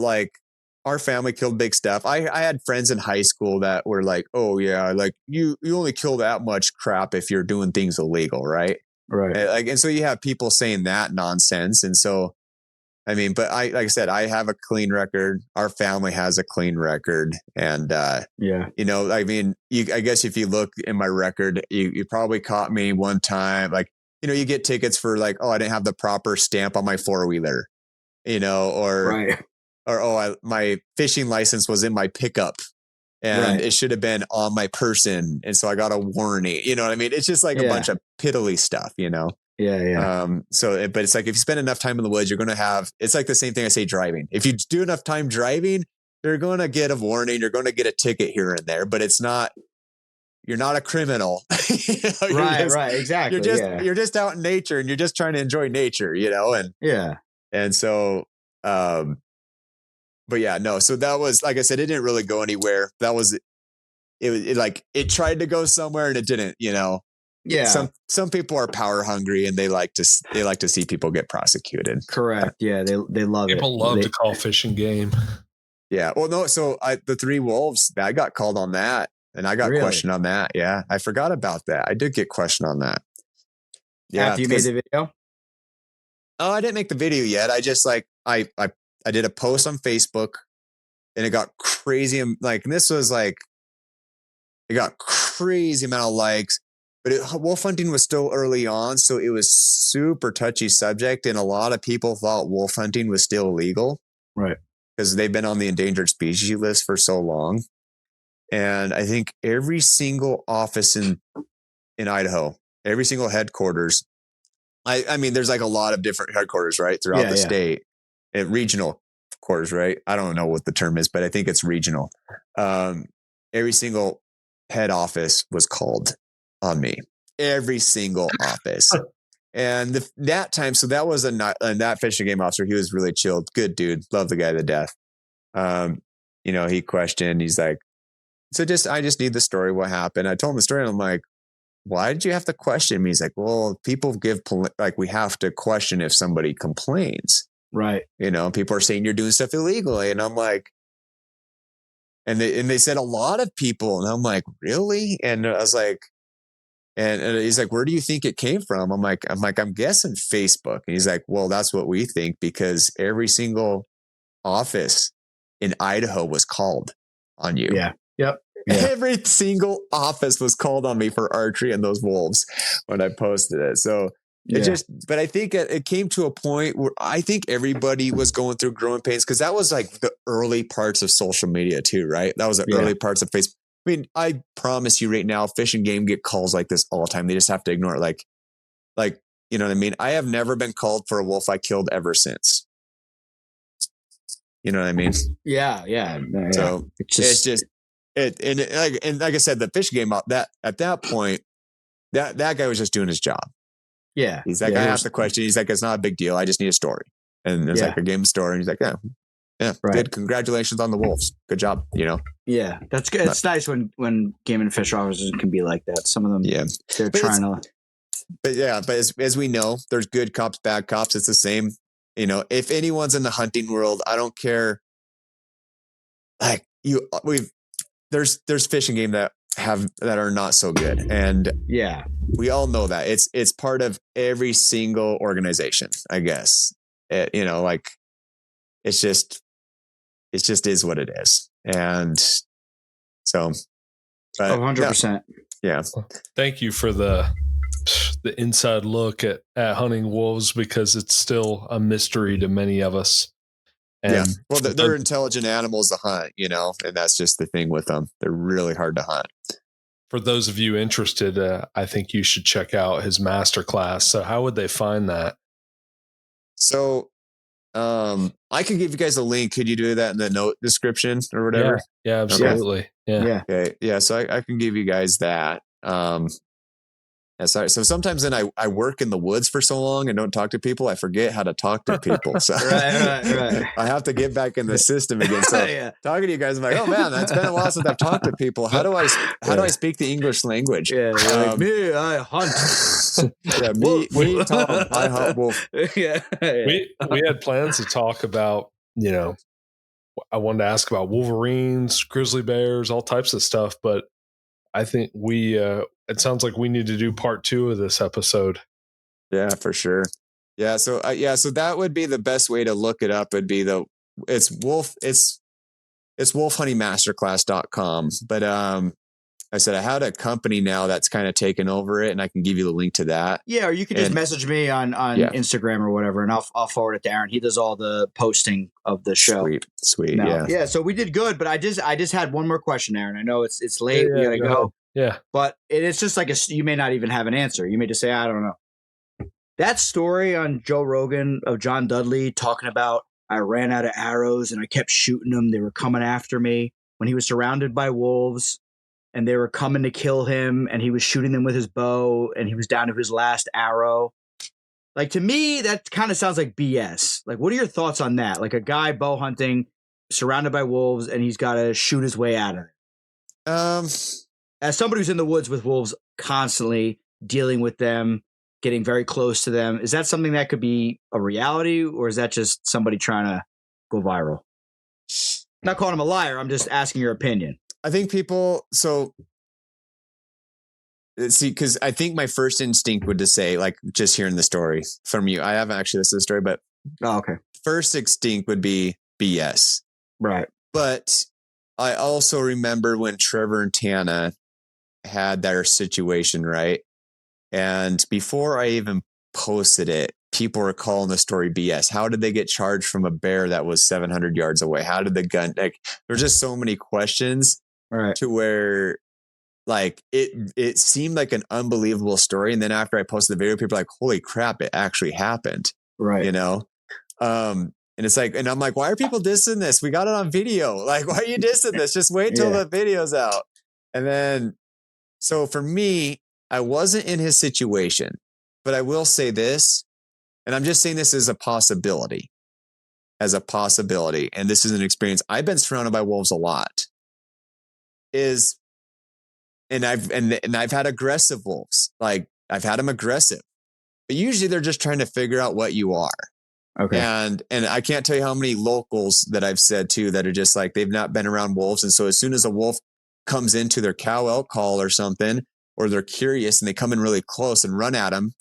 our family killed big stuff. I had friends in high school that were like, "Oh yeah, you only kill that much crap if you're doing things illegal, right?" Right. And so you have people saying that nonsense, and so. But like I said, I have a clean record. Our family has a clean record. And, I guess if you look in my record, you probably caught me one time, you get tickets for I didn't have the proper stamp on my 4-wheeler, my fishing license was in my pickup and it should have been on my person. And so I got a warning, you know what I mean? It's just a bunch of piddly stuff, Yeah. But it's if you spend enough time in the woods, you're going to have, it's the same thing I say driving. If you do enough time driving, you're going to get a warning. You're going to get a ticket here and there, but you're not a criminal. Right. Exactly. You're just out in nature and you're just trying to enjoy nature, And so, but yeah, no. So that was, like I said, it didn't really go anywhere. That was, it tried to go somewhere and it didn't, Yeah. Some people are power hungry and they like to see people get prosecuted. Correct. Yeah, they love it. People love to call fishing game. Yeah. Well, no. So the 3 wolves, I got called on that, and I got questioned on that. Yeah, I forgot about that. I did get questioned on that. Yeah. After you made the video? Oh, I didn't make the video yet. I just I did a post on Facebook, and it got crazy. Like, and this was like, it got crazy amount of likes. But wolf hunting was still early on, so it was super touchy subject, and a lot of people thought wolf hunting was still illegal, right? Because they've been on the endangered species list for so long. And I think every single office in Idaho, every single headquarters, I mean, there's like a lot of different headquarters, right, throughout the state, and regional quarters, right? I don't know what the term is, but I think it's regional. Every single head office was called on me, every single office. And that time, so that was that fishing game officer. He was really chilled, good dude, love the guy to death. He questioned. He's like, I just need the story. What happened? I told him the story, and I'm like, why did you have to question me? He's like, well, people we have to question if somebody complains, right? People are saying you're doing stuff illegally, and I'm like, and they said a lot of people, and I'm like, really? And I was like. And he's like, where do you think it came from? I'm like, I'm guessing Facebook. And he's like, well, that's what we think, because every single office in Idaho was called on you. Yeah. Yep. Yeah. Every single office was called on me for archery and those wolves when I posted it. So but I think it came to a point where I think everybody was going through growing pains, because that was like the early parts of social media too, right? That was the early parts of Facebook. I mean, I promise you right now, Fish and Game get calls like this all the time. They just have to ignore it. Like, you know what I mean? I have never been called for a wolf I killed ever since. You know what I mean? Yeah. Yeah. So it's just, and like I said, the Fish Game, that at that point, that guy was just doing his job. Yeah. He's like, I asked the question. He's like, it's not a big deal. I just need a story. And it's like, I gave him a story. And he's like, yeah, right. Good. Congratulations on the wolves. Good job. Yeah, that's good. It's nice when game and fish officers can be like that. Some of them, they're trying to. But as we know, there's good cops, bad cops. It's the same. If anyone's in the hunting world, I don't care. Like there's fishing game that are not so good, and we all know that it's part of every single organization, I guess. It just is what it is. And so, 100%. Yeah. Thank you for the inside look at hunting wolves, because it's still a mystery to many of us. And well, they're intelligent animals to hunt, and that's just the thing with them. They're really hard to hunt. For those of you interested, I think you should check out his masterclass. So how would they find that? So, I can give you guys a link. Could you do that in the note description or whatever? Yeah, absolutely. Okay. Yeah. Okay. Yeah. So I can give you guys that. Sorry. So sometimes then I work in the woods for so long and don't talk to people, I forget how to talk to people. So right. I have to get back in the system again. So talking to you guys, I'm like, oh man, that's been a while since I've talked to people. How do I speak the English language? Yeah. Like, me, I hunt. me, Tom, I hunt wolf. Yeah. We had plans to talk about, I wanted to ask about wolverines, grizzly bears, all types of stuff, but I think it sounds like we need to do part 2 of this episode. Yeah, for sure. Yeah. So, so that would be the best way to look it up. Would be it's wolfhuntingmasterclass.com. But, I said, I had a company now that's kind of taken over it, and I can give you the link to that. Yeah. Or you can just message me on Instagram or whatever, and I'll forward it to Aaron. He does all the posting of the show. Sweet. No. Yeah. So we did good, but I just had one more question, Aaron. I know it's late. We gotta go. Yeah. But it's just like you may not even have an answer. You may just say, I don't know. That story on Joe Rogan of John Dudley talking about, I ran out of arrows and I kept shooting them. They were coming after me when he was surrounded by wolves, and they were coming to kill him, and he was shooting them with his bow, and he was down to his last arrow. Like, to me, that kind of sounds like BS. Like, what are your thoughts on that? Like, a guy bow hunting, surrounded by wolves, and he's got to shoot his way out of it. As somebody who's in the woods with wolves constantly, dealing with them, getting very close to them. Is that something that could be a reality, or is that just somebody trying to go viral? Not calling him a liar. I'm just asking your opinion. I think people, so see, because I think my first instinct would to say, like, just hearing the story from you, I haven't actually listened to the story, but okay. First instinct would be BS. Right. But I also remember when Trevor and Tana had their situation, right? And before I even posted it, people were calling the story BS. How did they get charged from a bear that was 700 yards away? How did the gun, like, there's just so many questions to where, like, it seemed like an unbelievable story. And then after I posted the video, people are like, holy crap, it actually happened. Right. You know? And it's like, and I'm like, why are people dissing this? We got it on video. Like, why are you dissing this? Just wait till the video's out. And then, so for me, I wasn't in his situation, but I will say this, and I'm just saying this as a possibility, And this is an experience. I've been surrounded by wolves a lot. And I've had aggressive wolves. Like, I've had them aggressive, but usually they're just trying to figure out what you are. Okay. And I can't tell you how many locals that I've said too that are just like, they've not been around wolves. And so as soon as a wolf comes into their cow elk call or something, or they're curious and they come in really close and run at them,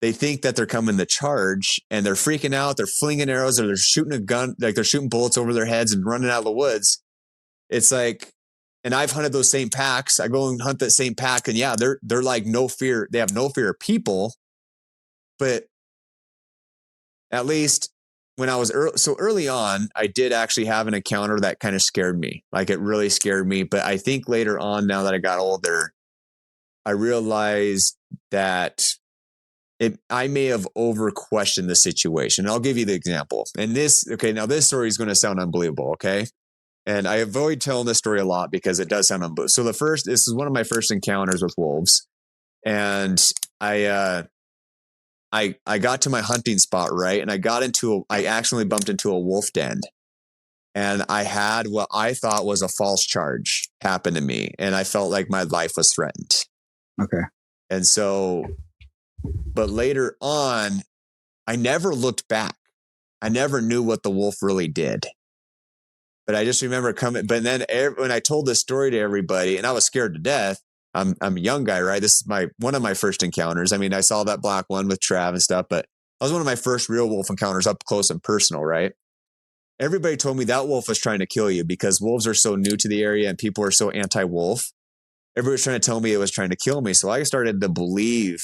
they think that they're coming to charge and they're freaking out. They're flinging arrows or they're shooting a gun, like they're shooting bullets over their heads and running out of the woods. It's like, and I've hunted those same packs. I go and hunt that same pack, and yeah, they're like no fear. They have no fear of people, but at least when I was early on, I did actually have an encounter that kind of scared me. Like, it really scared me. But I think later on, now that I got older, I realized that I may have over questioned the situation. And I'll give you the example. And this story is going to sound unbelievable. Okay. And I avoid telling this story a lot because it does sound unbelievable. So this is one of my first encounters with wolves. And I got to my hunting spot, right? And I accidentally bumped into a wolf den. And I had what I thought was a false charge happen to me. And I felt like my life was threatened. Okay. And so, but later on, I never looked back. I never knew what the wolf really did. But I just remember coming, but then when I told this story to everybody, and I was scared to death, I'm a young guy, right? This is one of my first encounters. I mean, I saw that black one with Trav and stuff, but that was one of my first real wolf encounters up close and personal, right? Everybody told me that wolf was trying to kill you because wolves are so new to the area and people are so anti-wolf. Everybody was trying to tell me it was trying to kill me. So I started to believe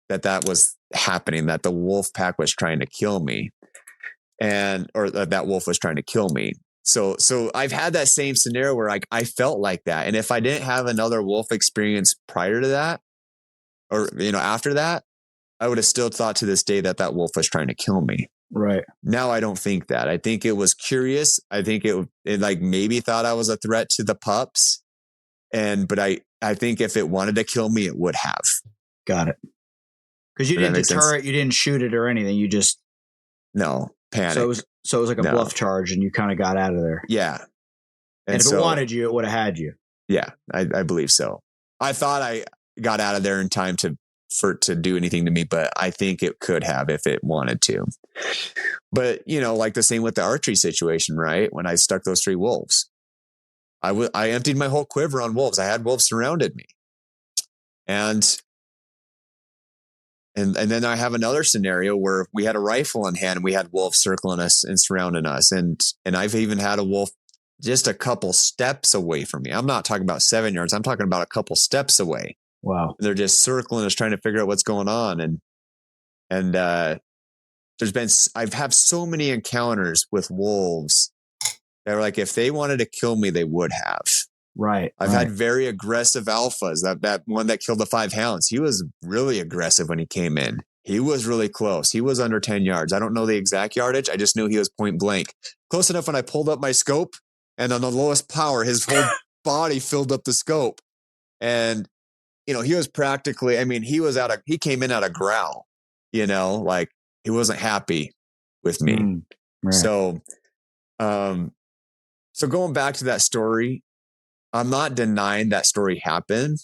that was happening, that the wolf pack was trying to kill me, or that wolf was trying to kill me. So I've had that same scenario where I felt like that. And if I didn't have another wolf experience prior to that, or, after that, I would have still thought to this day that wolf was trying to kill me. Right. Now I don't think that. I think it was curious. I think it like maybe thought I was a threat to the pups. But I think if it wanted to kill me, it would have. Got it. Because you didn't deter it, you didn't shoot it or anything. You just panic. So it was like a bluff charge, and you kind of got out of there. Yeah. And if it wanted you, it would have had you. Yeah, I believe so. I thought I got out of there in time to do anything to me, but I think it could have if it wanted to. But, like the same with the archery situation, right? When I stuck those 3 wolves, I emptied my whole quiver on wolves. I had wolves surrounded me. And then I have another scenario where we had a rifle in hand and we had wolves circling us and surrounding us. And I've even had a wolf just a couple steps away from me. I'm not talking about 7 yards. I'm talking about a couple steps away. Wow. They're just circling us, trying to figure out what's going on. And I've had so many encounters with wolves that were like, if they wanted to kill me, they would have. Right. I've had very aggressive alphas. That one that killed the 5 hounds, he was really aggressive when he came in. He was really close. He was under 10 yards. I don't know the exact yardage. I just knew he was point blank. Close enough when I pulled up my scope, and on the lowest power, his whole body filled up the scope. And, he was practically, he came in at a growl, like he wasn't happy with me. Right. So going back to that story, I'm not denying that story happened,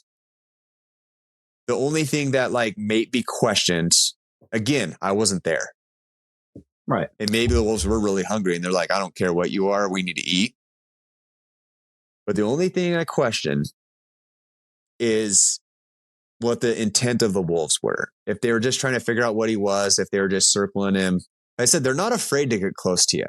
The only thing that like may be questioned, again, I wasn't there. Right. And maybe the wolves were really hungry and they're like, I don't care what you are, we need to eat. But the only thing I question is what the intent of the wolves were. If they were just trying to figure out what he was, if they were just circling him. I said, they're not afraid to get close to you.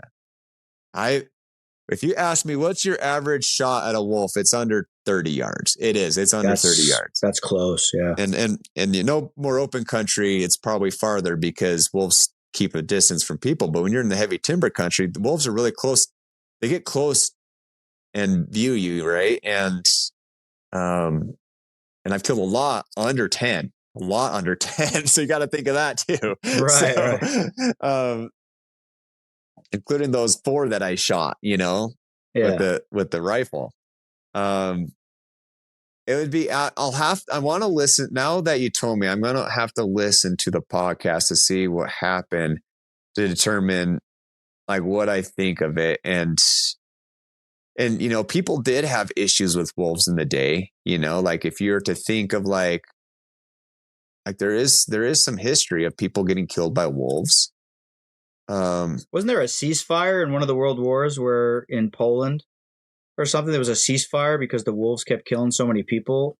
If you ask me, what's your average shot at a wolf? It's under 30 yards. It is. It's under 30 yards. That's close. Yeah. And you know, more open country, it's probably farther because wolves keep a distance from people. But when you're in the heavy timber country, the wolves are really close. They get close and view you, right? And I've killed a lot under 10. So you got to think of that too. Right. Including those 4 that I shot, you know, with the rifle. It would be, I want to listen now that you told me, I'm going to have to listen to the podcast to see what happened to determine like what I think of it. And, you know, people did have issues with wolves in the day, you know, like if you're to think of like there is some history of people getting killed by wolves. Wasn't there a ceasefire in one of the world wars where in Poland or something, there was a ceasefire because the wolves kept killing so many people?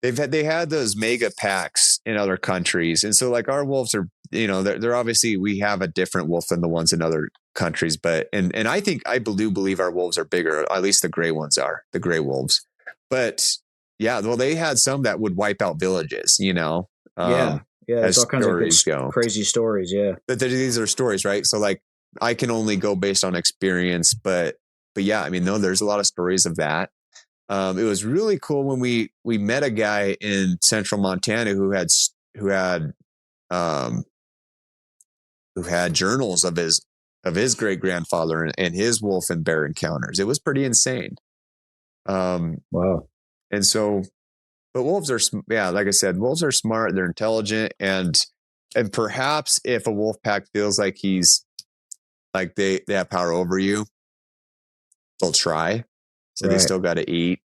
They had those mega packs in other countries. And so like our wolves are, you know, they're obviously, we have a different wolf than the ones in other countries, but, and I do believe our wolves are bigger. At least the gray ones are, the gray wolves. But yeah, well, they had some that would wipe out villages, you know? Yeah, there's all kinds of good, crazy stories. Yeah, but these are stories, right? So like, I can only go based on experience, but yeah, I mean, no, there's a lot of stories of that. It was really cool when we met a guy in central Montana who had journals of his great grandfather and his wolf and bear encounters. It was pretty insane. Wow. And so. But wolves are, like I said, wolves are smart. They're intelligent, and perhaps if a wolf pack feels like he's like they have power over you, they'll try. So They still got to eat.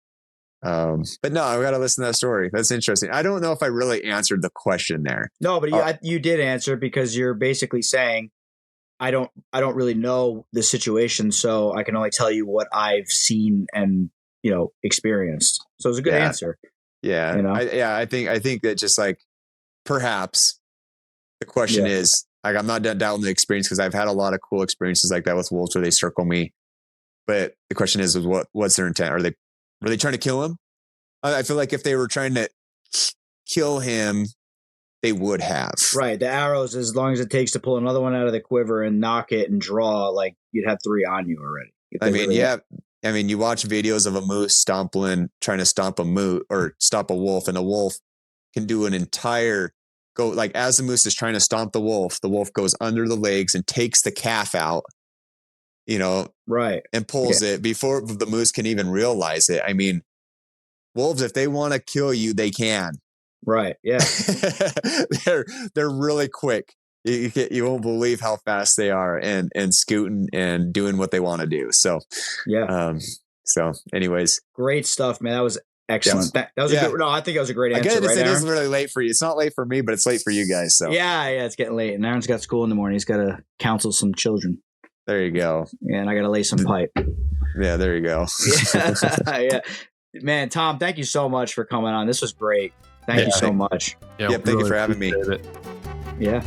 But no, I got to listen to that story. That's interesting. I don't know if I really answered the question there. No, but you did answer because you're basically saying, I don't really know the situation, so I can only tell you what I've seen and experienced. So it was a good answer. Yeah. I think that just like, perhaps the question is like, I'm not doubting the experience because I've had a lot of cool experiences like that with wolves where they circle me. But the question is what's their intent? Were they trying to kill him? I feel like if they were trying to kill him, they would have. Right. The arrows, as long as it takes to pull another one out of the quiver and knock it and draw, like you'd have 3 on you already. I mean, you watch videos of a moose trying to stomp a wolf, and a wolf can do as the moose is trying to stomp the wolf goes under the legs and takes the calf out, right, and pulls it before the moose can even realize it. I mean, wolves, if they want to kill you, they can. Right. Yeah. They're really quick. You won't believe how fast they are and scooting and doing what they want to do. So, so anyways, great stuff, man. That was excellent. That was a good, I think that was a great answer. I guess it is really late for you. It's not late for me, but it's late for you guys. So yeah, it's getting late and Aaron's got school in the morning. He's got to counsel some children. There you go. And I got to lay some pipe. Yeah, there you go. Yeah. Man, Tom, thank you so much for coming on. This was great. Thank you so much. Thank you for having me. Yeah.